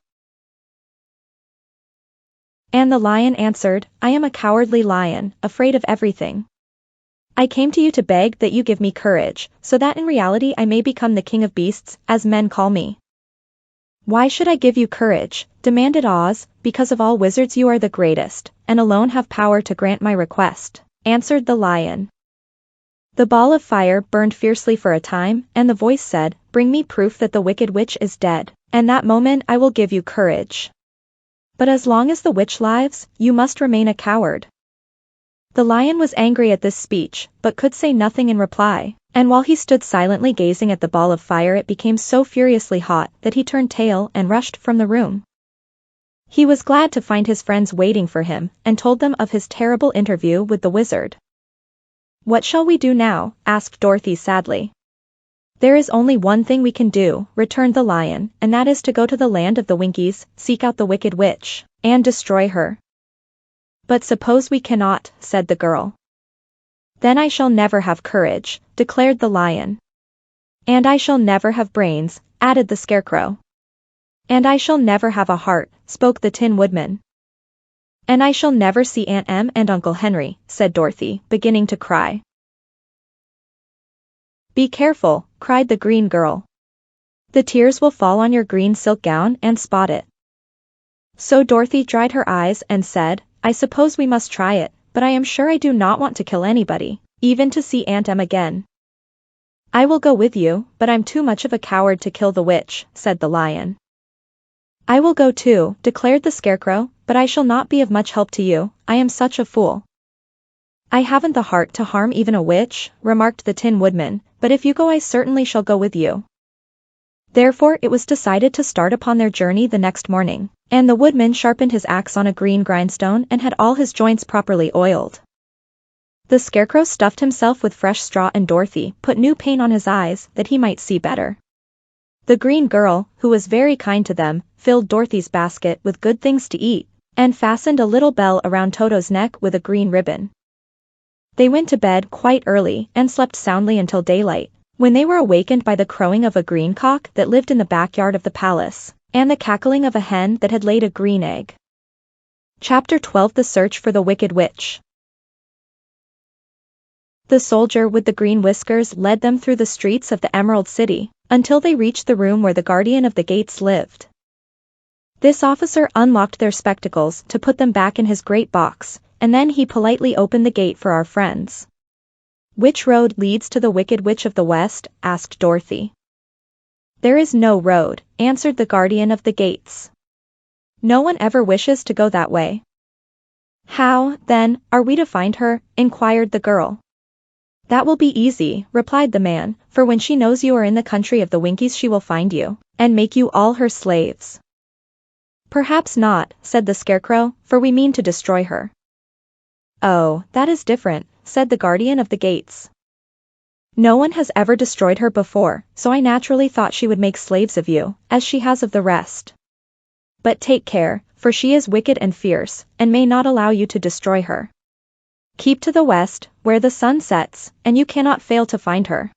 And the Lion answered, I am a cowardly lion, afraid of everything. I came to you to beg that you give me courage, so that in reality I may become the king of beasts, as men call me. Why should I give you courage? Demanded Oz. Because of all wizards you are the greatest, and alone have power to grant my request, answered the Lion. The ball of fire burned fiercely for a time, and the voice said, bring me proof that the Wicked Witch is dead, and that moment I will give you courage. But as long as the witch lives, you must remain a coward. The Lion was angry at this speech, but could say nothing in reply, and while he stood silently gazing at the ball of fire it became so furiously hot that he turned tail and rushed from the room. He was glad to find his friends waiting for him, and told them of his terrible interview with the wizard. What shall we do now? Asked Dorothy sadly. There is only one thing we can do, returned the Lion, and that is to go to the land of the Winkies, seek out the Wicked Witch, and destroy her. But suppose we cannot, said the girl. Then I shall never have courage, declared the Lion. And I shall never have brains, added the Scarecrow. And I shall never have a heart, spoke the Tin Woodman. And I shall never see Aunt Em and Uncle Henry, said Dorothy, beginning to cry. Be careful, cried the green girl. The tears will fall on your green silk gown and spot it. So Dorothy dried her eyes and said, I suppose we must try it, but I am sure I do not want to kill anybody, even to see Aunt Em again. I will go with you, but I'm too much of a coward to kill the witch, said the Lion. I will go too, declared the Scarecrow, but I shall not be of much help to you, I am such a fool. I haven't the heart to harm even a witch, remarked the Tin Woodman, but if you go I certainly shall go with you. Therefore it was decided to start upon their journey the next morning, and the Woodman sharpened his axe on a green grindstone and had all his joints properly oiled. The Scarecrow stuffed himself with fresh straw and Dorothy put new paint on his eyes that he might see better. The green girl, who was very kind to them, filled Dorothy's basket with good things to eat, and fastened a little bell around Toto's neck with a green ribbon. They went to bed quite early and slept soundly until daylight, when they were awakened by the crowing of a green cock that lived in the backyard of the palace, and the cackling of a hen that had laid a green egg. Chapter 12 The Search for the Wicked Witch. The soldier with the green whiskers led them through the streets of the Emerald City, until they reached the room where the guardian of the gates lived. This officer unlocked their spectacles to put them back in his great box, and then he politely opened the gate for our friends. Which road leads to the Wicked Witch of the West? Asked Dorothy. There is no road, answered the guardian of the gates. No one ever wishes to go that way. How, then, are we to find her? Inquired the girl. That will be easy, replied the man, for when she knows you are in the country of the Winkies she will find you, and make you all her slaves. Perhaps not, said the Scarecrow, for we mean to destroy her. Oh, that is different, said the guardian of the gates. No one has ever destroyed her before, so I naturally thought she would make slaves of you, as she has of the rest. But take care, for she is wicked and fierce, and may not allow you to destroy her. Keep to the west, where the sun sets, and you cannot fail to find her.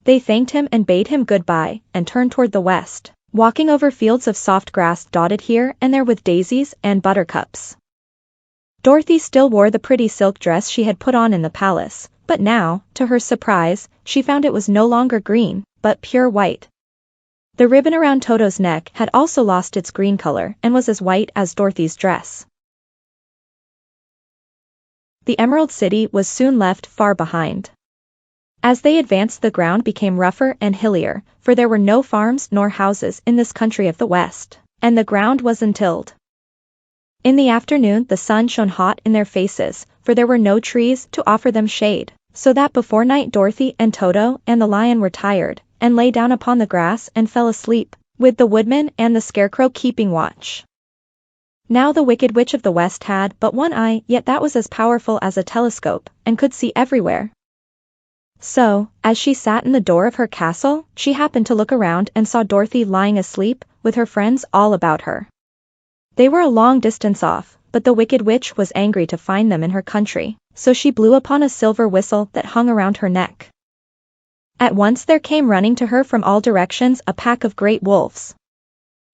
They thanked him and bade him goodbye, and turned toward the west, walking over fields of soft grass dotted here and there with daisies and buttercups. Dorothy still wore the pretty silk dress she had put on in the palace, but now, to her surprise, she found it was no longer green, but pure white. The ribbon around Toto's neck had also lost its green color and was as white as Dorothy's dress. The Emerald City was soon left far behind. As they advanced the ground became rougher and hillier, for there were no farms nor houses in this country of the West, and the ground was untilled. In the afternoon the sun shone hot in their faces, for there were no trees to offer them shade, so that before night Dorothy and Toto and the lion were tired, and lay down upon the grass and fell asleep, with the Woodman and the Scarecrow keeping watch. Now the Wicked Witch of the West had but one eye, yet that was as powerful as a telescope, and could see everywhere. So, as she sat in the door of her castle, she happened to look around and saw Dorothy lying asleep, with her friends all about her. They were a long distance off, but the Wicked Witch was angry to find them in her country, so she blew upon a silver whistle that hung around her neck. At once there came running to her from all directions a pack of great wolves.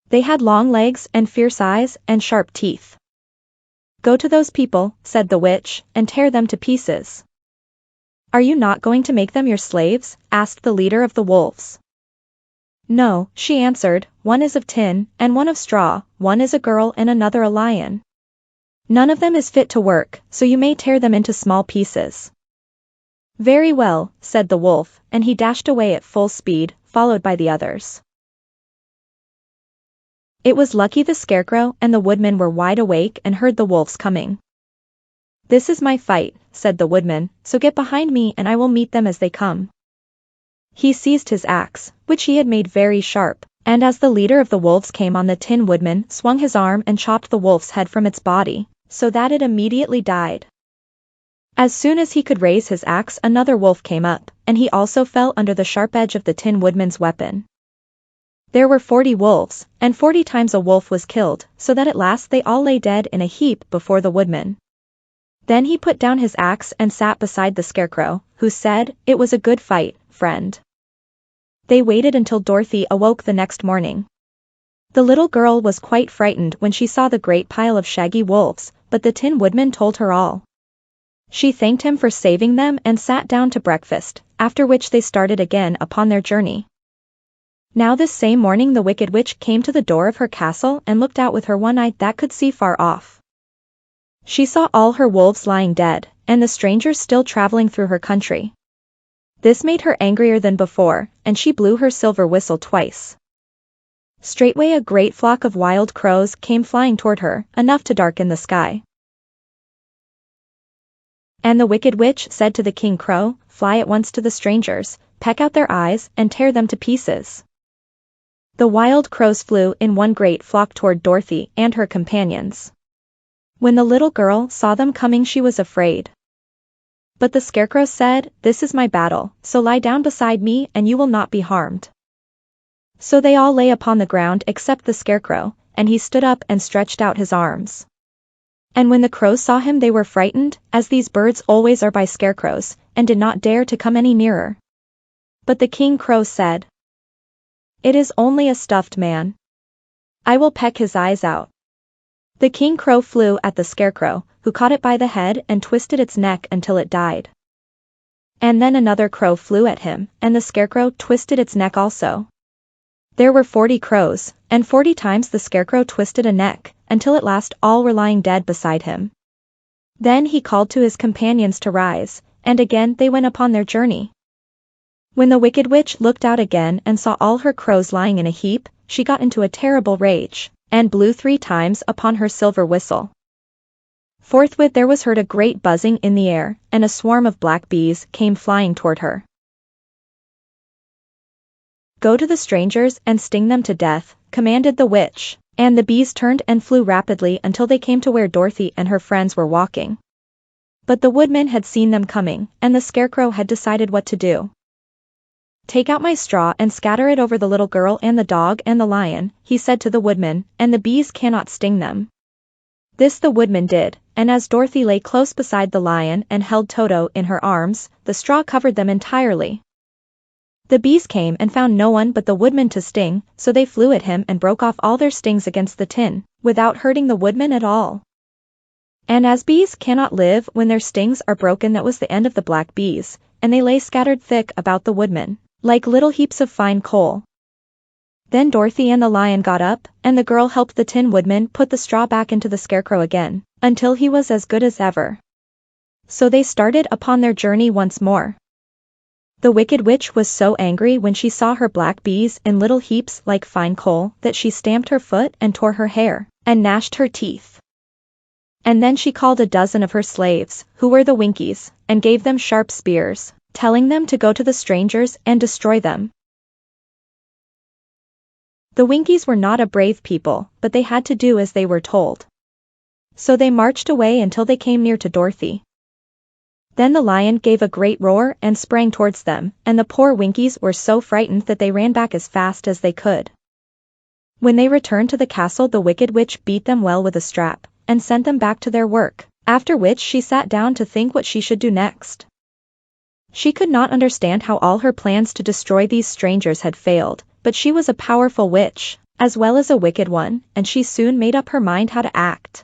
They had long legs and fierce eyes and sharp teeth. Go to those people, said the witch, and tear them to pieces. Are you not going to make them your slaves? Asked the leader of the wolves. No, she answered, one is of tin, and one of straw, one is a girl and another a lion. None of them is fit to work, so you may tear them into small pieces. Very well, said the wolf, and he dashed away at full speed, followed by the others. It was lucky the Scarecrow and the Woodman were wide awake and heard the wolves coming. This is my fight, said the Woodman, so get behind me and I will meet them as they come. He seized his axe, which he had made very sharp, and as the leader of the wolves came on the Tin Woodman swung his arm and chopped the wolf's head from its body, so that it immediately died. As soon as he could raise his axe another wolf came up, and he also fell under the sharp edge of the Tin Woodman's weapon. There were 40 wolves, and 40 times a wolf was killed, so that at last they all lay dead in a heap before the Woodman. Then he put down his axe and sat beside the Scarecrow, who said, "It was a good fight, friend." They waited until Dorothy awoke the next morning. The little girl was quite frightened when she saw the great pile of shaggy wolves, but the Tin Woodman told her all. She thanked him for saving them and sat down to breakfast, after which they started again upon their journey. Now this same morning the Wicked Witch came to the door of her castle and looked out with her one eye that could see far off. She saw all her wolves lying dead, and the strangers still traveling through her country. This made her angrier than before, and she blew her silver whistle twice. Straightway a great flock of wild crows came flying toward her, enough to darken the sky. And the wicked witch said to the King Crow, "Fly at once to the strangers, peck out their eyes, and tear them to pieces." The wild crows flew in one great flock toward Dorothy and her companions. When the little girl saw them coming, she was afraid. But the Scarecrow said, "This is my battle, so lie down beside me and you will not be harmed." So they all lay upon the ground except the Scarecrow, and he stood up and stretched out his arms. And when the crows saw him they were frightened, as these birds always are by scarecrows, and did not dare to come any nearer. But the King Crow said, "It is only a stuffed man. I will peck his eyes out." The King Crow flew at the Scarecrow, who caught it by the head and twisted its neck until it died. And then another crow flew at him, and the Scarecrow twisted its neck also. There were 40 crows, and 40 times the Scarecrow twisted a neck, until at last all were lying dead beside him. Then he called to his companions to rise, and again they went upon their journey. When the wicked witch looked out again and saw all her crows lying in a heap, she got into a terrible rage, and blew 3 times upon her silver whistle. Forthwith there was heard a great buzzing in the air, and a swarm of black bees came flying toward her. "Go to the strangers and sting them to death," commanded the witch, and the bees turned and flew rapidly until they came to where Dorothy and her friends were walking. But the Woodman had seen them coming, and the Scarecrow had decided what to do. "Take out my straw and scatter it over the little girl and the dog and the lion," he said to the Woodman, "and the bees cannot sting them." This the Woodman did, and as Dorothy lay close beside the lion and held Toto in her arms, the straw covered them entirely. The bees came and found no one but the Woodman to sting, so they flew at him and broke off all their stings against the tin, without hurting the Woodman at all. And as bees cannot live when their stings are broken, that was the end of the black bees, and they lay scattered thick about the Woodman, like little heaps of fine coal. Then Dorothy and the lion got up, and the girl helped the Tin Woodman put the straw back into the Scarecrow again, until he was as good as ever. So they started upon their journey once more. The wicked witch was so angry when she saw her black bees in little heaps like fine coal that she stamped her foot and tore her hair, and gnashed her teeth. And then she called a dozen of her slaves, who were the Winkies, and gave them sharp spears, telling them to go to the strangers and destroy them. The Winkies were not a brave people, but they had to do as they were told. So they marched away until they came near to Dorothy. Then the lion gave a great roar and sprang towards them, and the poor Winkies were so frightened that they ran back as fast as they could. When they returned to the castle, the wicked witch beat them well with a strap, and sent them back to their work, after which she sat down to think what she should do next. She could not understand how all her plans to destroy these strangers had failed, but she was a powerful witch, as well as a wicked one, and she soon made up her mind how to act.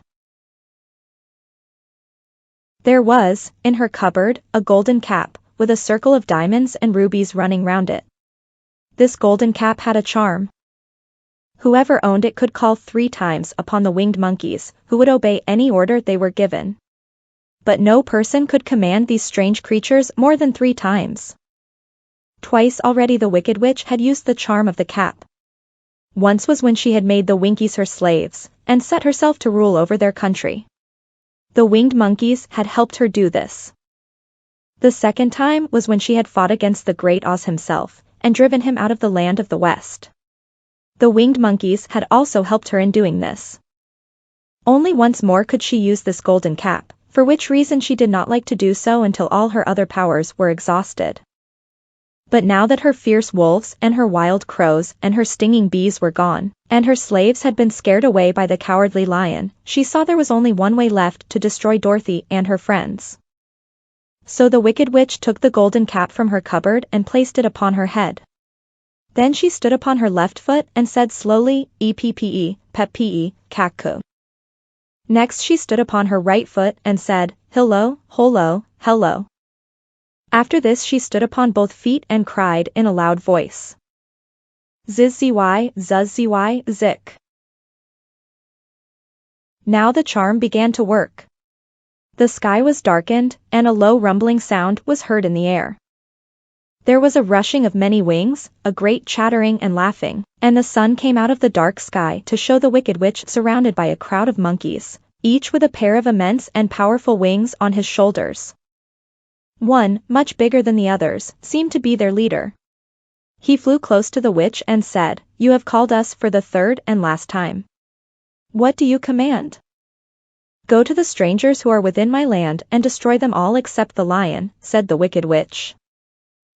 There was, in her cupboard, a golden cap, with a circle of diamonds and rubies running round it. This golden cap had a charm. Whoever owned it could call 3 times upon the winged monkeys, who would obey any order they were given. But no person could command these strange creatures more than 3 times. Twice already the wicked witch had used the charm of the cap. Once was when she had made the Winkies her slaves, and set herself to rule over their country. The winged monkeys had helped her do this. The second time was when she had fought against the great Oz himself, and driven him out of the land of the West. The winged monkeys had also helped her in doing this. Only once more could she use this golden cap, for which reason she did not like to do so until all her other powers were exhausted. But now that her fierce wolves and her wild crows and her stinging bees were gone, and her slaves had been scared away by the cowardly lion, she saw there was only one way left to destroy Dorothy and her friends. So the wicked witch took the golden cap from her cupboard and placed it upon her head. Then she stood upon her left foot and said slowly, "Eppe, peppe, kakku." Next she stood upon her right foot and said, "Hillo, holo, hello." After this she stood upon both feet and cried in a loud voice, "Zizzy, zuzzy, zik." Now the charm began to work. The sky was darkened, and a low rumbling sound was heard in the air. There was a rushing of many wings, a great chattering and laughing, and the sun came out of the dark sky to show the wicked witch surrounded by a crowd of monkeys, each with a pair of immense and powerful wings on his shoulders. One, much bigger than the others, seemed to be their leader. He flew close to the witch and said, "You have called us for the third and last time. What do you command?" "Go to the strangers who are within my land and destroy them all except the lion," said the wicked witch.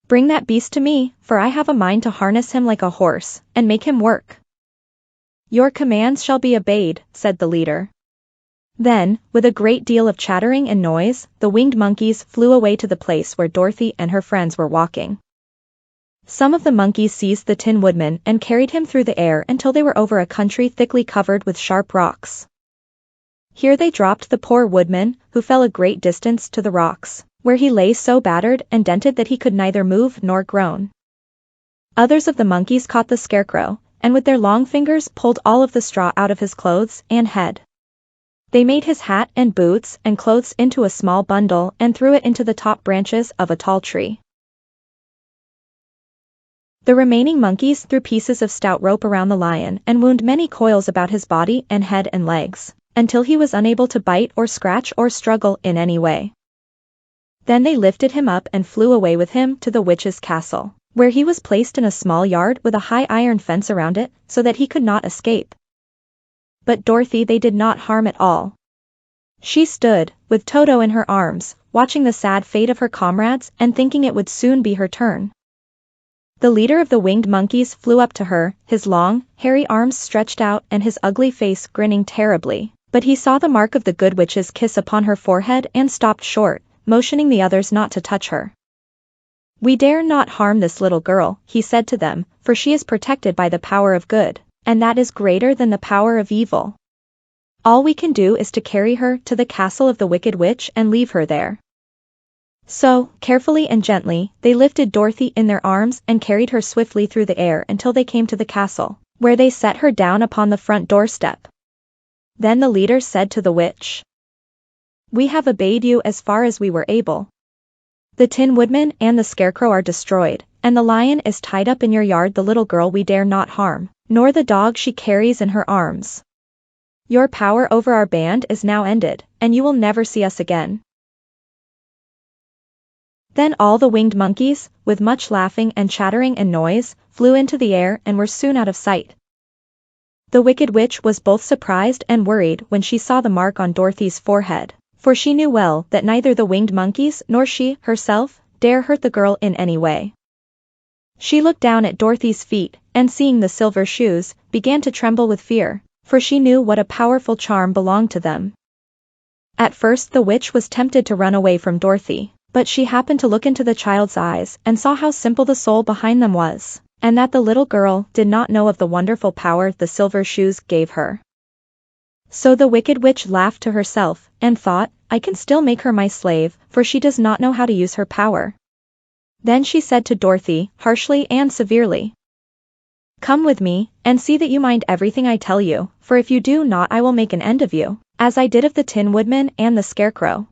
"Bring that beast to me, for I have a mind to harness him like a horse, and make him work." "Your commands shall be obeyed," said the leader. Then, with a great deal of chattering and noise, the winged monkeys flew away to the place where Dorothy and her friends were walking. Some of the monkeys seized the Tin Woodman and carried him through the air until they were over a country thickly covered with sharp rocks. Here they dropped the poor Woodman, who fell a great distance to the rocks, where he lay so battered and dented that he could neither move nor groan. Others of the monkeys caught the Scarecrow, and with their long fingers pulled all of the straw out of his clothes and head. They made his hat and boots and clothes into a small bundle and threw it into the top branches of a tall tree. The remaining monkeys threw pieces of stout rope around the lion and wound many coils about his body and head and legs, until he was unable to bite or scratch or struggle in any way. Then they lifted him up and flew away with him to the witch's castle, where he was placed in a small yard with a high iron fence around it, so that he could not escape. But Dorothy they did not harm at all. She stood, with Toto in her arms, watching the sad fate of her comrades and thinking it would soon be her turn. The leader of the winged monkeys flew up to her, his long, hairy arms stretched out and his ugly face grinning terribly, but he saw the mark of the good witch's kiss upon her forehead and stopped short, motioning the others not to touch her. "We dare not harm this little girl," he said to them, "for she is protected by the power of good, and that is greater than the power of evil. All we can do is to carry her to the castle of the wicked witch and leave her there." So, carefully and gently, they lifted Dorothy in their arms and carried her swiftly through the air until they came to the castle, where they set her down upon the front doorstep. Then the leader said to the witch, "We have obeyed you as far as we were able. The Tin Woodman and the Scarecrow are destroyed, and the lion is tied up in your yard. The little girl we dare not harm, nor the dog she carries in her arms. Your power over our band is now ended, and you will never see us again." Then all the winged monkeys, with much laughing and chattering and noise, flew into the air and were soon out of sight. The wicked witch was both surprised and worried when she saw the mark on Dorothy's forehead, for she knew well that neither the winged monkeys nor she, herself, dare hurt the girl in any way. She looked down at Dorothy's feet, and seeing the silver shoes, began to tremble with fear, for she knew what a powerful charm belonged to them. At first the witch was tempted to run away from Dorothy, but she happened to look into the child's eyes and saw how simple the soul behind them was, and that the little girl did not know of the wonderful power the silver shoes gave her. So the wicked witch laughed to herself, and thought, "I can still make her my slave, for she does not know how to use her power." Then she said to Dorothy, harshly and severely, "Come with me, and see that you mind everything I tell you, for if you do not I will make an end of you, as I did of the Tin Woodman and the Scarecrow."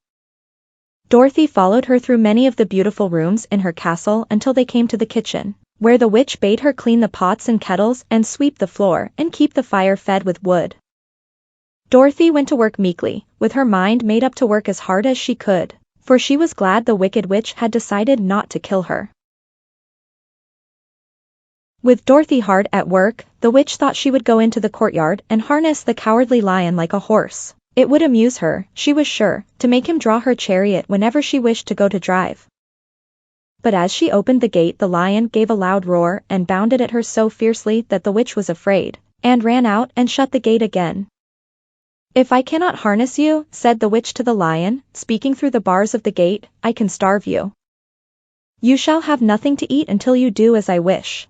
Dorothy followed her through many of the beautiful rooms in her castle until they came to the kitchen, where the witch bade her clean the pots and kettles and sweep the floor and keep the fire fed with wood. Dorothy went to work meekly, with her mind made up to work as hard as she could, for she was glad the wicked witch had decided not to kill her. With Dorothy hard at work, the witch thought she would go into the courtyard and harness the cowardly lion like a horse. It would amuse her, she was sure, to make him draw her chariot whenever she wished to go to drive. But as she opened the gate the lion gave a loud roar and bounded at her so fiercely that the witch was afraid, and ran out and shut the gate again. "If I cannot harness you," said the witch to the lion, speaking through the bars of the gate, "I can starve you. You shall have nothing to eat until you do as I wish."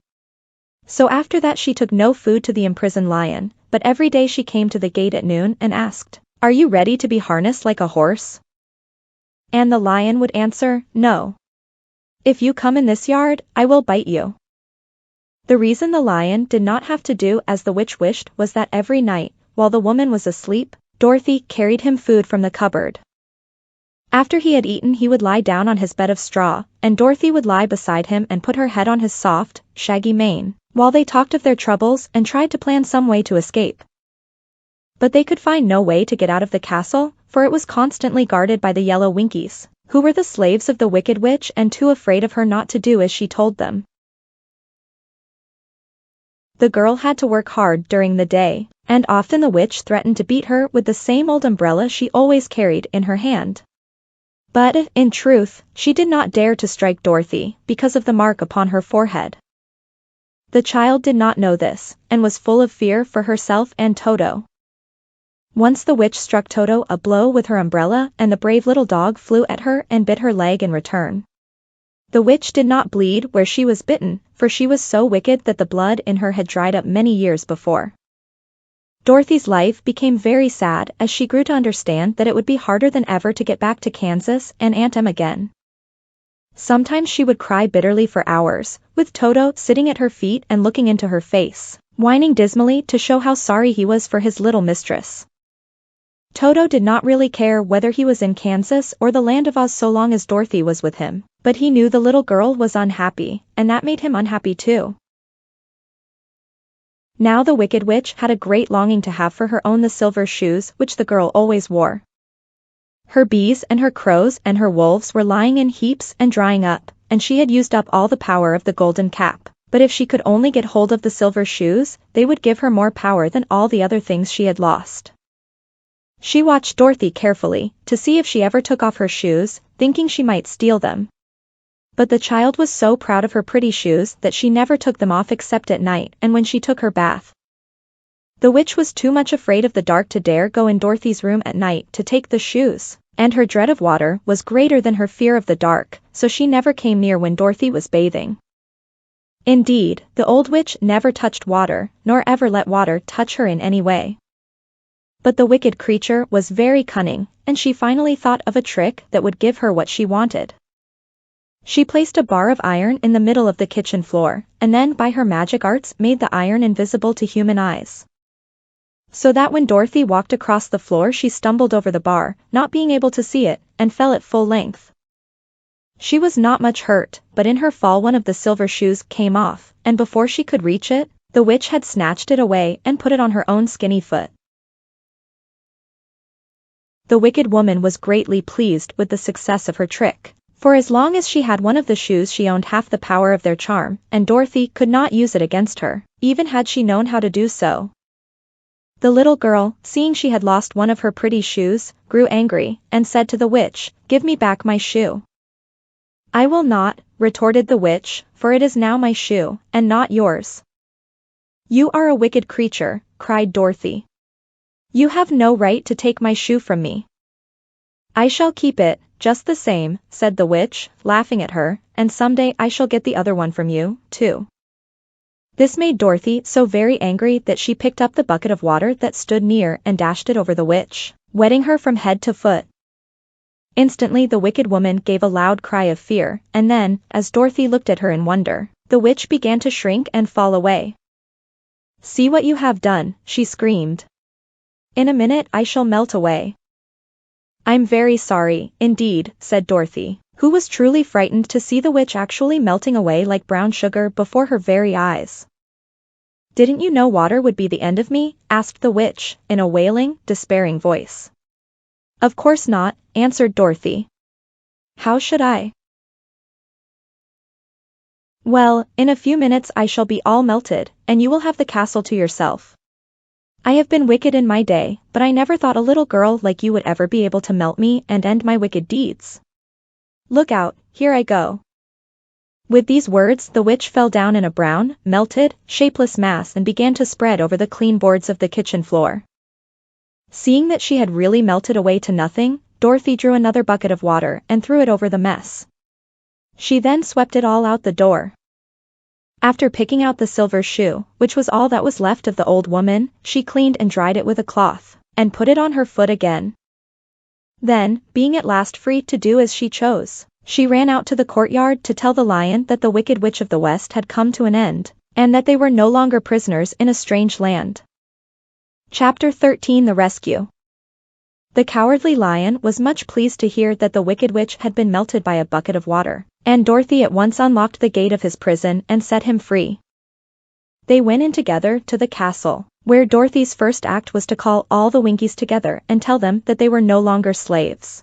So after that she took no food to the imprisoned lion, but every day she came to the gate at noon and asked, "Are you ready to be harnessed like a horse?" And the lion would answer, "No. If you come in this yard, I will bite you." The reason the lion did not have to do as the witch wished was that every night, while the woman was asleep, Dorothy carried him food from the cupboard. After he had eaten he would lie down on his bed of straw, and Dorothy would lie beside him and put her head on his soft, shaggy mane, while they talked of their troubles and tried to plan some way to escape. But they could find no way to get out of the castle, for it was constantly guarded by the yellow Winkies, who were the slaves of the wicked witch and too afraid of her not to do as she told them. The girl had to work hard during the day, and often the witch threatened to beat her with the same old umbrella she always carried in her hand. But, in truth, she did not dare to strike Dorothy because of the mark upon her forehead. The child did not know this, and was full of fear for herself and Toto. Once the witch struck Toto a blow with her umbrella, and the brave little dog flew at her and bit her leg in return. The witch did not bleed where she was bitten, for she was so wicked that the blood in her had dried up many years before. Dorothy's life became very sad as she grew to understand that it would be harder than ever to get back to Kansas and Aunt Em again. Sometimes she would cry bitterly for hours, with Toto sitting at her feet and looking into her face, whining dismally to show how sorry he was for his little mistress. Toto did not really care whether he was in Kansas or the land of Oz so long as Dorothy was with him, but he knew the little girl was unhappy, and that made him unhappy too. Now the wicked witch had a great longing to have for her own the silver shoes which the girl always wore. Her bees and her crows and her wolves were lying in heaps and drying up, and she had used up all the power of the golden cap, but if she could only get hold of the silver shoes, they would give her more power than all the other things she had lost. She watched Dorothy carefully, to see if she ever took off her shoes, thinking she might steal them. But the child was so proud of her pretty shoes that she never took them off except at night and when she took her bath. The witch was too much afraid of the dark to dare go in Dorothy's room at night to take the shoes, and her dread of water was greater than her fear of the dark, so she never came near when Dorothy was bathing. Indeed, the old witch never touched water, nor ever let water touch her in any way. But the wicked creature was very cunning, and she finally thought of a trick that would give her what she wanted. She placed a bar of iron in the middle of the kitchen floor, and then by her magic arts made the iron invisible to human eyes. So that when Dorothy walked across the floor she stumbled over the bar, not being able to see it, and fell at full length. She was not much hurt, but in her fall one of the silver shoes came off, and before she could reach it, the witch had snatched it away and put it on her own skinny foot. The wicked woman was greatly pleased with the success of her trick, for as long as she had one of the shoes she owned half the power of their charm, and Dorothy could not use it against her, even had she known how to do so. The little girl, seeing she had lost one of her pretty shoes, grew angry, and said to the witch, "Give me back my shoe." "I will not," retorted the witch, "for it is now my shoe, and not yours." "You are a wicked creature," cried Dorothy. "You have no right to take my shoe from me." "I shall keep it, just the same," said the witch, laughing at her, "and someday I shall get the other one from you, too." This made Dorothy so very angry that she picked up the bucket of water that stood near and dashed it over the witch, wetting her from head to foot. Instantly the wicked woman gave a loud cry of fear, and then, as Dorothy looked at her in wonder, the witch began to shrink and fall away. "See what you have done," she screamed. "In a minute I shall melt away." "I'm very sorry, indeed," said Dorothy, who was truly frightened to see the witch actually melting away like brown sugar before her very eyes. "Didn't you know water would be the end of me?" asked the witch, in a wailing, despairing voice. "Of course not," answered Dorothy. "How should I?" "Well, in a few minutes I shall be all melted, and you will have the castle to yourself. I have been wicked in my day, but I never thought a little girl like you would ever be able to melt me and end my wicked deeds. Look out, here I go." With these words the witch fell down in a brown, melted, shapeless mass and began to spread over the clean boards of the kitchen floor. Seeing that she had really melted away to nothing, Dorothy drew another bucket of water and threw it over the mess. She then swept it all out the door. After picking out the silver shoe, which was all that was left of the old woman, she cleaned and dried it with a cloth, and put it on her foot again. Then, being at last free to do as she chose, she ran out to the courtyard to tell the lion that the Wicked Witch of the West had come to an end, and that they were no longer prisoners in a strange land. Chapter 13 The Rescue. The Cowardly Lion was much pleased to hear that the Wicked Witch had been melted by a bucket of water, and Dorothy at once unlocked the gate of his prison and set him free. They went in together to the castle, where Dorothy's first act was to call all the Winkies together and tell them that they were no longer slaves.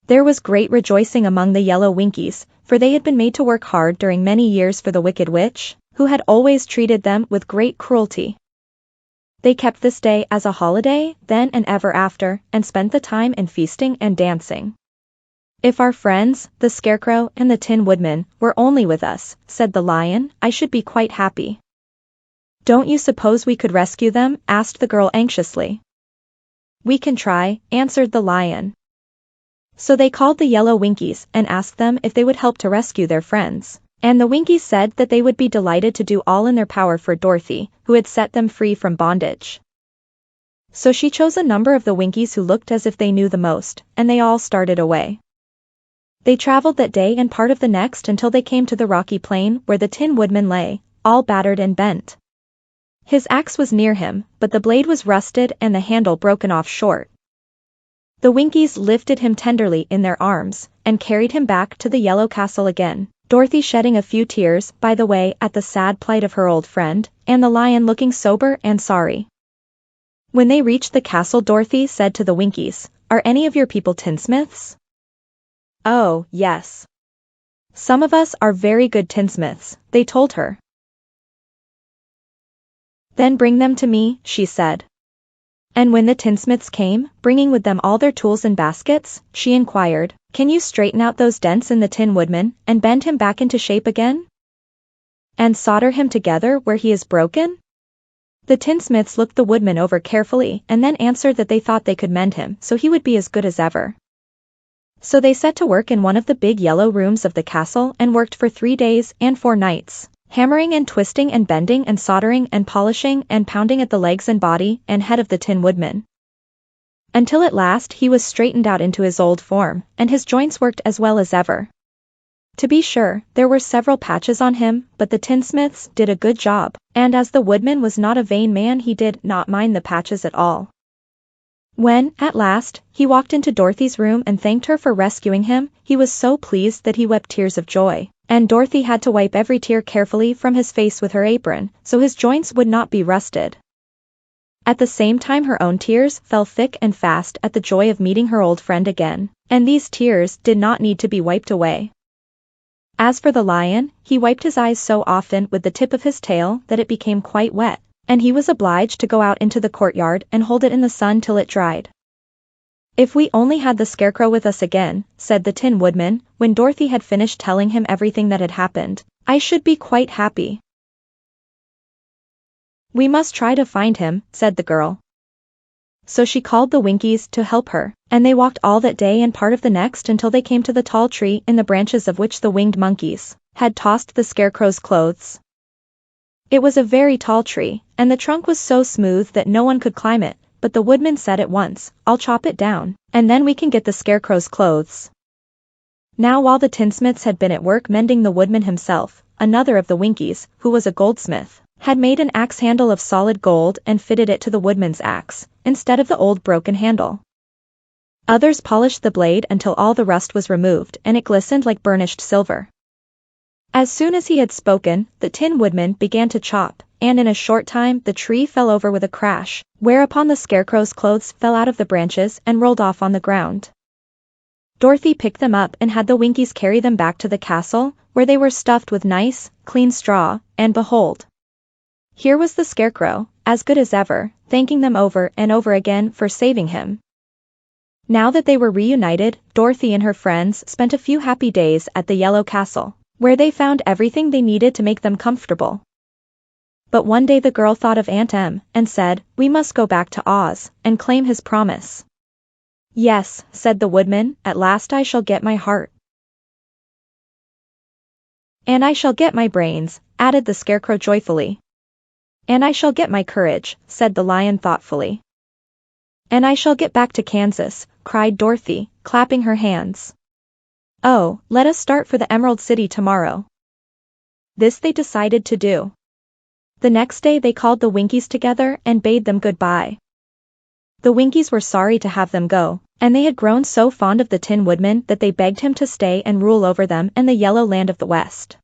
There was great rejoicing among the yellow Winkies, for they had been made to work hard during many years for the wicked witch, who had always treated them with great cruelty. They kept this day as a holiday, then and ever after, and spent the time in feasting and dancing. If our friends, the Scarecrow and the Tin Woodman, were only with us, said the Lion, I should be quite happy. Don't you suppose we could rescue them? Asked the girl anxiously. We can try, answered the Lion. So they called the yellow Winkies and asked them if they would help to rescue their friends. And the Winkies said that they would be delighted to do all in their power for Dorothy, who had set them free from bondage. So she chose a number of the Winkies who looked as if they knew the most, and they all started away. They traveled that day and part of the next until they came to the rocky plain where the Tin Woodman lay, all battered and bent. His axe was near him, but the blade was rusted and the handle broken off short. The Winkies lifted him tenderly in their arms, and carried him back to the yellow castle again, Dorothy shedding a few tears, by the way, at the sad plight of her old friend, and the Lion looking sober and sorry. When they reached the castle, Dorothy said to the Winkies, Are any of your people tinsmiths? Oh, yes. Some of us are very good tinsmiths, they told her. Then bring them to me, she said. And when the tinsmiths came, bringing with them all their tools and baskets, she inquired, Can you straighten out those dents in the Tin Woodman, and bend him back into shape again? And solder him together where he is broken? The tinsmiths looked the Woodman over carefully and then answered that they thought they could mend him so he would be as good as ever. So they set to work in one of the big yellow rooms of the castle and worked for 3 days and 4 nights. Hammering and twisting and bending and soldering and polishing and pounding at the legs and body and head of the Tin Woodman. Until at last he was straightened out into his old form, and his joints worked as well as ever. To be sure, there were several patches on him, but the tinsmiths did a good job, and as the Woodman was not a vain man, he did not mind the patches at all. When, at last, he walked into Dorothy's room and thanked her for rescuing him, he was so pleased that he wept tears of joy. And Dorothy had to wipe every tear carefully from his face with her apron, so his joints would not be rusted. At the same time her own tears fell thick and fast at the joy of meeting her old friend again, and these tears did not need to be wiped away. As for the Lion, he wiped his eyes so often with the tip of his tail that it became quite wet, and he was obliged to go out into the courtyard and hold it in the sun till it dried. If we only had the Scarecrow with us again, said the Tin Woodman, when Dorothy had finished telling him everything that had happened, I should be quite happy. We must try to find him, said the girl. So she called the Winkies to help her, and they walked all that day and part of the next until they came to the tall tree in the branches of which the winged monkeys had tossed the Scarecrow's clothes. It was a very tall tree, and the trunk was so smooth that no one could climb it. But the Woodman said at once, I'll chop it down, and then we can get the Scarecrow's clothes. Now while the tinsmiths had been at work mending, the Woodman himself, another of the Winkies, who was a goldsmith, had made an axe handle of solid gold and fitted it to the Woodman's axe, instead of the old broken handle. Others polished the blade until all the rust was removed and it glistened like burnished silver. As soon as he had spoken, the Tin Woodman began to chop, and in a short time the tree fell over with a crash, whereupon the Scarecrow's clothes fell out of the branches and rolled off on the ground. Dorothy picked them up and had the Winkies carry them back to the castle, where they were stuffed with nice, clean straw, and behold! Here was the Scarecrow, as good as ever, thanking them over and over again for saving him. Now that they were reunited, Dorothy and her friends spent a few happy days at the Yellow Castle, where they found everything they needed to make them comfortable. But one day the girl thought of Aunt Em, and said, We must go back to Oz, and claim his promise. Yes, said the Woodman, at last I shall get my heart. And I shall get my brains, added the Scarecrow joyfully. And I shall get my courage, said the Lion thoughtfully. And I shall get back to Kansas, cried Dorothy, clapping her hands. Oh, let us start for the Emerald City tomorrow. This they decided to do. The next day they called the Winkies together and bade them goodbye. The Winkies were sorry to have them go, and they had grown so fond of the Tin Woodman that they begged him to stay and rule over them in the Yellow Land of the West.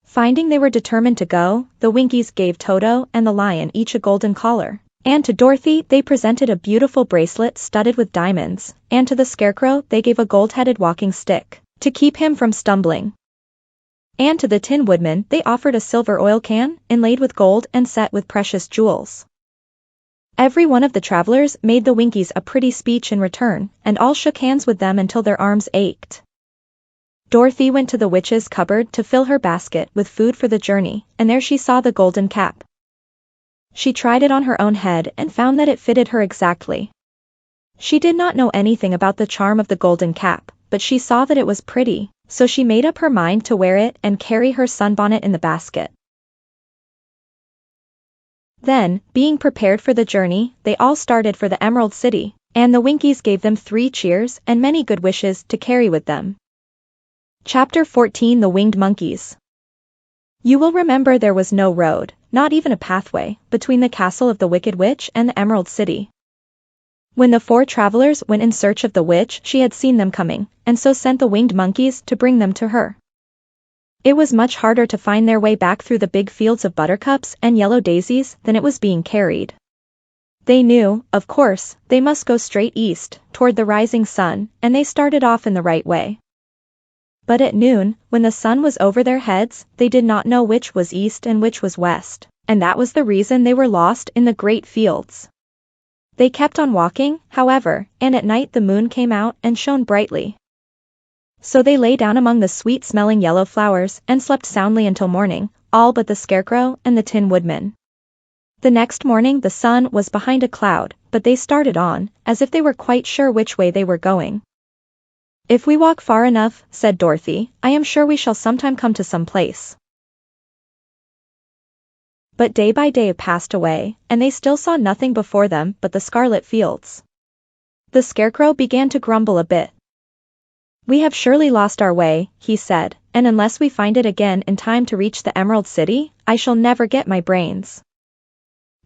Finding they were determined to go, the Winkies gave Toto and the Lion each a golden collar, And to Dorothy they presented a beautiful bracelet studded with diamonds, and to the Scarecrow they gave a gold-headed walking stick, to keep him from stumbling. And to the Tin Woodman they offered a silver oil can, inlaid with gold and set with precious jewels. Every one of the travelers made the Winkies a pretty speech in return, and all shook hands with them until their arms ached. Dorothy went to the witch's cupboard to fill her basket with food for the journey, and there she saw the golden cap. She tried it on her own head and found that it fitted her exactly. She did not know anything about the charm of the golden cap, but she saw that it was pretty, so she made up her mind to wear it and carry her sunbonnet in the basket. Then, being prepared for the journey, they all started for the Emerald City, and the Winkies gave them 3 cheers and many good wishes to carry with them. Chapter 14 The Winged Monkeys. You will remember there was no road, not even a pathway, between the castle of the Wicked Witch and the Emerald City. When the 4 travelers went in search of the witch, she had seen them coming, and so sent the winged monkeys to bring them to her. It was much harder to find their way back through the big fields of buttercups and yellow daisies than it was being carried. They knew, of course, they must go straight east, toward the rising sun, and they started off in the right way. But at noon, when the sun was over their heads, they did not know which was east and which was west, and that was the reason they were lost in the great fields. They kept on walking, however, and at night the moon came out and shone brightly. So they lay down among the sweet-smelling yellow flowers and slept soundly until morning, all but the Scarecrow and the Tin Woodman. The next morning the sun was behind a cloud, but they started on, as if they were quite sure which way they were going. If we walk far enough, said Dorothy, I am sure we shall sometime come to some place. But day by day passed away, and they still saw nothing before them but the scarlet fields. The Scarecrow began to grumble a bit. We have surely lost our way, he said, and unless we find it again in time to reach the Emerald City, I shall never get my brains.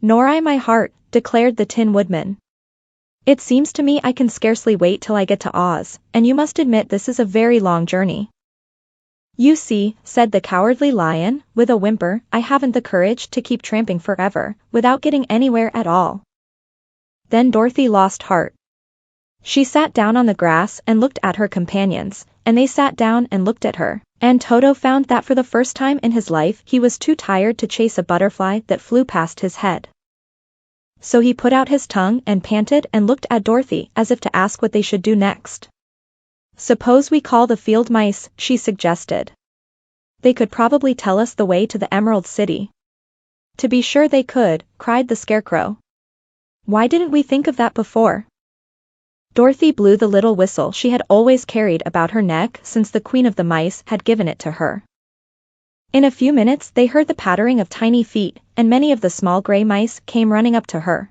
Nor I my heart, declared the Tin Woodman. It seems to me I can scarcely wait till I get to Oz, and you must admit this is a very long journey. You see, said the Cowardly Lion, with a whimper, I haven't the courage to keep tramping forever, without getting anywhere at all. Then Dorothy lost heart. She sat down on the grass and looked at her companions, and they sat down and looked at her, and Toto found that for the first time in his life he was too tired to chase a butterfly that flew past his head. So he put out his tongue and panted and looked at Dorothy as if to ask what they should do next. Suppose we call the field mice, she suggested. They could probably tell us the way to the Emerald City. To be sure they could, cried the Scarecrow. Why didn't we think of that before? Dorothy blew the little whistle she had always carried about her neck since the Queen of the Mice had given it to her. In a few minutes they heard the pattering of tiny feet, and many of the small gray mice came running up to her.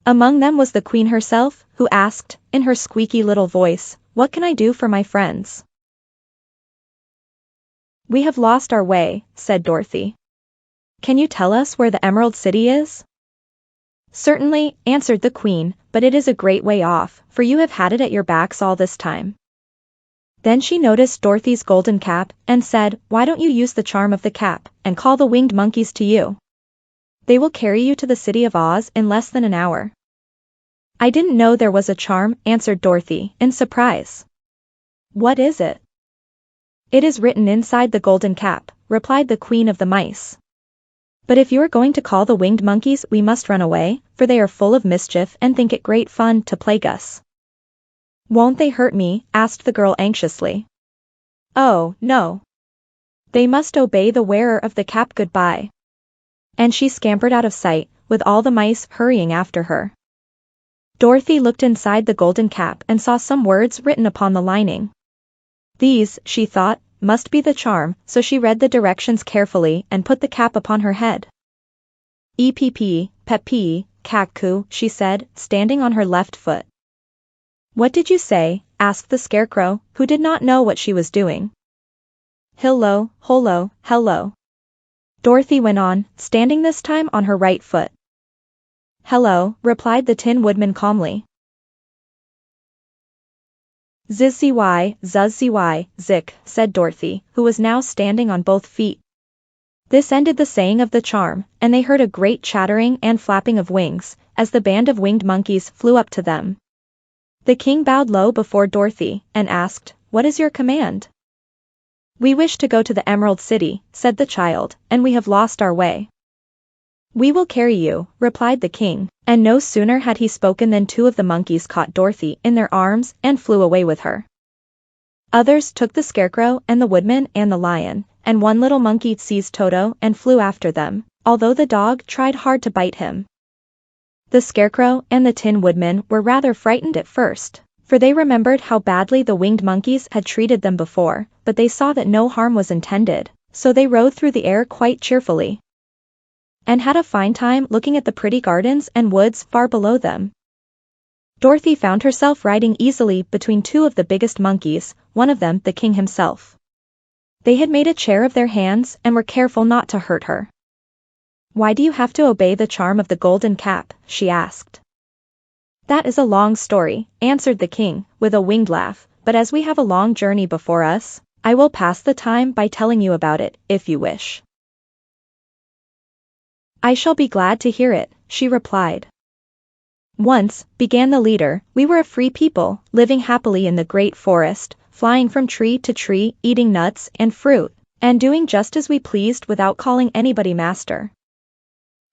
Among them was the Queen herself, who asked, in her squeaky little voice, What can I do for my friends? We have lost our way, said Dorothy. Can you tell us where the Emerald City is? Certainly, answered the Queen, but it is a great way off, for you have had it at your backs all this time. Then she noticed Dorothy's golden cap, and said, Why don't you use the charm of the cap, and call the winged monkeys to you? They will carry you to the city of Oz in less than an hour. I didn't know there was a charm, answered Dorothy, in surprise. What is it? It is written inside the golden cap, replied the Queen of the Mice. But if you are going to call the winged monkeys we must run away, for they are full of mischief and think it great fun to plague us. Won't they hurt me? Asked the girl anxiously. Oh, no. They must obey the wearer of the cap goodbye. And she scampered out of sight, with all the mice hurrying after her. Dorothy looked inside the golden cap and saw some words written upon the lining. These, she thought, must be the charm, so she read the directions carefully and put the cap upon her head. Epp, peppy, cackoo, she said, standing on her left foot. What did you say? Asked the Scarecrow, who did not know what she was doing. Hillo, holo, hello. Dorothy went on, standing this time on her right foot. Hello, replied the Tin Woodman calmly. Zizzy, zuzzy, zik, said Dorothy, who was now standing on both feet. This ended the saying of the charm, and they heard a great chattering and flapping of wings, as the band of winged monkeys flew up to them. The king bowed low before Dorothy, and asked, "What is your command?" "We wish to go to the Emerald City," said the child, "and we have lost our way." "We will carry you," replied the king, and no sooner had he spoken than two of the monkeys caught Dorothy in their arms and flew away with her. Others took the Scarecrow and the Woodman and the lion, and one little monkey seized Toto and flew after them, although the dog tried hard to bite him. The Scarecrow and the Tin Woodman were rather frightened at first, for they remembered how badly the winged monkeys had treated them before, but they saw that no harm was intended, so they rode through the air quite cheerfully, and had a fine time looking at the pretty gardens and woods far below them. Dorothy found herself riding easily between two of the biggest monkeys, one of them the king himself. They had made a chair of their hands and were careful not to hurt her. "Why do you have to obey the charm of the golden cap?" she asked. "That is a long story," answered the king, with a winged laugh, "but as we have a long journey before us, I will pass the time by telling you about it, if you wish." "I shall be glad to hear it," she replied. "Once," began the leader, "we were a free people, living happily in the great forest, flying from tree to tree, eating nuts and fruit, and doing just as we pleased without calling anybody master.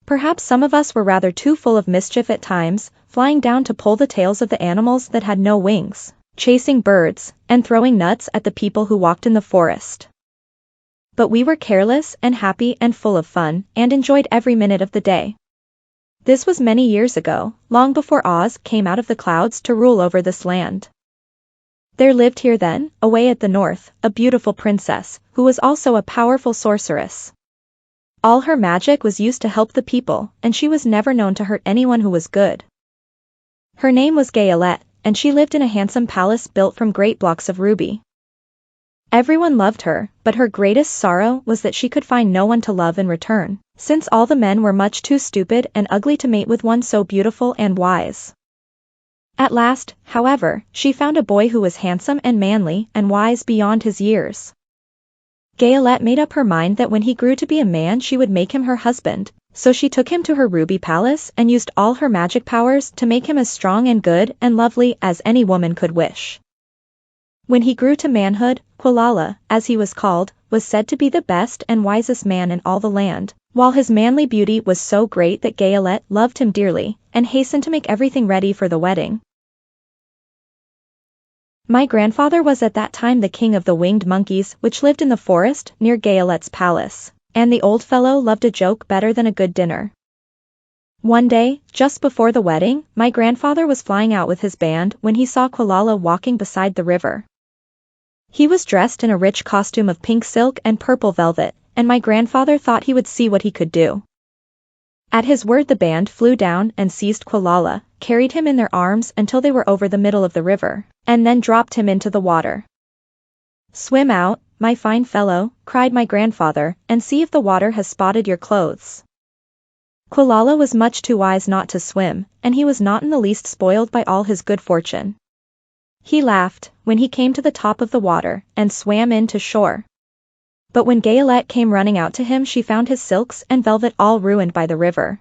Perhaps some of us were rather too full of mischief at times, flying down to pull the tails of the animals that had no wings, chasing birds, and throwing nuts at the people who walked in the forest. But we were careless and happy and full of fun, and enjoyed every minute of the day. This was many years ago, long before Oz came out of the clouds to rule over this land. There lived here then, away at the north, a beautiful princess, who was also a powerful sorceress. All her magic was used to help the people, and she was never known to hurt anyone who was good. Her name was Gayelette, and she lived in a handsome palace built from great blocks of ruby. Everyone loved her, but her greatest sorrow was that she could find no one to love in return, since all the men were much too stupid and ugly to mate with one so beautiful and wise. At last, however, she found a boy who was handsome and manly and wise beyond his years. Gayelette made up her mind that when he grew to be a man she would make him her husband, so she took him to her ruby palace and used all her magic powers to make him as strong and good and lovely as any woman could wish. When he grew to manhood, Quilala, as he was called, was said to be the best and wisest man in all the land, while his manly beauty was so great that Gayelette loved him dearly, and hastened to make everything ready for the wedding. My grandfather was at that time the king of the winged monkeys which lived in the forest near Gayelette's palace, and the old fellow loved a joke better than a good dinner. One day, just before the wedding, my grandfather was flying out with his band when he saw Quilala walking beside the river. He was dressed in a rich costume of pink silk and purple velvet, and my grandfather thought he would see what he could do. At his word the band flew down and seized Quilala, carried him in their arms until they were over the middle of the river, and then dropped him into the water. "Swim out, my fine fellow," cried my grandfather, "and see if the water has spotted your clothes." Quilala was much too wise not to swim, and he was not in the least spoiled by all his good fortune. He laughed when he came to the top of the water, and swam in to shore. But when Gayelette came running out to him she found his silks and velvet all ruined by the river.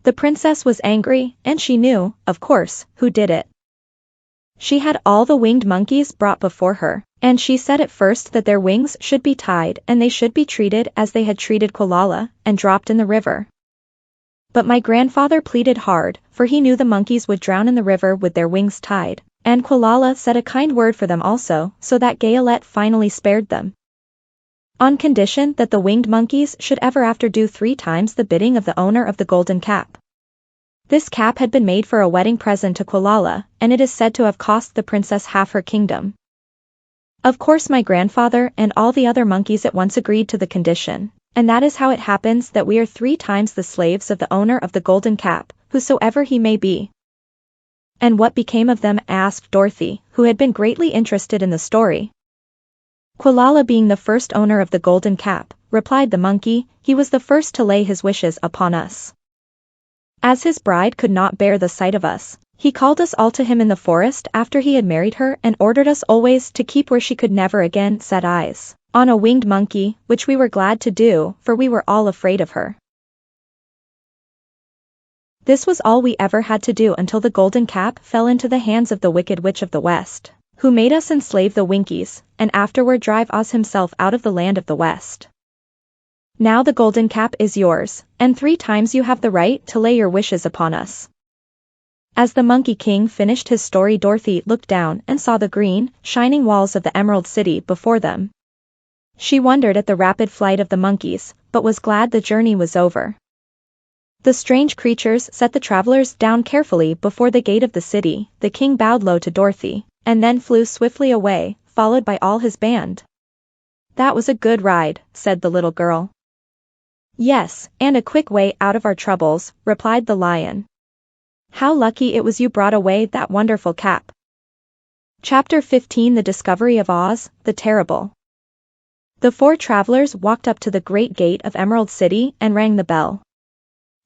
The princess was angry, and she knew, of course, who did it. She had all the winged monkeys brought before her, and she said at first that their wings should be tied and they should be treated as they had treated Quilala, and dropped in the river. But my grandfather pleaded hard, for he knew the monkeys would drown in the river with their wings tied, and Quilala said a kind word for them also, so that Gayelette finally spared them, on condition that the winged monkeys should ever after do 3 times the bidding of the owner of the golden cap. This cap had been made for a wedding present to Quilala, and it is said to have cost the princess half her kingdom. Of course my grandfather and all the other monkeys at once agreed to the condition, and that is how it happens that we are 3 times the slaves of the owner of the golden cap, whosoever he may be. "And what became of them?" asked Dorothy, who had been greatly interested in the story. "Quilala being the first owner of the golden cap," replied the monkey, "he was the first to lay his wishes upon us. As his bride could not bear the sight of us, he called us all to him in the forest after he had married her and ordered us always to keep where she could never again set eyes On a winged monkey, which we were glad to do, for we were all afraid of her. This was all we ever had to do until the golden cap fell into the hands of the Wicked Witch of the West, who made us enslave the Winkies, and afterward drive Oz himself out of the land of the West. Now the golden cap is yours, and 3 times you have the right to lay your wishes upon us. As the Monkey King finished his story, Dorothy looked down and saw the green, shining walls of the Emerald City before them. She wondered at the rapid flight of the monkeys, but was glad the journey was over. The strange creatures set the travelers down carefully before the gate of the city. The king bowed low to Dorothy, and then flew swiftly away, followed by all his band. That was a good ride, said the little girl. Yes, and a quick way out of our troubles, replied the lion. How lucky it was you brought away that wonderful cap. Chapter 15 The Discovery of Oz, the Terrible. The 4 travelers walked up to the great gate of Emerald City and rang the bell.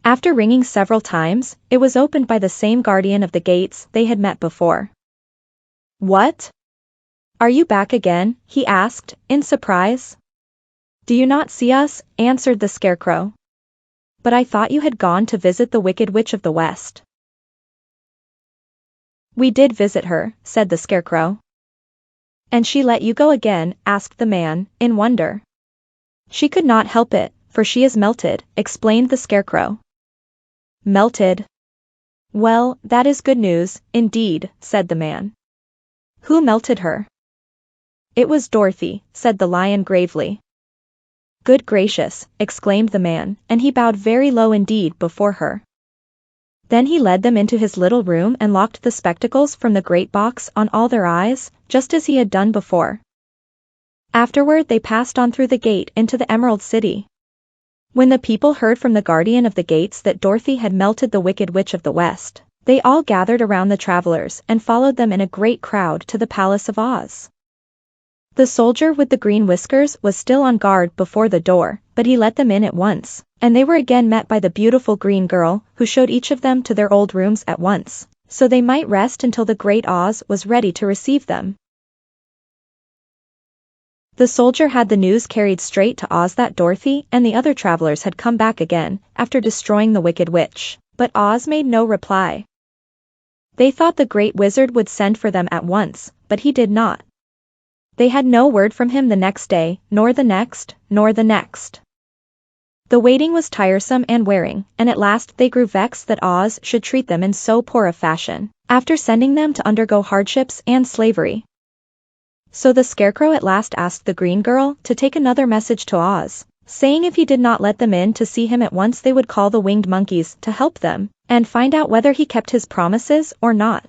After ringing several times, it was opened by the same guardian of the gates they had met before. What? Are you back again? He asked, in surprise. Do you not see us? Answered the Scarecrow. But I thought you had gone to visit the Wicked Witch of the West. We did visit her, said the Scarecrow. And she let you go again? Asked the man, in wonder. She could not help it, for she is melted, explained the Scarecrow. Melted? Well, that is good news, indeed, said the man. Who melted her? It was Dorothy, said the lion gravely. Good gracious, exclaimed the man, and he bowed very low indeed before her. Then he led them into his little room and locked the spectacles from the great box on all their eyes, just as he had done before. Afterward they passed on through the gate into the Emerald City. When the people heard from the guardian of the gates that Dorothy had melted the Wicked Witch of the West, they all gathered around the travelers and followed them in a great crowd to the Palace of Oz. The soldier with the green whiskers was still on guard before the door, but he let them in at once, and they were again met by the beautiful green girl, who showed each of them to their old rooms at once, so they might rest until the great Oz was ready to receive them. The soldier had the news carried straight to Oz that Dorothy and the other travelers had come back again, after destroying the Wicked Witch, but Oz made no reply. They thought the great wizard would send for them at once, but he did not. They had no word from him the next day, nor the next, nor the next. The waiting was tiresome and wearing, and at last they grew vexed that Oz should treat them in so poor a fashion, after sending them to undergo hardships and slavery. So the Scarecrow at last asked the green girl to take another message to Oz, saying if he did not let them in to see him at once they would call the winged monkeys to help them, and find out whether he kept his promises or not.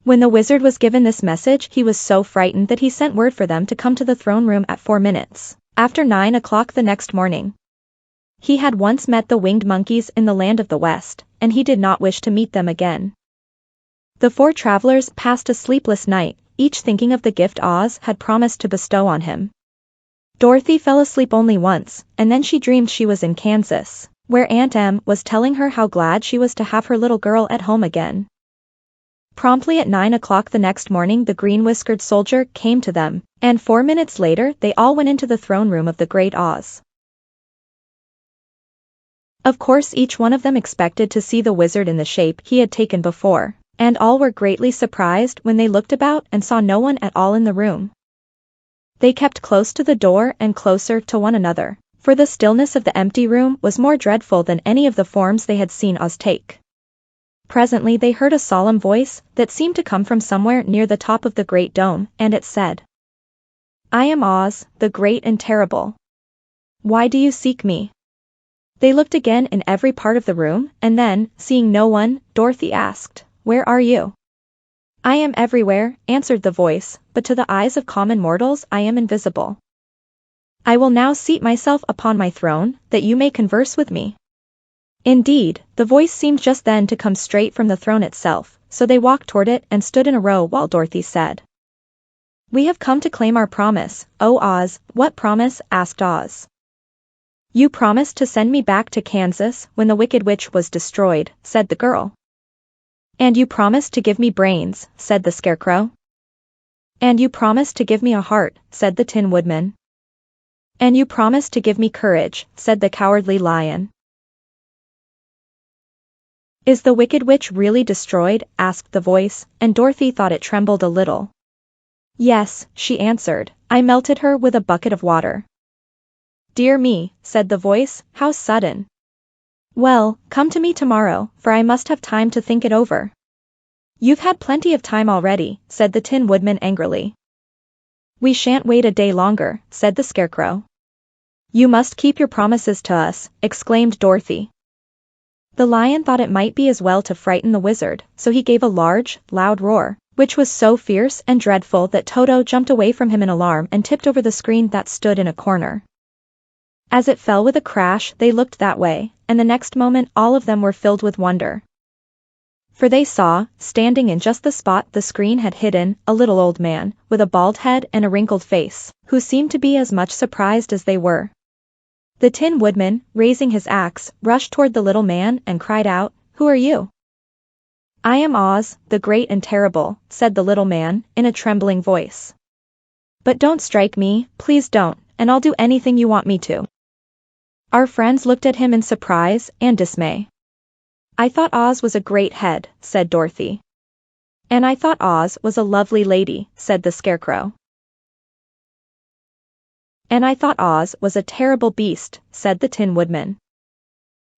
When the wizard was given this message he was so frightened that he sent word for them to come to the throne room at 4 minutes, after 9 o'clock the next morning. He had once met the winged monkeys in the land of the West, and he did not wish to meet them again. The 4 travelers passed a sleepless night, each thinking of the gift Oz had promised to bestow on him. Dorothy fell asleep only once, and then she dreamed she was in Kansas, where Aunt Em was telling her how glad she was to have her little girl at home again. Promptly at 9 o'clock the next morning the green-whiskered soldier came to them, and 4 minutes later they all went into the throne room of the great Oz. Of course each one of them expected to see the wizard in the shape he had taken before, and all were greatly surprised when they looked about and saw no one at all in the room. They kept close to the door and closer to one another, for the stillness of the empty room was more dreadful than any of the forms they had seen Oz take. Presently they heard a solemn voice that seemed to come from somewhere near the top of the great dome, and it said, "I am Oz, the great and terrible. Why do you seek me?" They looked again in every part of the room, and then, seeing no one, Dorothy asked, "Where are you?" "I am everywhere," answered the voice, "but to the eyes of common mortals I am invisible. I will now seat myself upon my throne, that you may converse with me." Indeed, the voice seemed just then to come straight from the throne itself, so they walked toward it and stood in a row while Dorothy said, "We have come to claim our promise, O Oz." "What promise?" asked Oz. "You promised to send me back to Kansas when the Wicked Witch was destroyed," said the girl. "And you promised to give me brains," said the Scarecrow. "And you promised to give me a heart," said the Tin Woodman. And you promised to give me courage, said the cowardly lion. Is the wicked witch really destroyed? Asked the voice, and Dorothy thought it trembled a little. Yes, she answered, I melted her with a bucket of water. Dear me, said the voice, how sudden. Well, come to me tomorrow, for I must have time to think it over. You've had plenty of time already, said the Tin Woodman angrily. We shan't wait a day longer, said the Scarecrow. You must keep your promises to us, exclaimed Dorothy. The lion thought it might be as well to frighten the wizard, so he gave a large, loud roar, which was so fierce and dreadful that Toto jumped away from him in alarm and tipped over the screen that stood in a corner. As it fell with a crash, they looked that way, and the next moment all of them were filled with wonder. For they saw, standing in just the spot the screen had hidden, a little old man, with a bald head and a wrinkled face, who seemed to be as much surprised as they were. The Tin Woodman, raising his axe, rushed toward the little man and cried out, Who are you? I am Oz, the Great and Terrible, said the little man, in a trembling voice. But don't strike me, please don't, and I'll do anything you want me to. Our friends looked at him in surprise and dismay. I thought Oz was a great head, said Dorothy. And I thought Oz was a lovely lady, said the Scarecrow. And I thought Oz was a terrible beast, said the Tin Woodman.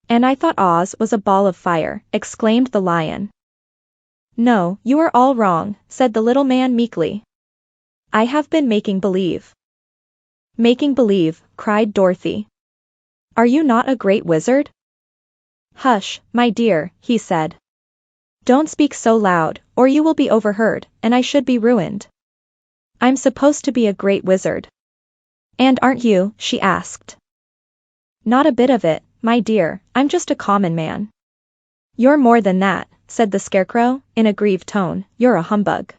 And I thought Oz was a ball of fire, exclaimed the lion. No, you are all wrong, said the little man meekly. I have been making believe. Making believe, cried Dorothy. Are you not a great wizard? Hush, my dear, he said. Don't speak so loud, or you will be overheard, and I should be ruined. I'm supposed to be a great wizard. And aren't you? She asked. Not a bit of it, my dear, I'm just a common man. You're more than that, said the Scarecrow, in a grieved tone, you're a humbug.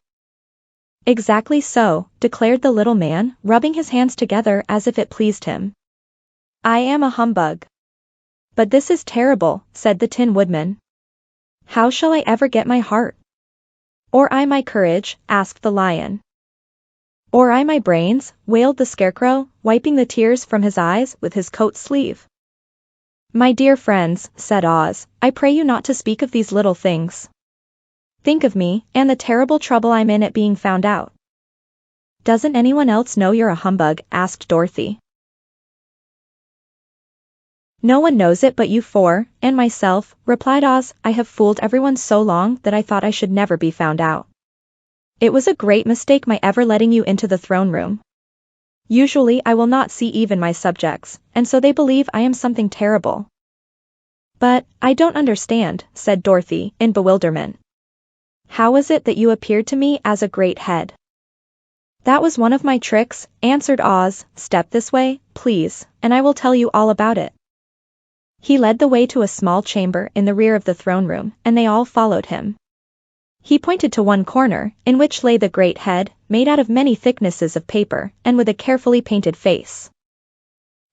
Exactly so, declared the little man, rubbing his hands together as if it pleased him. I am a humbug. But this is terrible, said the Tin Woodman. How shall I ever get my heart? Or I my courage? Asked the lion. Or I my brains? Wailed the Scarecrow, wiping the tears from his eyes with his coat sleeve. My dear friends, said Oz, I pray you not to speak of these little things. Think of me, and the terrible trouble I'm in at being found out. Doesn't anyone else know you're a humbug? Asked Dorothy. No one knows it but you four, and myself, replied Oz. I have fooled everyone so long that I thought I should never be found out. It was a great mistake my ever letting you into the throne room. Usually I will not see even my subjects, and so they believe I am something terrible. But, I don't understand, said Dorothy, in bewilderment. How was it that you appeared to me as a great head? That was one of my tricks, answered Oz. Step this way, please, and I will tell you all about it. He led the way to a small chamber in the rear of the throne room, and they all followed him. He pointed to one corner, in which lay the great head, made out of many thicknesses of paper, and with a carefully painted face.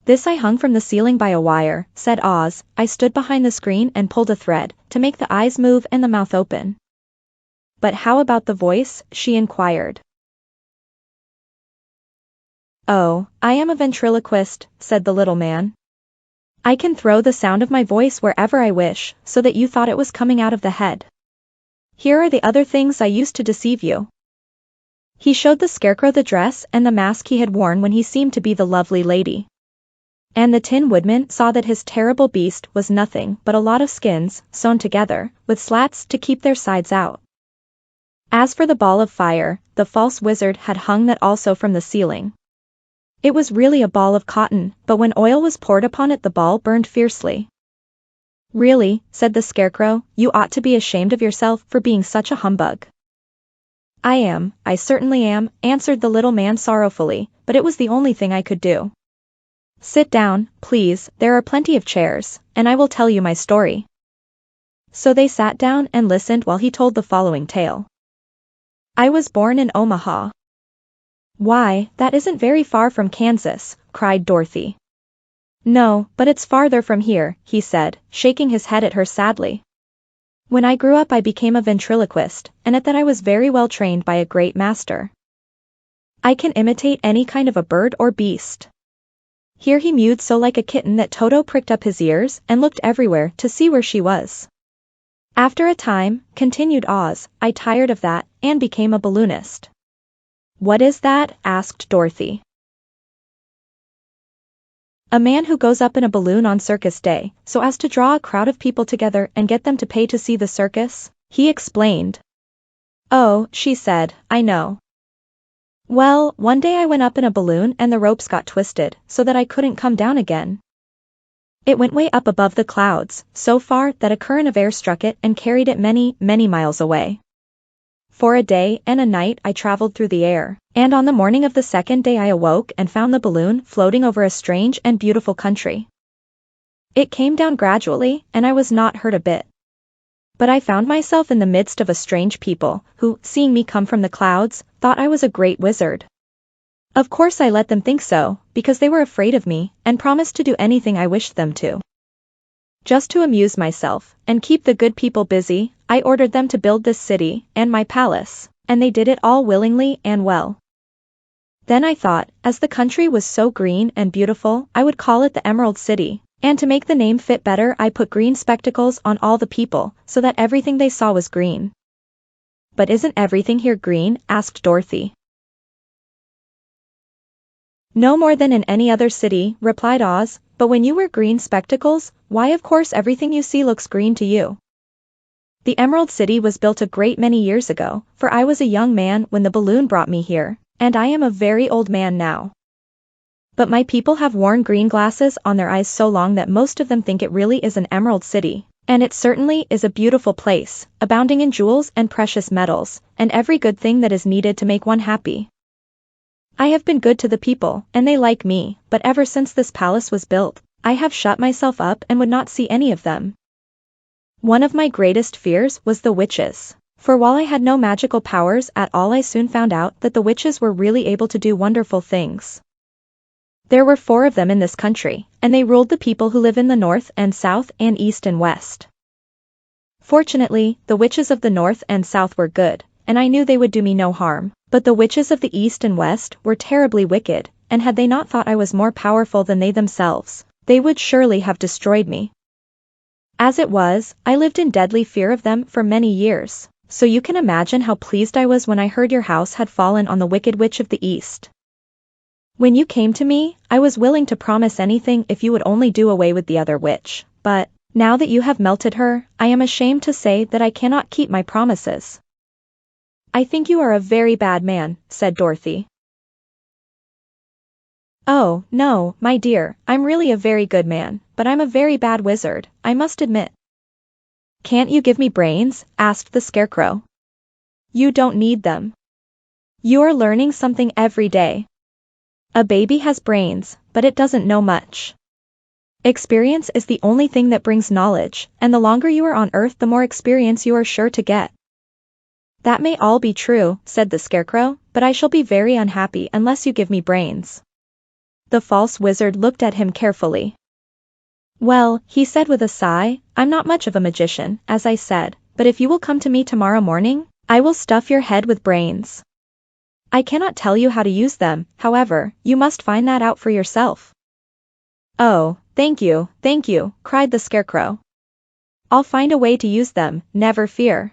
This I hung from the ceiling by a wire, said Oz. I stood behind the screen and pulled a thread, to make the eyes move and the mouth open. But how about the voice? She inquired. Oh, I am a ventriloquist, said the little man. I can throw the sound of my voice wherever I wish, so that you thought it was coming out of the head. Here are the other things I used to deceive you. He showed the Scarecrow the dress and the mask he had worn when he seemed to be the lovely lady. And the Tin Woodman saw that his terrible beast was nothing but a lot of skins, sewn together, with slats to keep their sides out. As for the ball of fire, the false wizard had hung that also from the ceiling. It was really a ball of cotton, but when oil was poured upon it the ball burned fiercely. Really, said the Scarecrow, you ought to be ashamed of yourself for being such a humbug. I certainly am, answered the little man sorrowfully, but it was the only thing I could do. Sit down, please, there are plenty of chairs, and I will tell you my story. So they sat down and listened while he told the following tale. I was born in Omaha. Why, that isn't very far from Kansas, cried Dorothy. No, but it's farther from here, he said, shaking his head at her sadly. When I grew up I became a ventriloquist, and at that I was very well trained by a great master. I can imitate any kind of a bird or beast. Here he mewed so like a kitten that Toto pricked up his ears and looked everywhere to see where she was. After a time, continued Oz, I tired of that and became a balloonist. What is that? Asked Dorothy. A man who goes up in a balloon on circus day, so as to draw a crowd of people together and get them to pay to see the circus, he explained. Oh, she said, I know. Well, one day I went up in a balloon and the ropes got twisted, so that I couldn't come down again. It went way up above the clouds, so far that a current of air struck it and carried it many, many miles away. For a day and a night I traveled through the air, and on the morning of the second day I awoke and found the balloon floating over a strange and beautiful country. It came down gradually, and I was not hurt a bit. But I found myself in the midst of a strange people, who, seeing me come from the clouds, thought I was a great wizard. Of course I let them think so, because they were afraid of me, and promised to do anything I wished them to. Just to amuse myself, and keep the good people busy, I ordered them to build this city, and my palace, and they did it all willingly and well. Then I thought, as the country was so green and beautiful, I would call it the Emerald City, and to make the name fit better I put green spectacles on all the people, so that everything they saw was green. But isn't everything here green? Asked Dorothy. No more than in any other city, replied Oz, but when you wear green spectacles, why of course everything you see looks green to you. The Emerald City was built a great many years ago, for I was a young man when the balloon brought me here, and I am a very old man now. But my people have worn green glasses on their eyes so long that most of them think it really is an Emerald City, and it certainly is a beautiful place, abounding in jewels and precious metals, and every good thing that is needed to make one happy. I have been good to the people, and they like me, but ever since this palace was built, I have shut myself up and would not see any of them. One of my greatest fears was the witches, for while I had no magical powers at all I soon found out that the witches were really able to do wonderful things. There were 4 of them in this country, and they ruled the people who live in the north and south and east and west. Fortunately, the witches of the north and south were good, and I knew they would do me no harm, but the witches of the east and west were terribly wicked, and had they not thought I was more powerful than they themselves, they would surely have destroyed me. As it was, I lived in deadly fear of them for many years, so you can imagine how pleased I was when I heard your house had fallen on the wicked witch of the east. When you came to me, I was willing to promise anything if you would only do away with the other witch, but, now that you have melted her, I am ashamed to say that I cannot keep my promises. I think you are a very bad man, said Dorothy. Oh, no, my dear, I'm really a very good man, but I'm a very bad wizard, I must admit. Can't you give me brains? Asked the Scarecrow. You don't need them. You are learning something every day. A baby has brains, but it doesn't know much. Experience is the only thing that brings knowledge, and the longer you are on Earth the more experience you are sure to get. That may all be true, said the Scarecrow, but I shall be very unhappy unless you give me brains. The false wizard looked at him carefully. Well, he said with a sigh, I'm not much of a magician, as I said, but if you will come to me tomorrow morning, I will stuff your head with brains. I cannot tell you how to use them, however, you must find that out for yourself. Oh, thank you, cried the Scarecrow. I'll find a way to use them, never fear.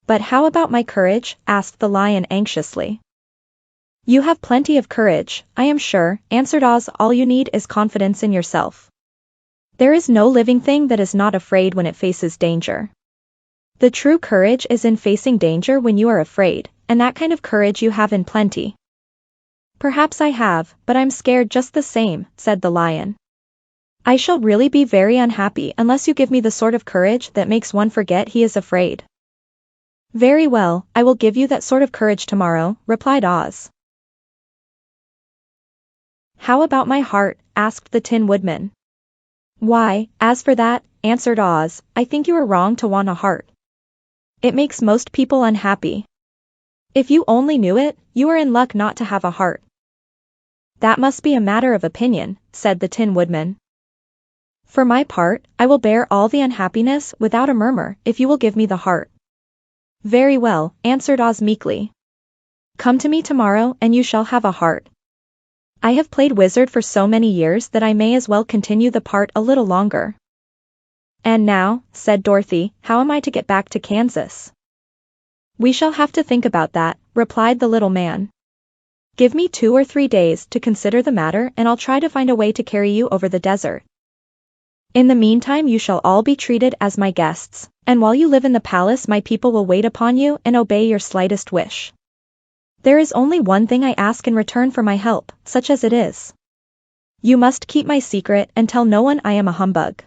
But how about my courage? Asked the Lion anxiously. You have plenty of courage, I am sure, answered Oz. All you need is confidence in yourself. There is no living thing that is not afraid when it faces danger. The true courage is in facing danger when you are afraid, and that kind of courage you have in plenty. Perhaps I have, but I'm scared just the same, said the Lion. I shall really be very unhappy unless you give me the sort of courage that makes one forget he is afraid. Very well, I will give you that sort of courage tomorrow, replied Oz. How about my heart? Asked the Tin Woodman. Why, as for that, answered Oz, I think you are wrong to want a heart. It makes most people unhappy. If you only knew it, you are in luck not to have a heart. That must be a matter of opinion, said the Tin Woodman. For my part, I will bear all the unhappiness without a murmur if you will give me the heart. Very well, answered Oz meekly. Come to me tomorrow and you shall have a heart. I have played wizard for so many years that I may as well continue the part a little longer. And now, said Dorothy, how am I to get back to Kansas? We shall have to think about that, replied the little man. Give me 2 or 3 days to consider the matter and I'll try to find a way to carry you over the desert. In the meantime you shall all be treated as my guests, and while you live in the palace my people will wait upon you and obey your slightest wish. There is only one thing I ask in return for my help, such as it is. You must keep my secret and tell no one I am a humbug.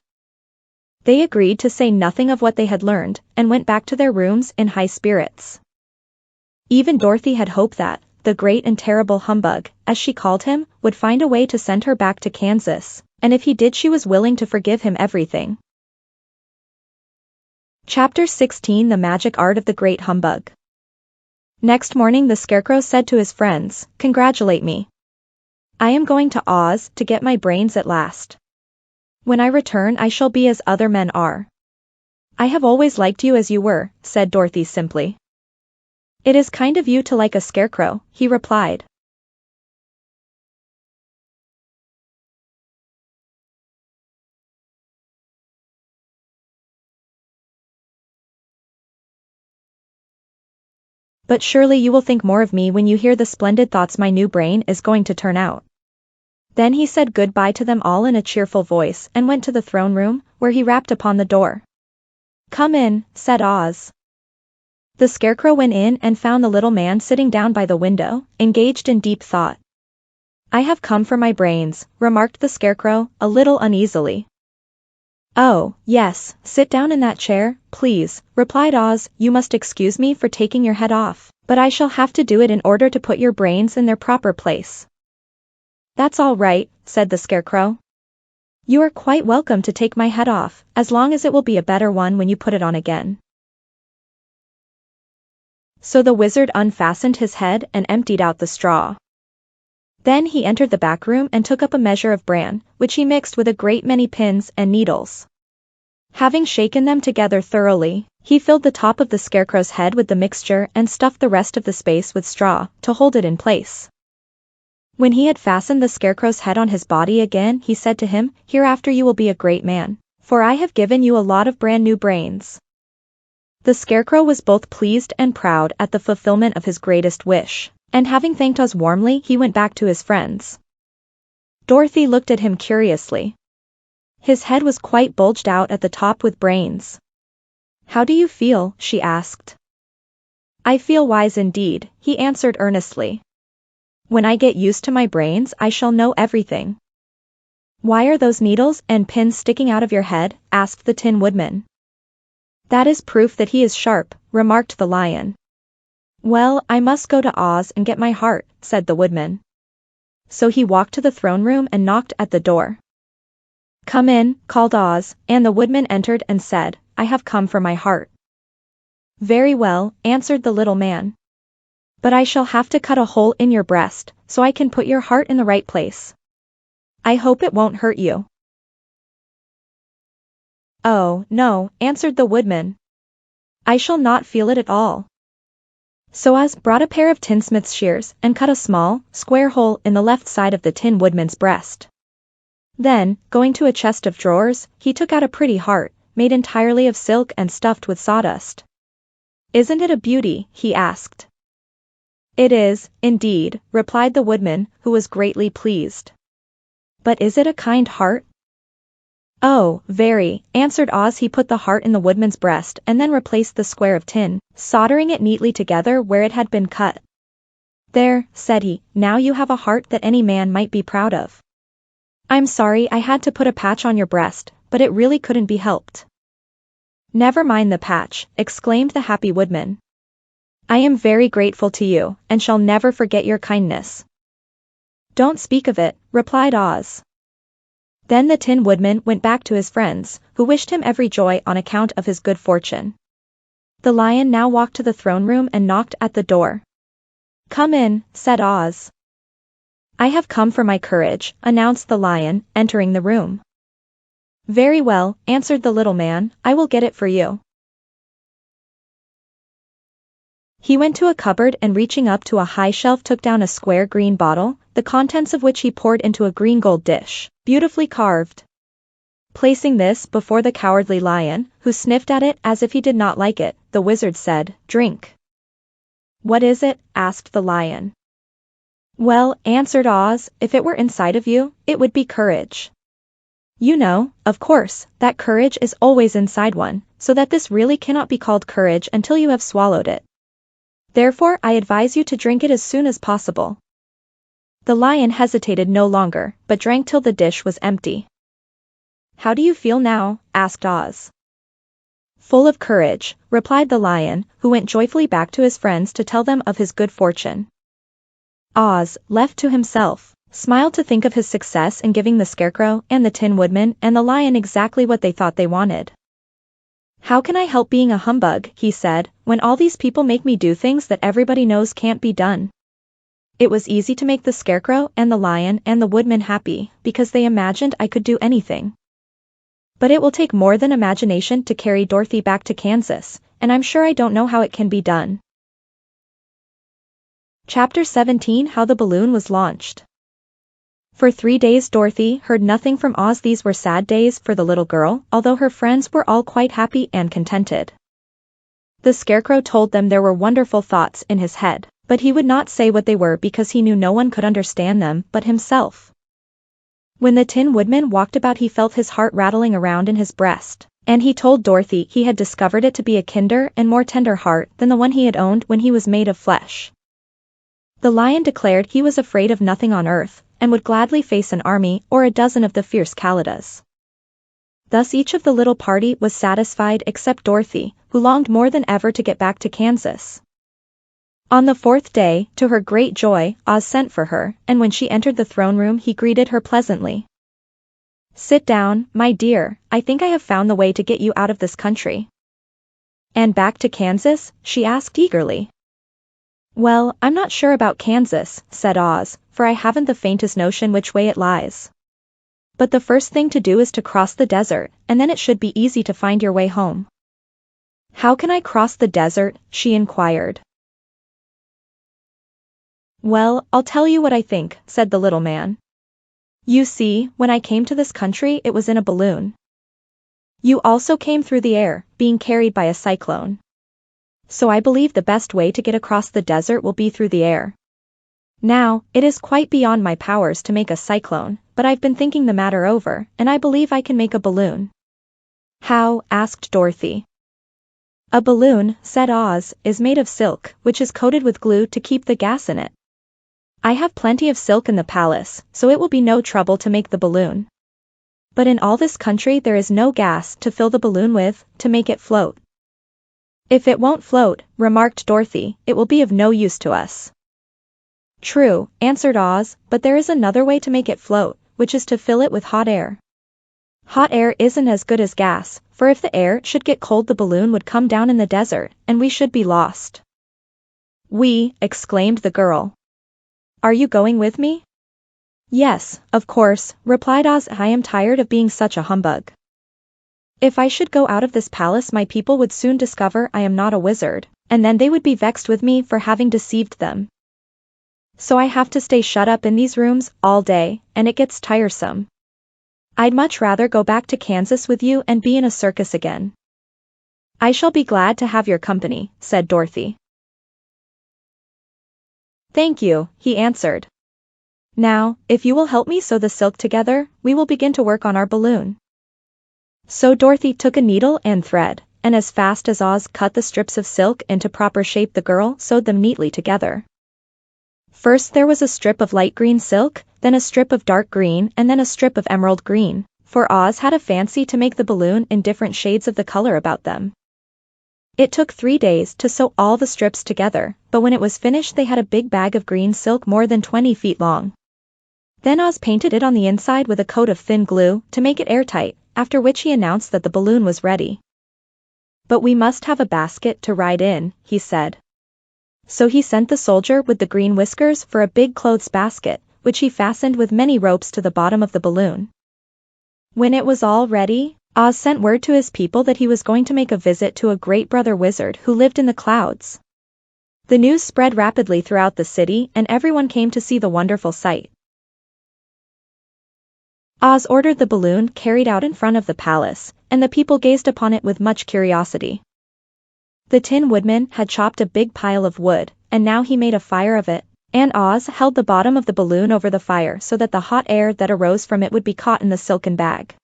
They agreed to say nothing of what they had learned, and went back to their rooms in high spirits. Even Dorothy had hoped that, the great and terrible humbug, as she called him, would find a way to send her back to Kansas, and if he did she was willing to forgive him everything. Chapter 16 The Magic Art of the Great Humbug. Next morning the Scarecrow said to his friends, "Congratulate me. I am going to Oz to get my brains at last. When I return I shall be as other men are." "I have always liked you as you were," said Dorothy simply. "It is kind of you to like a scarecrow," he replied. "But surely you will think more of me when you hear the splendid thoughts my new brain is going to turn out." Then he said goodbye to them all in a cheerful voice and went to the throne room, where he rapped upon the door. "Come in," said Oz. The Scarecrow went in and found the little man sitting down by the window, engaged in deep thought. "I have come for my brains," remarked the Scarecrow, a little uneasily. "Oh, yes, sit down in that chair, please," replied Oz. "You must excuse me for taking your head off, but I shall have to do it in order to put your brains in their proper place." "That's all right," said the Scarecrow. "You are quite welcome to take my head off, as long as it will be a better one when you put it on again." So the wizard unfastened his head and emptied out the straw. Then he entered the back room and took up a measure of bran, which he mixed with a great many pins and needles. Having shaken them together thoroughly, he filled the top of the Scarecrow's head with the mixture and stuffed the rest of the space with straw, to hold it in place. When he had fastened the Scarecrow's head on his body again, he said to him, "Hereafter you will be a great man, for I have given you a lot of brand new brains." The Scarecrow was both pleased and proud at the fulfillment of his greatest wish, and having thanked Oz warmly he went back to his friends. Dorothy looked at him curiously. His head was quite bulged out at the top with brains. "How do you feel?" she asked. "I feel wise indeed," he answered earnestly. "When I get used to my brains I shall know everything." "Why are those needles and pins sticking out of your head?" asked the Tin Woodman. "That is proof that he is sharp," remarked the Lion. "Well, I must go to Oz and get my heart," said the Woodman. So he walked to the throne room and knocked at the door. "Come in," called Oz, and the Woodman entered and said, "I have come for my heart." "Very well," answered the little man. "But I shall have to cut a hole in your breast, so I can put your heart in the right place. I hope it won't hurt you." "Oh, no," answered the Woodman. "I shall not feel it at all." So Oz brought a pair of tinsmith's shears and cut a small, square hole in the left side of the Tin Woodman's breast. Then, going to a chest of drawers, he took out a pretty heart, made entirely of silk and stuffed with sawdust. "Isn't it a beauty?" he asked. "It is, indeed," replied the Woodman, who was greatly pleased. "But is it a kind heart?" "Oh, very," answered Oz. He put the heart in the Woodman's breast and then replaced the square of tin, soldering it neatly together where it had been cut. "There," said he, "now you have a heart that any man might be proud of." "I'm sorry I had to put a patch on your breast, but it really couldn't be helped." "Never mind the patch," exclaimed the happy Woodman. "I am very grateful to you, and shall never forget your kindness." "Don't speak of it," replied Oz. Then the Tin Woodman went back to his friends, who wished him every joy on account of his good fortune. The Lion now walked to the throne room and knocked at the door. "Come in," said Oz. "I have come for my courage," announced the Lion, entering the room. "Very well," answered the little man, "I will get it for you." He went to a cupboard and reaching up to a high shelf took down a square green bottle, the contents of which he poured into a green gold dish, beautifully carved. Placing this before the cowardly lion, who sniffed at it as if he did not like it, the wizard said, "Drink." "What is it?" asked the lion. "Well," answered Oz, "if it were inside of you, it would be courage. You know, of course, that courage is always inside one, so that this really cannot be called courage until you have swallowed it. Therefore I advise you to drink it as soon as possible." The lion hesitated no longer, but drank till the dish was empty. "How do you feel now?" asked Oz. "Full of courage," replied the lion, who went joyfully back to his friends to tell them of his good fortune. Oz, left to himself, smiled to think of his success in giving the Scarecrow and the Tin Woodman and the lion exactly what they thought they wanted. "How can I help being a humbug," he said, "when all these people make me do things that everybody knows can't be done?" It was easy to make the Scarecrow and the lion and the Woodman happy, because they imagined I could do anything. But it will take more than imagination to carry Dorothy back to Kansas, and I'm sure I don't know how it can be done. Chapter 17 How the Balloon Was Launched. For 3 days Dorothy heard nothing from Oz. These were sad days for the little girl, although her friends were all quite happy and contented. The Scarecrow told them there were wonderful thoughts in his head, but he would not say what they were because he knew no one could understand them but himself. When the Tin Woodman walked about he felt his heart rattling around in his breast, and he told Dorothy he had discovered it to be a kinder and more tender heart than the one he had owned when he was made of flesh. The lion declared he was afraid of nothing on earth, and would gladly face an army or a dozen of the fierce Kalidas. Thus each of the little party was satisfied except Dorothy, who longed more than ever to get back to Kansas. On the 4th day, to her great joy, Oz sent for her, and when she entered the throne room he greeted her pleasantly. "Sit down, my dear, I think I have found the way to get you out of this country." "And back to Kansas?" she asked eagerly. "Well, I'm not sure about Kansas," said Oz, "for I haven't the faintest notion which way it lies. But the first thing to do is to cross the desert, and then it should be easy to find your way home." "How can I cross the desert?" she inquired. "Well, I'll tell you what I think," said the little man. "You see, when I came to this country it was in a balloon. You also came through the air, being carried by a cyclone. So I believe the best way to get across the desert will be through the air. Now, it is quite beyond my powers to make a cyclone, but I've been thinking the matter over, and I believe I can make a balloon." "How?" asked Dorothy. "A balloon," said Oz, "is made of silk, which is coated with glue to keep the gas in it. I have plenty of silk in the palace, so it will be no trouble to make the balloon. But in all this country there is no gas to fill the balloon with, to make it float." "If it won't float," remarked Dorothy, "it will be of no use to us." "True," answered Oz, "but there is another way to make it float, which is to fill it with hot air. Hot air isn't as good as gas, for if the air should get cold the balloon would come down in the desert, and we should be lost." "We," exclaimed the girl. "Are you going with me?" "Yes, of course," replied Oz. "I am tired of being such a humbug. If I should go out of this palace my people would soon discover I am not a wizard, and then they would be vexed with me for having deceived them. So I have to stay shut up in these rooms all day, and it gets tiresome. I'd much rather go back to Kansas with you and be in a circus again." "I shall be glad to have your company," said Dorothy. "Thank you," he answered. "Now, if you will help me sew the silk together, we will begin to work on our balloon." So Dorothy took a needle and thread, and as fast as Oz cut the strips of silk into proper shape the girl sewed them neatly together. First there was a strip of light green silk, then a strip of dark green and then a strip of emerald green, for Oz had a fancy to make the balloon in different shades of the color about them. It took 3 days to sew all the strips together, but when it was finished they had a big bag of green silk more than 20 feet long. Then Oz painted it on the inside with a coat of thin glue to make it airtight, after which he announced that the balloon was ready. "But we must have a basket to ride in," he said. So he sent the soldier with the green whiskers for a big clothes basket, which he fastened with many ropes to the bottom of the balloon. When it was all ready, Oz sent word to his people that he was going to make a visit to a great brother wizard who lived in the clouds. The news spread rapidly throughout the city and everyone came to see the wonderful sight. Oz ordered the balloon carried out in front of the palace, and the people gazed upon it with much curiosity. The Tin Woodman had chopped a big pile of wood, and now he made a fire of it, and Oz held the bottom of the balloon over the fire so that the hot air that arose from it would be caught in the silken bag.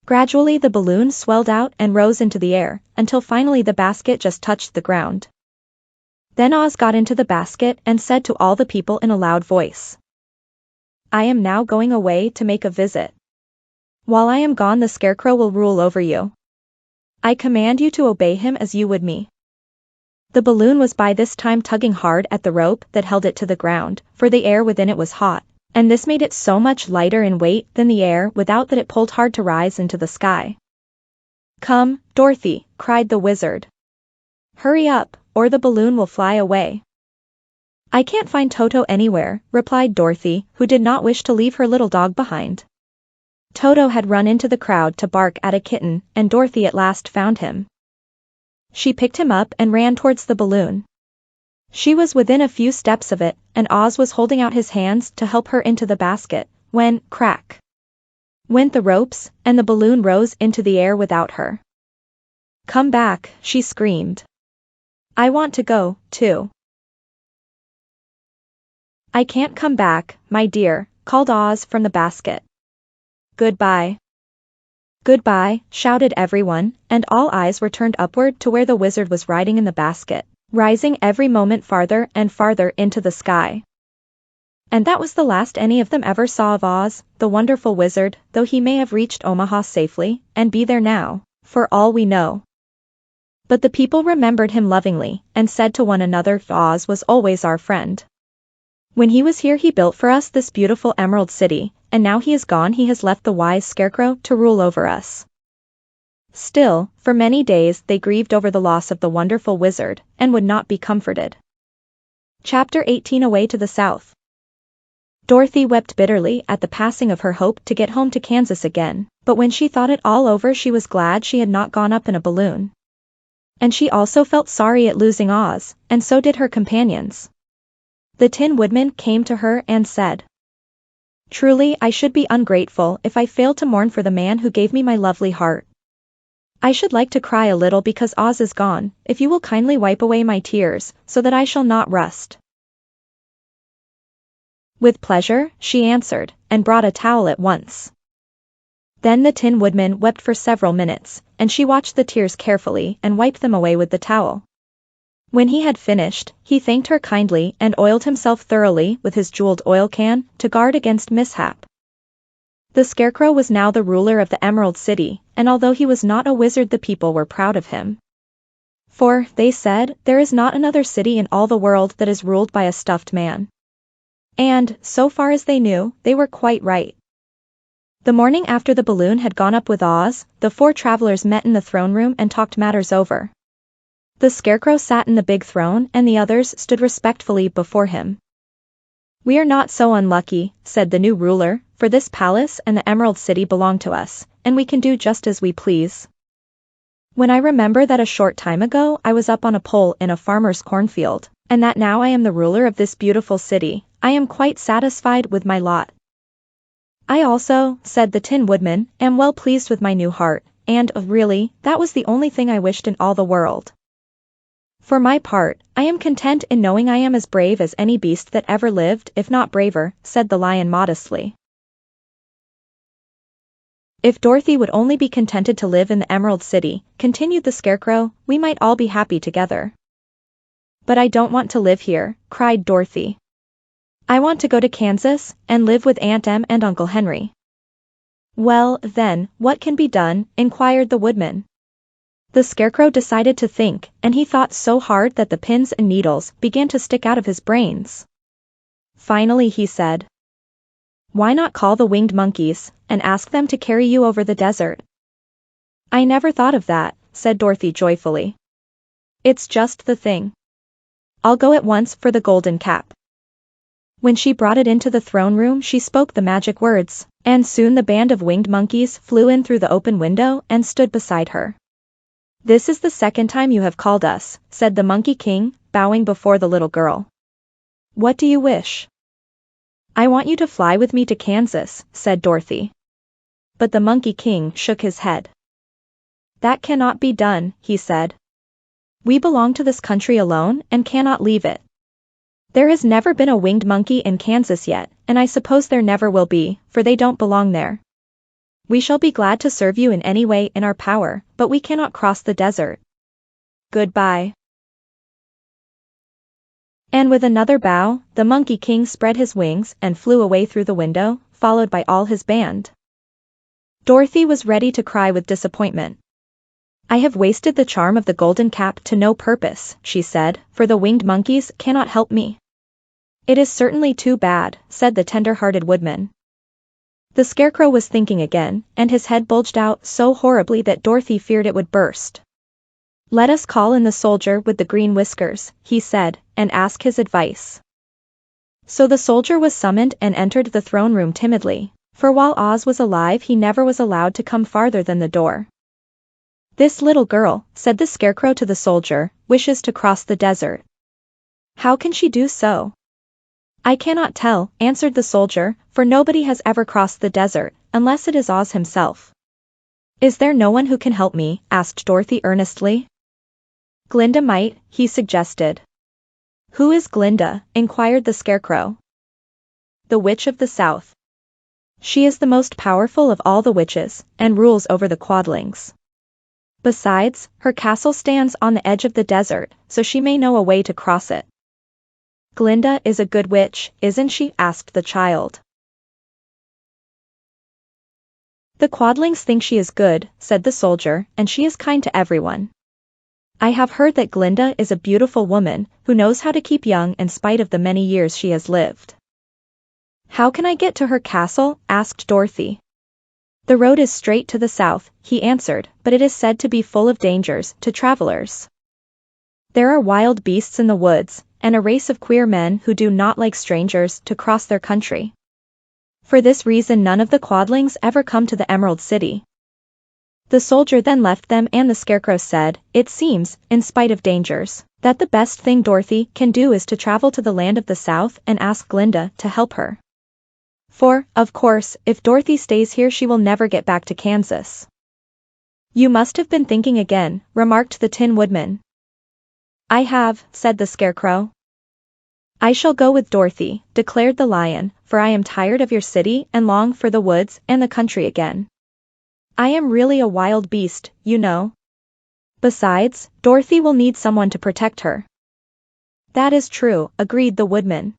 Gradually the balloon swelled out and rose into the air, until finally the basket just touched the ground. Then Oz got into the basket and said to all the people in a loud voice, "I am now going away to make a visit. While I am gone the Scarecrow will rule over you. I command you to obey him as you would me." The balloon was by this time tugging hard at the rope that held it to the ground, for the air within it was hot, and this made it so much lighter in weight than the air without that it pulled hard to rise into the sky. "Come, Dorothy," cried the wizard. "Hurry up, or the balloon will fly away." "I can't find Toto anywhere," replied Dorothy, who did not wish to leave her little dog behind. Toto had run into the crowd to bark at a kitten, and Dorothy at last found him. She picked him up and ran towards the balloon. She was within a few steps of it, and Oz was holding out his hands to help her into the basket, when, crack, went the ropes, and the balloon rose into the air without her. "Come back," she screamed. "I want to go, too." "I can't come back, my dear," called Oz from the basket. "Goodbye." "Goodbye," shouted everyone, and all eyes were turned upward to where the wizard was riding in the basket, rising every moment farther and farther into the sky. And that was the last any of them ever saw of Oz, the wonderful wizard, though he may have reached Omaha safely, and be there now, for all we know. But the people remembered him lovingly, and said to one another, "Oz was always our friend. When he was here he built for us this beautiful Emerald City, and now he is gone he has left the wise Scarecrow to rule over us." Still, for many days they grieved over the loss of the wonderful wizard, and would not be comforted. Chapter 18 Away to the South. Dorothy wept bitterly at the passing of her hope to get home to Kansas again, but when she thought it all over she was glad she had not gone up in a balloon. And she also felt sorry at losing Oz, and so did her companions. The Tin Woodman came to her and said, "Truly I should be ungrateful if I failed to mourn for the man who gave me my lovely heart. I should like to cry a little because Oz is gone, if you will kindly wipe away my tears, so that I shall not rust." "With pleasure," she answered, and brought a towel at once. Then the Tin Woodman wept for several minutes, and she watched the tears carefully and wiped them away with the towel. When he had finished, he thanked her kindly and oiled himself thoroughly with his jeweled oil can to guard against mishap. The Scarecrow was now the ruler of the Emerald City, and although he was not a wizard the people were proud of him. For, they said, there is not another city in all the world that is ruled by a stuffed man. And, so far as they knew, they were quite right. The morning after the balloon had gone up with Oz, the four travelers met in the throne room and talked matters over. The Scarecrow sat in the big throne and the others stood respectfully before him. "We are not so unlucky," said the new ruler, "for this palace and the Emerald City belong to us, and we can do just as we please. When I remember that a short time ago I was up on a pole in a farmer's cornfield, and that now I am the ruler of this beautiful city, I am quite satisfied with my lot." "I also," said the Tin Woodman, "am well pleased with my new heart, and, really, that was the only thing I wished in all the world. For my part, I am content in knowing I am as brave as any beast that ever lived, if not braver," said the Lion modestly. "If Dorothy would only be contented to live in the Emerald City," continued the Scarecrow, "we might all be happy together." "But I don't want to live here," cried Dorothy. "I want to go to Kansas, and live with Aunt Em and Uncle Henry." "Well, then, what can be done?" inquired the Woodman. The Scarecrow decided to think, and he thought so hard that the pins and needles began to stick out of his brains. Finally he said, "Why not call the winged monkeys, and ask them to carry you over the desert?" "I never thought of that," said Dorothy joyfully. "It's just the thing. I'll go at once for the golden cap." When she brought it into the throne room she spoke the magic words, and soon the band of winged monkeys flew in through the open window and stood beside her. This is the second time you have called us, said the Monkey King, bowing before the little girl. What do you wish? I want you to fly with me to Kansas, said Dorothy. But the Monkey King shook his head. That cannot be done, he said. We belong to this country alone and cannot leave it. There has never been a winged monkey in Kansas yet, and I suppose there never will be, for they don't belong there. We shall be glad to serve you in any way in our power, but we cannot cross the desert. Goodbye. And with another bow, the Monkey King spread his wings and flew away through the window, followed by all his band. Dorothy was ready to cry with disappointment. I have wasted the charm of the golden cap to no purpose, she said, for the winged monkeys cannot help me. It is certainly too bad, said the tender-hearted Woodman. The Scarecrow was thinking again, and his head bulged out so horribly that Dorothy feared it would burst. Let us call in the soldier with the green whiskers, he said, and ask his advice. So the soldier was summoned and entered the throne room timidly, for while Oz was alive he never was allowed to come farther than the door. This little girl, said the Scarecrow to the soldier, wishes to cross the desert. How can she do so? I cannot tell, answered the soldier, for nobody has ever crossed the desert, unless it is Oz himself. Is there no one who can help me? Asked Dorothy earnestly. Glinda might, he suggested. Who is Glinda? Inquired the Scarecrow. The Witch of the South. She is the most powerful of all the witches, and rules over the Quadlings. Besides, her castle stands on the edge of the desert, so she may know a way to cross it. Glinda is a good witch, isn't she? Asked the child. The Quadlings think she is good, said the soldier, and she is kind to everyone. I have heard that Glinda is a beautiful woman, who knows how to keep young in spite of the many years she has lived. How can I get to her castle? Asked Dorothy. The road is straight to the south, he answered, but it is said to be full of dangers to travelers. There are wild beasts in the woods, and a race of queer men who do not like strangers to cross their country. For this reason none of the Quadlings ever come to the Emerald City. The soldier then left them and the Scarecrow said, it seems, in spite of dangers, that the best thing Dorothy can do is to travel to the land of the south and ask Glinda to help her. For, of course, if Dorothy stays here she will never get back to Kansas. You must have been thinking again, remarked the Tin Woodman. I have, said the Scarecrow. I shall go with Dorothy, declared the Lion, for I am tired of your city and long for the woods and the country again. I am really a wild beast, you know. Besides, Dorothy will need someone to protect her. That is true, agreed the Woodman.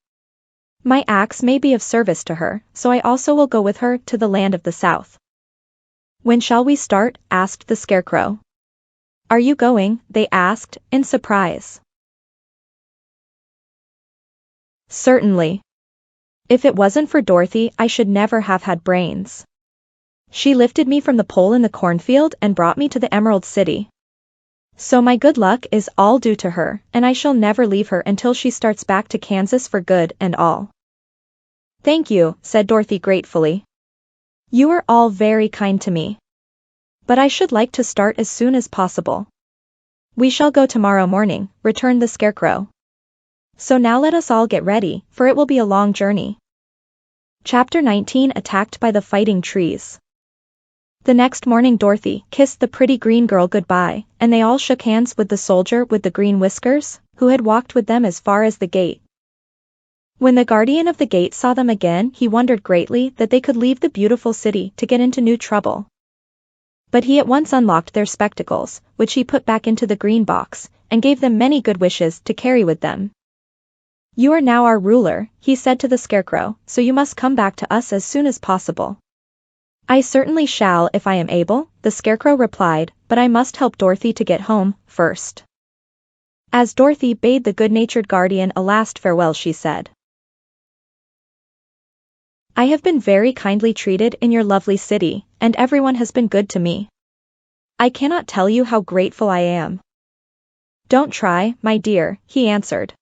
My axe may be of service to her, so I also will go with her to the land of the south. When shall we start? Asked the Scarecrow. Are you going? They asked, in surprise. Certainly. If it wasn't for Dorothy I should never have had brains. She lifted me from the pole in the cornfield and brought me to the Emerald City. So my good luck is all due to her, and I shall never leave her until she starts back to Kansas for good and all. Thank you, said Dorothy gratefully. You are all very kind to me. But I should like to start as soon as possible. We shall go tomorrow morning, returned the Scarecrow. So now let us all get ready, for it will be a long journey. Chapter 19 Attacked by the Fighting Trees. The next morning Dorothy kissed the pretty green girl goodbye, and they all shook hands with the soldier with the green whiskers, who had walked with them as far as the gate. When the guardian of the gate saw them again he wondered greatly that they could leave the beautiful city to get into new trouble. But he at once unlocked their spectacles, which he put back into the green box, and gave them many good wishes to carry with them. You are now our ruler, he said to the Scarecrow, so you must come back to us as soon as possible. I certainly shall if I am able, the Scarecrow replied, but I must help Dorothy to get home, first. As Dorothy bade the good-natured guardian a last farewell she said, I have been very kindly treated in your lovely city, and everyone has been good to me. I cannot tell you how grateful I am. Don't try, my dear, he answered.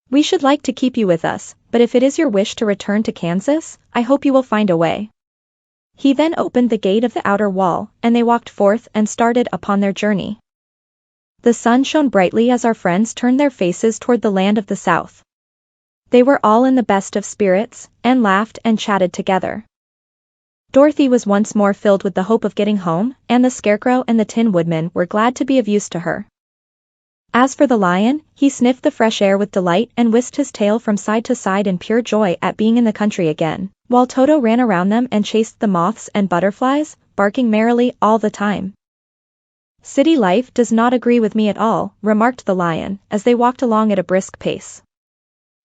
We should like to keep you with us, but if it is your wish to return to Kansas, I hope you will find a way. He then opened the gate of the outer wall, and they walked forth and started upon their journey. The sun shone brightly as our friends turned their faces toward the land of the south. They were all in the best of spirits, and laughed and chatted together. Dorothy was once more filled with the hope of getting home, and the Scarecrow and the Tin Woodman were glad to be of use to her. As for the lion, he sniffed the fresh air with delight and whisked his tail from side to side in pure joy at being in the country again, while Toto ran around them and chased the moths and butterflies, barking merrily all the time. "City life does not agree with me at all," remarked the lion, as they walked along at a brisk pace.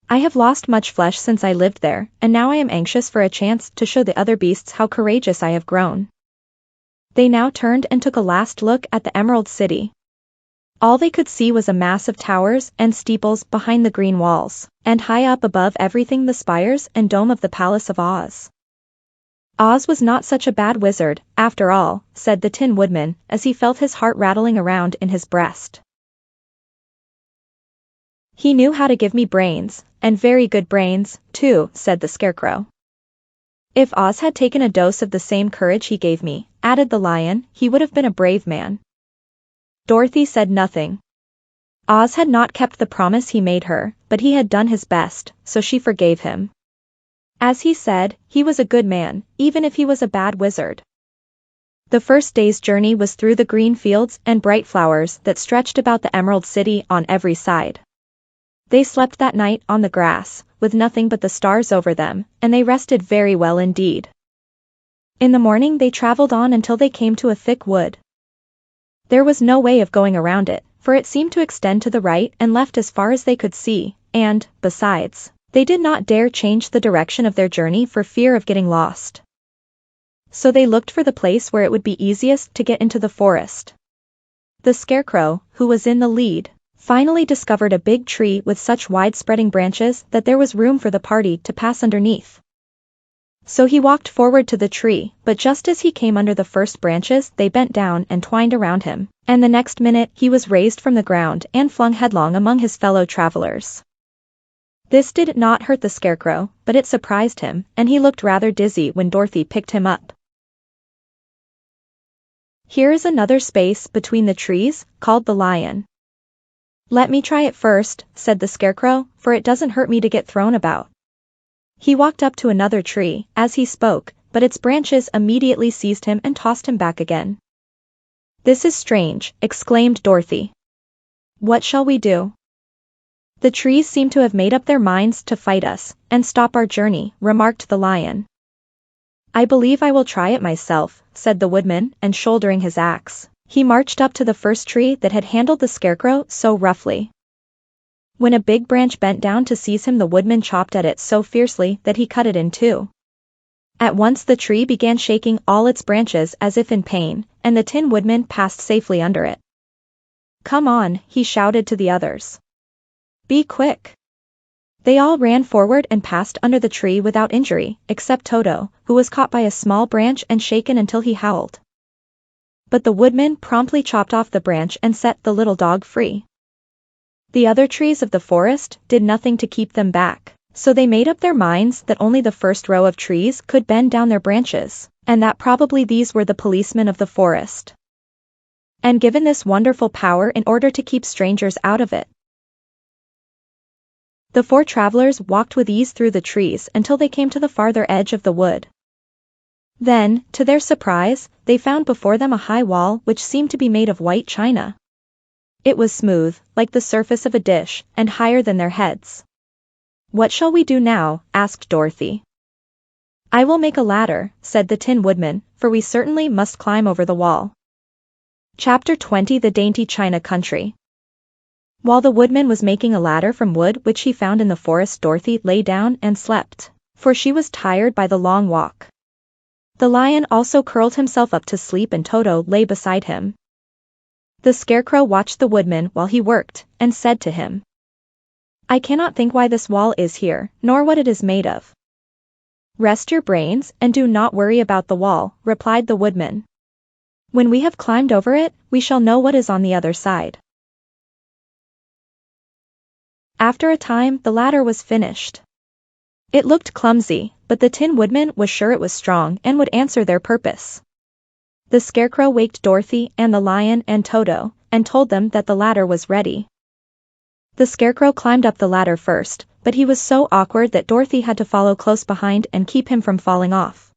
"I have lost much flesh since I lived there, and now I am anxious for a chance to show the other beasts how courageous I have grown." They now turned and took a last look at the Emerald City. All they could see was a mass of towers and steeples behind the green walls, and high up above everything the spires and dome of the Palace of Oz. "Oz was not such a bad wizard, after all," said the Tin Woodman, as he felt his heart rattling around in his breast. "He knew how to give me brains, and very good brains, too," said the Scarecrow. "If Oz had taken a dose of the same courage he gave me," added the lion, "he would have been a brave man." Dorothy said nothing. Oz had not kept the promise he made her, but he had done his best, so she forgave him. As he said, he was a good man, even if he was a bad wizard. The first day's journey was through the green fields and bright flowers that stretched about the Emerald City on every side. They slept that night on the grass, with nothing but the stars over them, and they rested very well indeed. In the morning they traveled on until they came to a thick wood. There was no way of going around it, for it seemed to extend to the right and left as far as they could see, and, besides, they did not dare change the direction of their journey for fear of getting lost. So they looked for the place where it would be easiest to get into the forest. The Scarecrow, who was in the lead, finally discovered a big tree with such wide-spreading branches that there was room for the party to pass underneath. So he walked forward to the tree, but just as he came under the first branches they bent down and twined around him, and the next minute he was raised from the ground and flung headlong among his fellow travelers. This did not hurt the Scarecrow, but it surprised him, and he looked rather dizzy when Dorothy picked him up. "Here is another space between the trees, called the lion." "Let me try it first," said the Scarecrow, "for it doesn't hurt me to get thrown about." He walked up to another tree, as he spoke, but its branches immediately seized him and tossed him back again. "This is strange," exclaimed Dorothy. "What shall we do?" "The trees seem to have made up their minds to fight us, and stop our journey," remarked the lion. "I believe I will try it myself," said the Woodman, and shouldering his axe, he marched up to the first tree that had handled the Scarecrow so roughly. When a big branch bent down to seize him, the Woodman chopped at it so fiercely that he cut it in two. At once the tree began shaking all its branches as if in pain, and the Tin Woodman passed safely under it. "Come on," he shouted to the others. "Be quick." They all ran forward and passed under the tree without injury, except Toto, who was caught by a small branch and shaken until he howled. But the Woodman promptly chopped off the branch and set the little dog free. The other trees of the forest did nothing to keep them back, so they made up their minds that only the first row of trees could bend down their branches, and that probably these were the policemen of the forest, and given this wonderful power in order to keep strangers out of it. The four travelers walked with ease through the trees until they came to the farther edge of the wood. Then, to their surprise, they found before them a high wall which seemed to be made of white china. It was smooth, like the surface of a dish, and higher than their heads. "What shall we do now?" asked Dorothy. "I will make a ladder," said the Tin Woodman, "for we certainly must climb over the wall." Chapter 20 The Dainty China Country. While the Woodman was making a ladder from wood which he found in the forest, Dorothy lay down and slept, for she was tired by the long walk. The lion also curled himself up to sleep and Toto lay beside him. The Scarecrow watched the Woodman while he worked, and said to him, "I cannot think why this wall is here, nor what it is made of." "Rest your brains, and do not worry about the wall," replied the Woodman. "When we have climbed over it, we shall know what is on the other side." After a time the ladder was finished. It looked clumsy, but the Tin Woodman was sure it was strong and would answer their purpose. The Scarecrow waked Dorothy and the lion and Toto, and told them that the ladder was ready. The Scarecrow climbed up the ladder first, but he was so awkward that Dorothy had to follow close behind and keep him from falling off.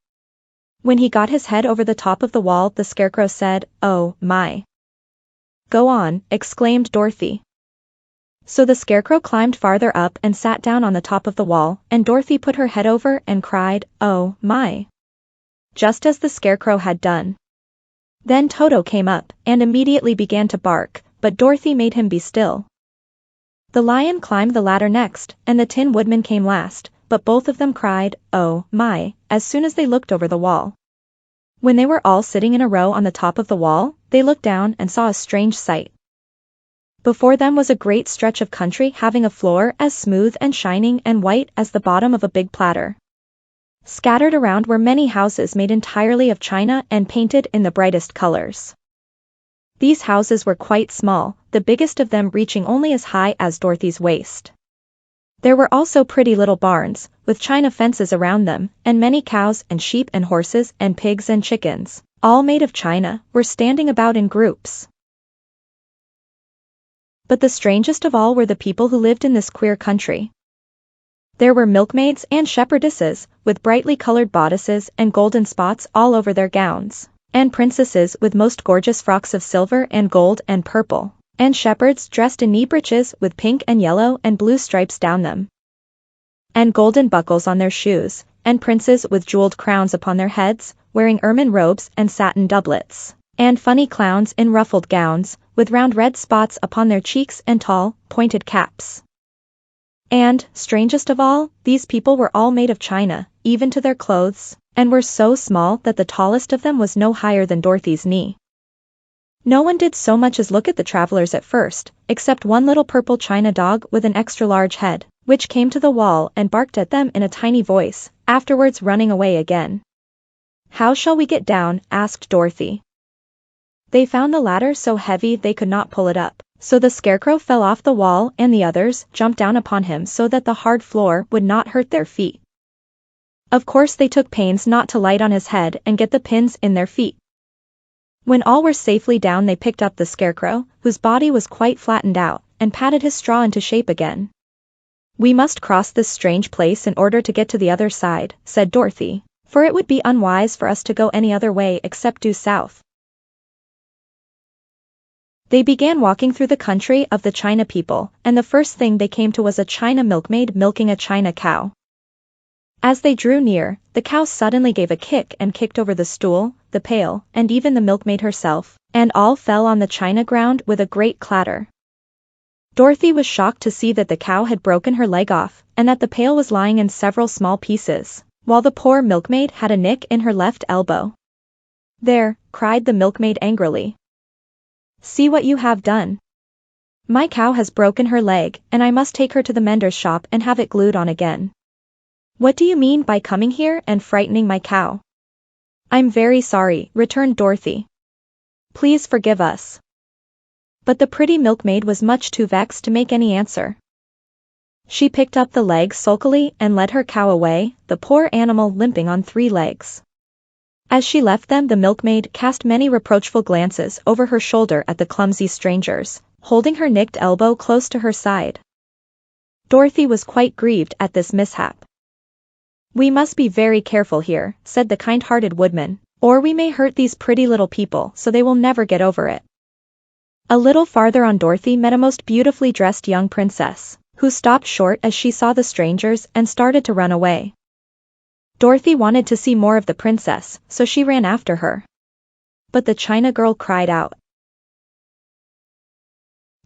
When he got his head over the top of the wall, the Scarecrow said, "Oh, my." "Go on," exclaimed Dorothy. So the Scarecrow climbed farther up and sat down on the top of the wall, and Dorothy put her head over and cried, "Oh, my," just as the Scarecrow had done. Then Toto came up, and immediately began to bark, but Dorothy made him be still. The lion climbed the ladder next, and the Tin Woodman came last, but both of them cried, "Oh, my," as soon as they looked over the wall. When they were all sitting in a row on the top of the wall, they looked down and saw a strange sight. Before them was a great stretch of country having a floor as smooth and shining and white as the bottom of a big platter. Scattered around were many houses made entirely of china and painted in the brightest colors. These houses were quite small, the biggest of them reaching only as high as Dorothy's waist. There were also pretty little barns, with china fences around them, and many cows and sheep and horses and pigs and chickens, all made of china, were standing about in groups. But the strangest of all were the people who lived in this queer country. There were milkmaids and shepherdesses, with brightly colored bodices and golden spots all over their gowns, and princesses with most gorgeous frocks of silver and gold and purple, and shepherds dressed in knee breeches with pink and yellow and blue stripes down them, and golden buckles on their shoes, and princes with jeweled crowns upon their heads, wearing ermine robes and satin doublets, and funny clowns in ruffled gowns, with round red spots upon their cheeks and tall, pointed caps. And, strangest of all, these people were all made of china, even to their clothes, and were so small that the tallest of them was no higher than Dorothy's knee. No one did so much as look at the travelers at first, except one little purple china dog with an extra-large head, which came to the wall and barked at them in a tiny voice, afterwards running away again. "How shall we get down?" asked Dorothy. They found the ladder so heavy they could not pull it up. So the Scarecrow fell off the wall and the others jumped down upon him so that the hard floor would not hurt their feet. Of course they took pains not to light on his head and get the pins in their feet. When all were safely down they picked up the Scarecrow, whose body was quite flattened out, and patted his straw into shape again. "We must cross this strange place in order to get to the other side," said Dorothy, "for it would be unwise for us to go any other way except due south." They began walking through the country of the China people, and the first thing they came to was a China milkmaid milking a China cow. As they drew near, the cow suddenly gave a kick and kicked over the stool, the pail, and even the milkmaid herself, and all fell on the china ground with a great clatter. Dorothy was shocked to see that the cow had broken her leg off, and that the pail was lying in several small pieces, while the poor milkmaid had a nick in her left elbow. "There," cried the milkmaid angrily. "See what you have done. My cow has broken her leg, and I must take her to the mender's shop and have it glued on again. What do you mean by coming here and frightening my cow?" "I'm very sorry," returned Dorothy. "Please forgive us." But the pretty milkmaid was much too vexed to make any answer. She picked up the leg sulkily and led her cow away, the poor animal limping on 3 legs. As she left them, the milkmaid cast many reproachful glances over her shoulder at the clumsy strangers, holding her nicked elbow close to her side. Dorothy was quite grieved at this mishap. "We must be very careful here," said the kind-hearted Woodman, "or we may hurt these pretty little people so they will never get over it." A little farther on Dorothy met a most beautifully dressed young princess, who stopped short as she saw the strangers and started to run away. Dorothy wanted to see more of the princess, so she ran after her. But the China girl cried out,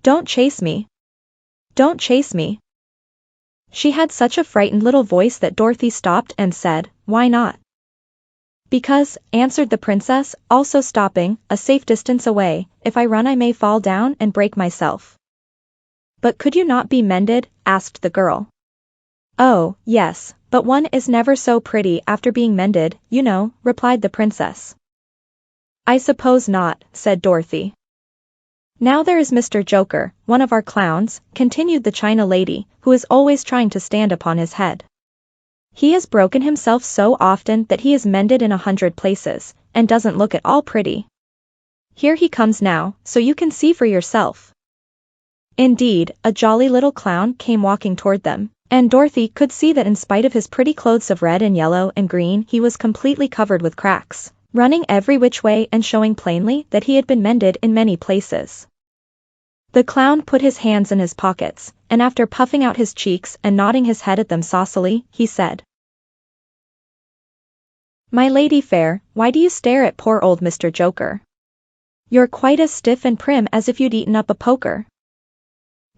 "Don't chase me! Don't chase me!" She had such a frightened little voice that Dorothy stopped and said, "Why not?" "Because," answered the princess, also stopping, "a safe distance away, if I run I may fall down and break myself." "But could you not be mended?" asked the girl. "Oh, yes, but one is never so pretty after being mended, you know," replied the princess. "I suppose not," said Dorothy. "Now there is Mr. Joker, one of our clowns," continued the China lady, "who is always trying to stand upon his head. He has broken himself so often that he is mended in 100 places, and doesn't look at all pretty. Here he comes now, so you can see for yourself. Indeed, a jolly little clown came walking toward them, and Dorothy could see that in spite of his pretty clothes of red and yellow and green he was completely covered with cracks, running every which way and showing plainly that he had been mended in many places. The clown put his hands in his pockets, and after puffing out his cheeks and nodding his head at them saucily, he said, "My lady fair, why do you stare at poor old Mr. Joker? You're quite as stiff and prim as if you'd eaten up a poker."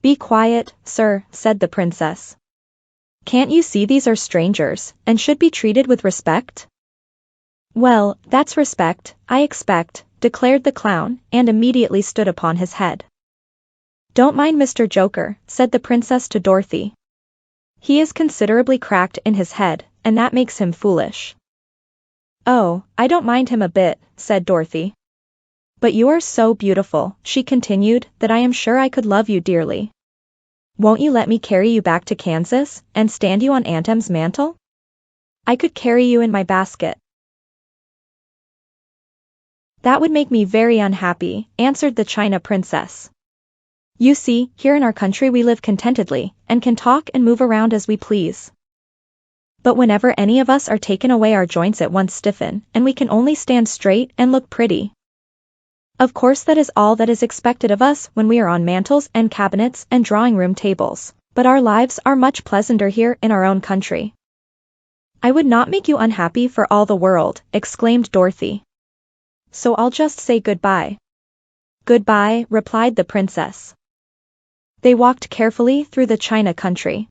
"Be quiet, sir," said the princess. "Can't you see these are strangers, and should be treated with respect?" "Well, that's respect, I expect," declared the clown, and immediately stood upon his head. "Don't mind Mr. Joker," said the princess to Dorothy. "He is considerably cracked in his head, and that makes him foolish." "Oh, I don't mind him a bit," said Dorothy. "But you are so beautiful," she continued, "that I am sure I could love you dearly. Won't you let me carry you back to Kansas, and stand you on Aunt Em's mantle? I could carry you in my basket." "That would make me very unhappy," answered the China princess. "You see, here in our country we live contentedly, and can talk and move around as we please. But whenever any of us are taken away our joints at once stiffen, and we can only stand straight and look pretty. Of course that is all that is expected of us when we are on mantles and cabinets and drawing-room tables, but our lives are much pleasanter here in our own country." "I would not make you unhappy for all the world," exclaimed Dorothy. "So I'll just say goodbye." "Goodbye," replied the princess. They walked carefully through the China country.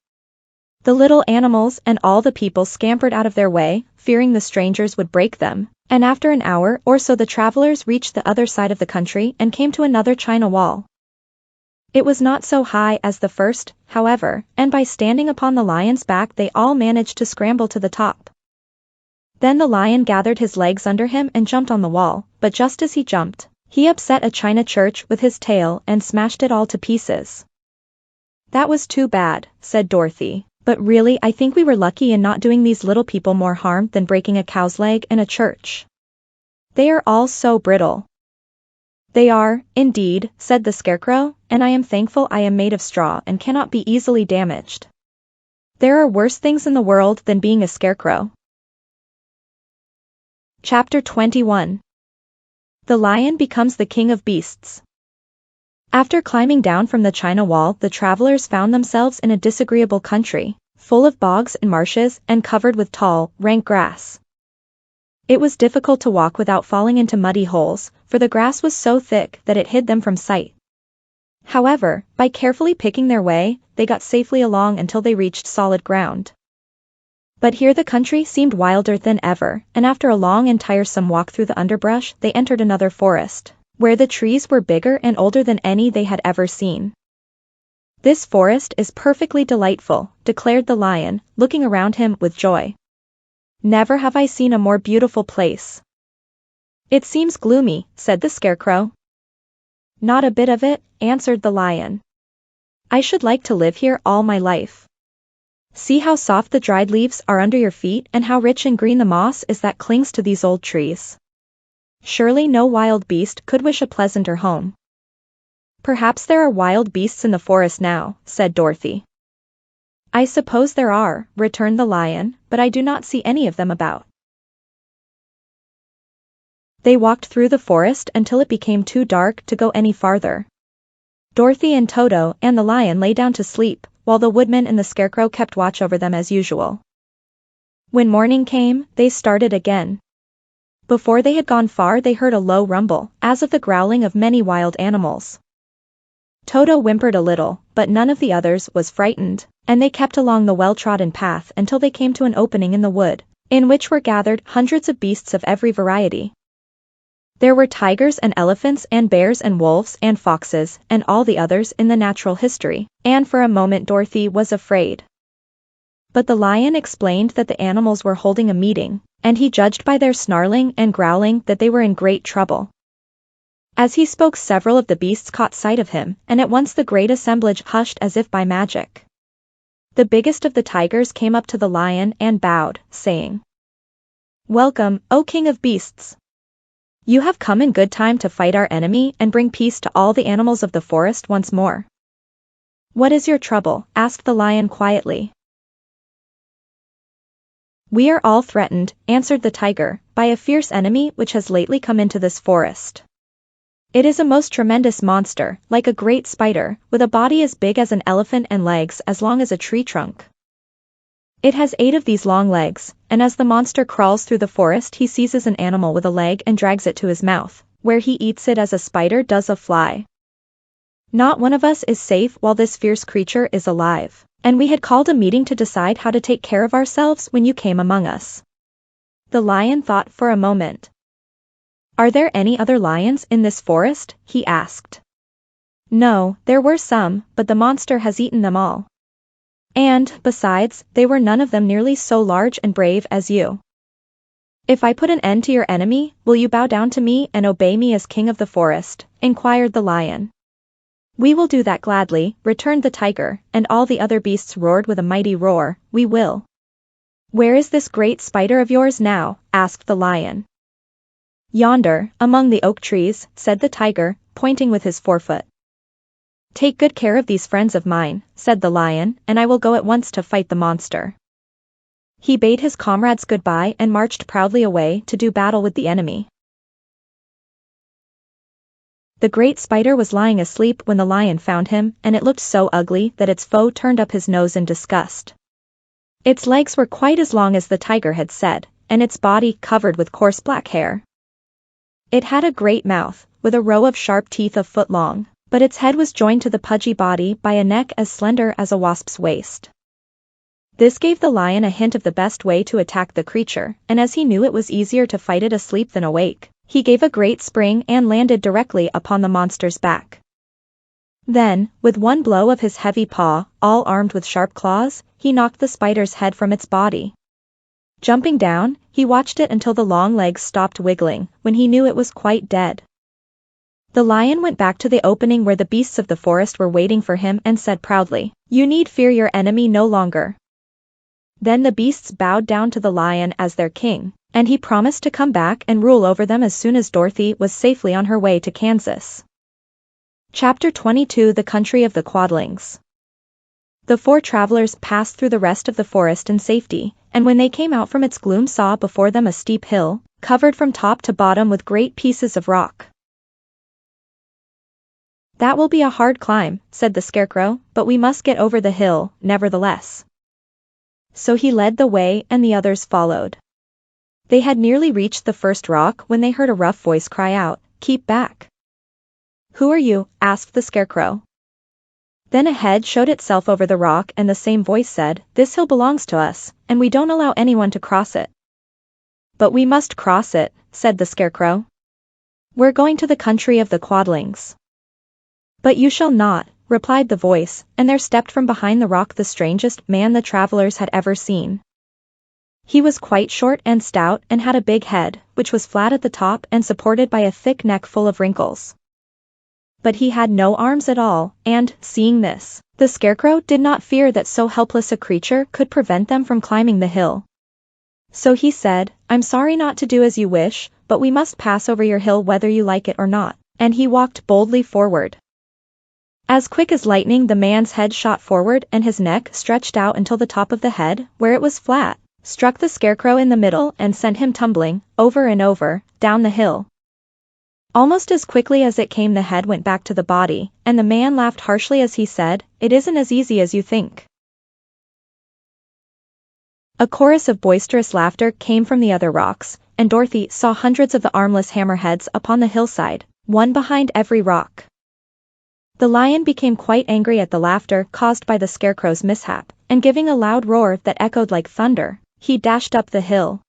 The little animals and all the people scampered out of their way, fearing the strangers would break them, and after an hour or so the travelers reached the other side of the country and came to another China wall. It was not so high as the first, however, and by standing upon the lion's back they all managed to scramble to the top. Then the lion gathered his legs under him and jumped on the wall, but just as he jumped, he upset a China church with his tail and smashed it all to pieces. "That was too bad," said Dorothy. "But really I think we were lucky in not doing these little people more harm than breaking a cow's leg in a church. They are all so brittle." "They are, indeed," said the Scarecrow, "and I am thankful I am made of straw and cannot be easily damaged. There are worse things in the world than being a scarecrow." Chapter 21. The Lion becomes the King of Beasts. After climbing down from the China wall the travelers found themselves in a disagreeable country, full of bogs and marshes and covered with tall, rank grass. It was difficult to walk without falling into muddy holes, for the grass was so thick that it hid them from sight. However, by carefully picking their way, they got safely along until they reached solid ground. But here the country seemed wilder than ever, and after a long and tiresome walk through the underbrush they entered another forest, where the trees were bigger and older than any they had ever seen. "This forest is perfectly delightful," declared the lion, looking around him with joy. "Never have I seen a more beautiful place." "It seems gloomy," said the Scarecrow. "Not a bit of it," answered the lion. "I should like to live here all my life. See how soft the dried leaves are under your feet and how rich and green the moss is that clings to these old trees. Surely no wild beast could wish a pleasanter home." "Perhaps there are wild beasts in the forest now," said Dorothy. "I suppose there are," returned the lion, "but I do not see any of them about." They walked through the forest until it became too dark to go any farther. Dorothy and Toto and the lion lay down to sleep, while the Woodman and the Scarecrow kept watch over them as usual. When morning came, they started again. Before they had gone far they heard a low rumble, as of the growling of many wild animals. Toto whimpered a little, but none of the others was frightened, and they kept along the well-trodden path until they came to an opening in the wood, in which were gathered hundreds of beasts of every variety. There were tigers and elephants and bears and wolves and foxes and all the others in the natural history, and for a moment Dorothy was afraid. But the lion explained that the animals were holding a meeting, and he judged by their snarling and growling that they were in great trouble. As he spoke several of the beasts caught sight of him, and at once the great assemblage hushed as if by magic. The biggest of the tigers came up to the lion and bowed, saying, "Welcome, O King of Beasts. You have come in good time to fight our enemy and bring peace to all the animals of the forest once more. What is your trouble? Asked the lion quietly. We are all threatened, answered the tiger, by a fierce enemy which has lately come into this forest. It is a most tremendous monster, like a great spider, with a body as big as an elephant and legs as long as a tree trunk. It has 8 of these long legs, and as the monster crawls through the forest he seizes an animal with a leg and drags it to his mouth, where he eats it as a spider does a fly. Not one of us is safe while this fierce creature is alive, and we had called a meeting to decide how to take care of ourselves when you came among us. The lion thought for a moment. Are there any other lions in this forest? He asked. No, there were some, but the monster has eaten them all. And, besides, they were none of them nearly so large and brave as you. If I put an end to your enemy, will you bow down to me and obey me as king of the forest? Inquired the lion. We will do that gladly, returned the tiger, and all the other beasts roared with a mighty roar, we will. Where is this great spider of yours now? Asked the lion. Yonder, among the oak trees, said the tiger, pointing with his forefoot. Take good care of these friends of mine, said the lion, and I will go at once to fight the monster. He bade his comrades goodbye and marched proudly away to do battle with the enemy. The great spider was lying asleep when the lion found him, and it looked so ugly that its foe turned up his nose in disgust. Its legs were quite as long as the tiger had said, and its body covered with coarse black hair. It had a great mouth, with a row of sharp teeth a foot long, but its head was joined to the pudgy body by a neck as slender as a wasp's waist. This gave the lion a hint of the best way to attack the creature, and as he knew it was easier to fight it asleep than awake, he gave a great spring and landed directly upon the monster's back. Then, with one blow of his heavy paw, all armed with sharp claws, he knocked the spider's head from its body. Jumping down, he watched it until the long legs stopped wiggling, when he knew it was quite dead. The lion went back to the opening where the beasts of the forest were waiting for him and said proudly, You need fear your enemy no longer. Then the beasts bowed down to the lion as their king, and he promised to come back and rule over them as soon as Dorothy was safely on her way to Kansas. Chapter 22 The Country of the Quadlings. The 4 travelers passed through the rest of the forest in safety, and when they came out from its gloom saw before them a steep hill, covered from top to bottom with great pieces of rock. That will be a hard climb, said the Scarecrow, but we must get over the hill, nevertheless. So he led the way and the others followed. They had nearly reached the first rock when they heard a rough voice cry out, Keep back. Who are you? Asked the Scarecrow. Then a head showed itself over the rock and the same voice said, This hill belongs to us, and we don't allow anyone to cross it. But we must cross it, said the Scarecrow. We're going to the country of the Quadlings. But you shall not, replied the voice, and there stepped from behind the rock the strangest man the travelers had ever seen. He was quite short and stout and had a big head, which was flat at the top and supported by a thick neck full of wrinkles. But he had no arms at all, and, seeing this, the Scarecrow did not fear that so helpless a creature could prevent them from climbing the hill. So he said, I'm sorry not to do as you wish, but we must pass over your hill whether you like it or not, and he walked boldly forward. As quick as lightning the man's head shot forward and his neck stretched out until the top of the head, where it was flat, struck the Scarecrow in the middle and sent him tumbling, over and over, down the hill. Almost as quickly as it came the head went back to the body, and the man laughed harshly as he said, It isn't as easy as you think. A chorus of boisterous laughter came from the other rocks, and Dorothy saw hundreds of the armless hammerheads upon the hillside, one behind every rock. The lion became quite angry at the laughter caused by the Scarecrow's mishap, and giving a loud roar that echoed like thunder, he dashed up the hill.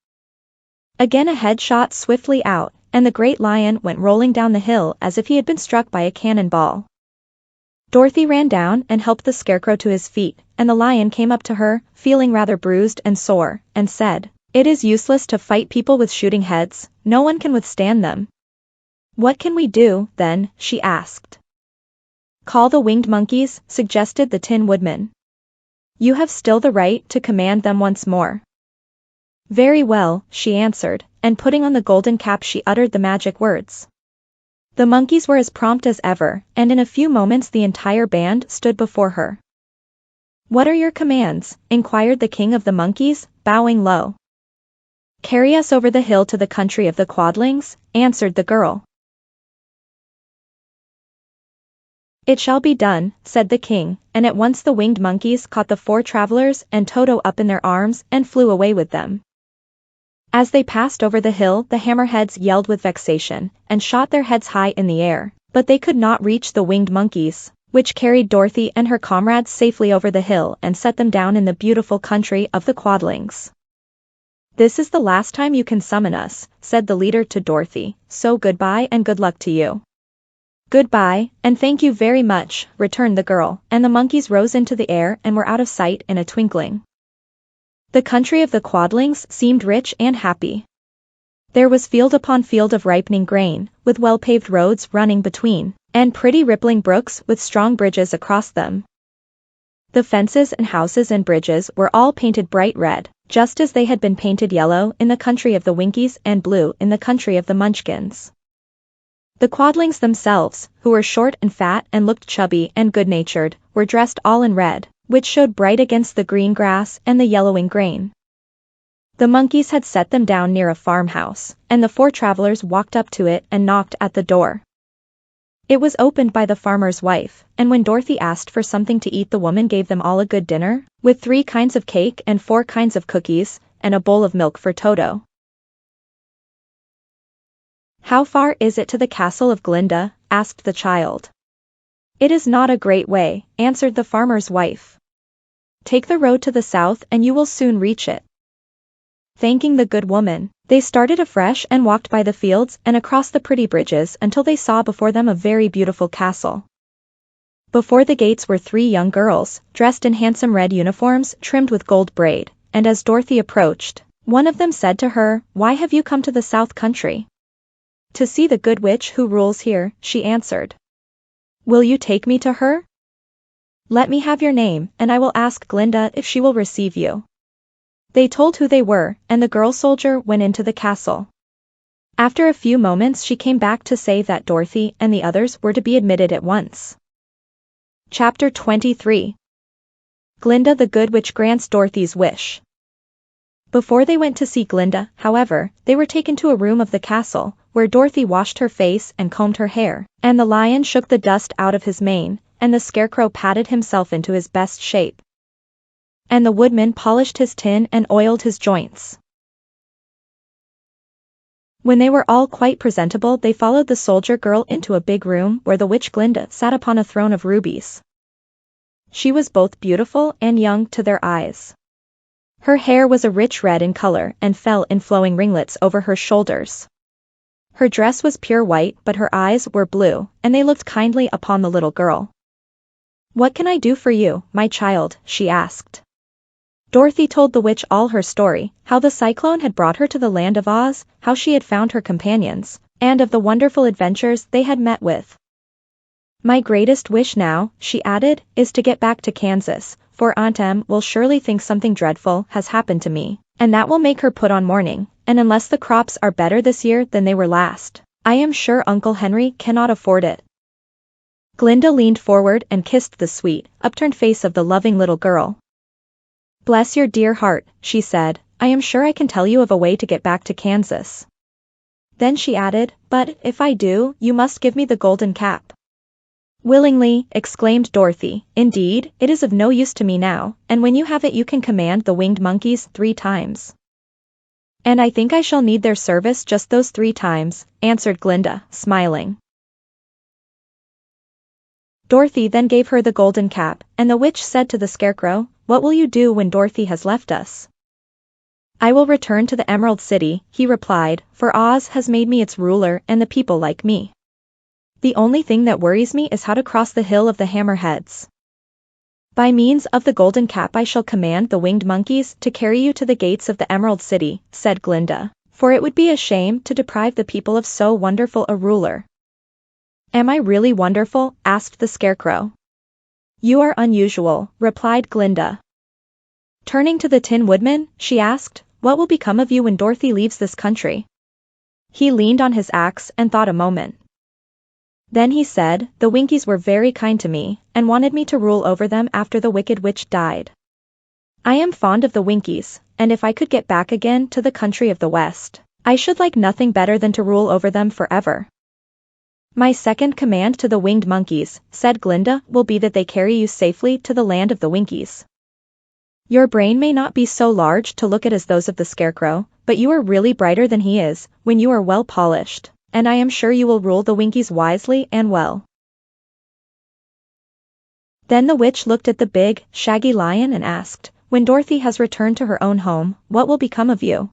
Again a head shot swiftly out, and the great lion went rolling down the hill as if he had been struck by a cannonball. Dorothy ran down and helped the Scarecrow to his feet, and the lion came up to her, feeling rather bruised and sore, and said, It is useless to fight people with shooting heads, no one can withstand them. What can we do, then? She asked. Call the winged monkeys, suggested the Tin Woodman. You have still the right to command them once more. Very well, she answered, and putting on the golden cap she uttered the magic words. The monkeys were as prompt as ever, and in a few moments the entire band stood before her. "What are your commands?" inquired the king of the monkeys, bowing low. "Carry us over the hill to the country of the Quadlings," answered the girl. "It shall be done," said the king, and at once the winged monkeys caught the four travelers and Toto up in their arms and flew away with them. As they passed over the hill, the hammerheads yelled with vexation, and shot their heads high in the air, but they could not reach the winged monkeys, which carried Dorothy and her comrades safely over the hill and set them down in the beautiful country of the Quadlings. "This is the last time you can summon us," said the leader to Dorothy, "so goodbye and good luck to you." "Goodbye, and thank you very much," returned the girl, and the monkeys rose into the air and were out of sight in a twinkling. The country of the Quadlings seemed rich and happy. There was field upon field of ripening grain, with well-paved roads running between, and pretty rippling brooks with strong bridges across them. The fences and houses and bridges were all painted bright red, just as they had been painted yellow in the country of the Winkies and blue in the country of the Munchkins. The Quadlings themselves, who were short and fat and looked chubby and good-natured, were dressed all in red, which showed bright against the green grass and the yellowing grain. The monkeys had set them down near a farmhouse, and the four travelers walked up to it and knocked at the door. It was opened by the farmer's wife, and when Dorothy asked for something to eat the woman gave them all a good dinner, with 3 kinds of cake and 4 kinds of cookies, and a bowl of milk for Toto. "How far is it to the castle of Glinda?" asked the child. "It is not a great way," answered the farmer's wife. "Take the road to the south and you will soon reach it." Thanking the good woman, they started afresh and walked by the fields and across the pretty bridges until they saw before them a very beautiful castle. Before the gates were 3 young girls, dressed in handsome red uniforms trimmed with gold braid, and as Dorothy approached, one of them said to her, "Why have you come to the South Country?" "To see the good witch who rules here," she answered. "Will you take me to her?" "Let me have your name, and I will ask Glinda if she will receive you." They told who they were, and the girl soldier went into the castle. After a few moments she came back to say that Dorothy and the others were to be admitted at once. Chapter 23. Glinda the Good Witch grants Dorothy's wish. Before they went to see Glinda, however, they were taken to a room of the castle, where Dorothy washed her face and combed her hair, and the lion shook the dust out of his mane, and the Scarecrow patted himself into his best shape, and the Woodman polished his tin and oiled his joints. When they were all quite presentable they followed the soldier girl into a big room where the witch Glinda sat upon a throne of rubies. She was both beautiful and young to their eyes. Her hair was a rich red in color and fell in flowing ringlets over her shoulders. Her dress was pure white but her eyes were blue, and they looked kindly upon the little girl. "What can I do for you, my child?" she asked. Dorothy told the witch all her story, how the cyclone had brought her to the land of Oz, how she had found her companions, and of the wonderful adventures they had met with. "My greatest wish now," she added, "is to get back to Kansas, for Aunt Em will surely think something dreadful has happened to me, and that will make her put on mourning, and unless the crops are better this year than they were last, I am sure Uncle Henry cannot afford it." Glinda leaned forward and kissed the sweet, upturned face of the loving little girl. "Bless your dear heart," she said, "I am sure I can tell you of a way to get back to Kansas." Then she added, "But, if I do, you must give me the golden cap." "Willingly," exclaimed Dorothy, "indeed, it is of no use to me now, and when you have it you can command the winged monkeys 3 times. "And I think I shall need their service just those 3 times, answered Glinda, smiling. Dorothy then gave her the golden cap, and the witch said to the Scarecrow, "What will you do when Dorothy has left us?" "I will return to the Emerald City," he replied, "for Oz has made me its ruler and the people like me. The only thing that worries me is how to cross the Hill of the Hammerheads. By means of the golden cap I shall command the winged monkeys to carry you to the gates of the Emerald City," said Glinda, "for it would be a shame to deprive the people of so wonderful a ruler." "Am I really wonderful?" asked the Scarecrow. "You are unusual," replied Glinda. Turning to the Tin Woodman, she asked, "What will become of you when Dorothy leaves this country?" He leaned on his axe and thought a moment. Then he said, "The Winkies were very kind to me, and wanted me to rule over them after the wicked witch died. I am fond of the Winkies, and if I could get back again to the country of the West, I should like nothing better than to rule over them forever." "My second command to the winged monkeys," said Glinda, "will be that they carry you safely to the land of the Winkies. Your brain may not be so large to look at as those of the Scarecrow, but you are really brighter than he is, when you are well polished, and I am sure you will rule the Winkies wisely and well." Then the witch looked at the big, shaggy lion and asked, "When Dorothy has returned to her own home, what will become of you?"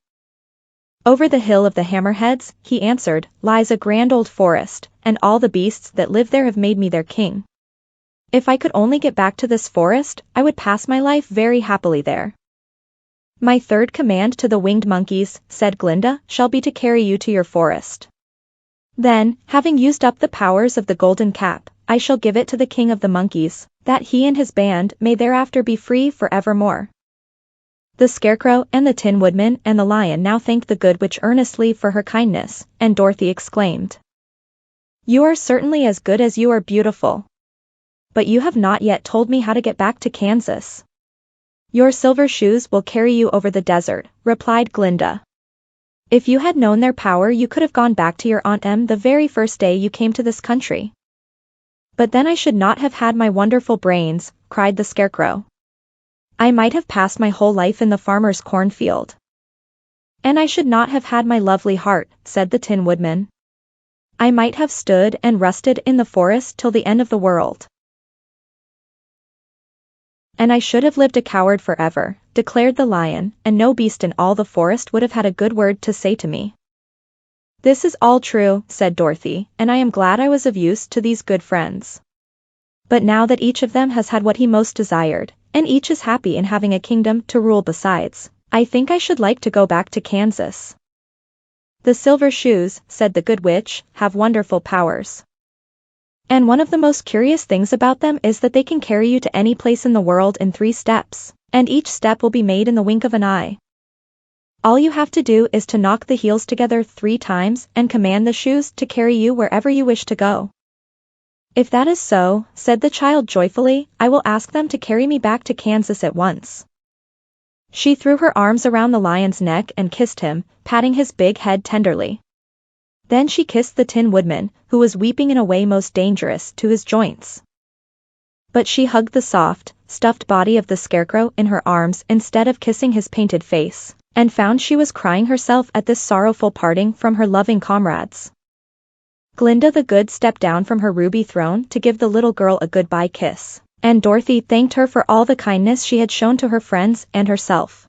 "Over the hill of the Hammerheads," he answered, "lies a grand old forest, and all the beasts that live there have made me their king. If I could only get back to this forest, I would pass my life very happily there." "My third command to the winged monkeys," said Glinda, "shall be to carry you to your forest. Then, having used up the powers of the golden cap, I shall give it to the king of the monkeys, that he and his band may thereafter be free forevermore." The Scarecrow and the Tin Woodman and the Lion now thanked the good witch earnestly for her kindness, and Dorothy exclaimed, "You are certainly as good as you are beautiful. But you have not yet told me how to get back to Kansas." "Your silver shoes will carry you over the desert," replied Glinda. "If you had known their power you could have gone back to your Aunt Em the very first day you came to this country." "But then I should not have had my wonderful brains," cried the Scarecrow. "I might have passed my whole life in the farmer's cornfield." "And I should not have had my lovely heart," said the Tin Woodman. "I might have stood and rusted in the forest till the end of the world." "And I should have lived a coward forever," declared the Lion, "and no beast in all the forest would have had a good word to say to me." "This is all true," said Dorothy, "and I am glad I was of use to these good friends. But now that each of them has had what he most desired, and each is happy in having a kingdom to rule besides, I think I should like to go back to Kansas." "The silver shoes," said the good witch, "have wonderful powers. And one of the most curious things about them is that they can carry you to any place in the world in 3 steps, and each step will be made in the wink of an eye. All you have to do is to knock the heels together 3 times and command the shoes to carry you wherever you wish to go." "If that is so," said the child joyfully, "I will ask them to carry me back to Kansas at once." She threw her arms around the lion's neck and kissed him, patting his big head tenderly. Then she kissed the Tin Woodman, who was weeping in a way most dangerous to his joints. But she hugged the soft, stuffed body of the Scarecrow in her arms instead of kissing his painted face, and found she was crying herself at this sorrowful parting from her loving comrades. Glinda the Good stepped down from her ruby throne to give the little girl a goodbye kiss, and Dorothy thanked her for all the kindness she had shown to her friends and herself.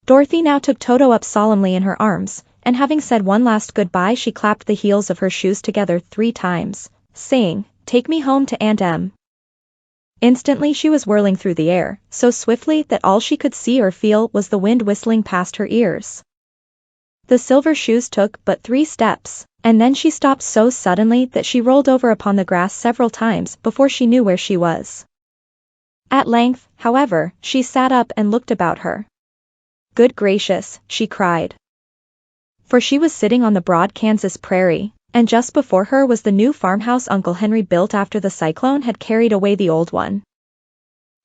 Dorothy now took Toto up solemnly in her arms, and having said one last goodbye she clapped the heels of her shoes together 3 times, saying, "Take me home to Aunt Em." Instantly she was whirling through the air, so swiftly that all she could see or feel was the wind whistling past her ears. The silver shoes took but 3 steps, and then she stopped so suddenly that she rolled over upon the grass several times before she knew where she was. At length, however, she sat up and looked about her. "Good gracious," she cried. For she was sitting on the broad Kansas prairie, and just before her was the new farmhouse Uncle Henry built after the cyclone had carried away the old one.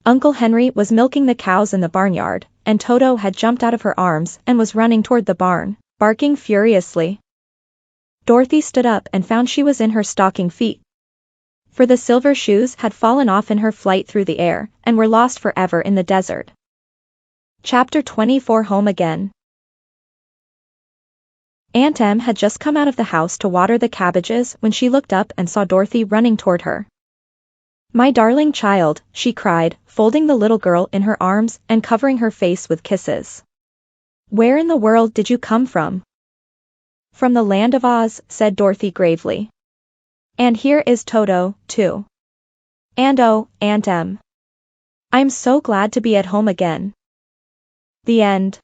Uncle Henry was milking the cows in the barnyard, and Toto had jumped out of her arms and was running toward the barn, barking furiously. Dorothy stood up and found she was in her stocking feet. For the silver shoes had fallen off in her flight through the air, and were lost forever in the desert. Chapter 24 Home Again. Aunt Em had just come out of the house to water the cabbages when she looked up and saw Dorothy running toward her. "My darling child," she cried, folding the little girl in her arms and covering her face with kisses. "Where in the world did you come from?" "From the land of Oz," said Dorothy gravely. "And here is Toto, too. And oh, Aunt Em, I'm so glad to be at home again." The end.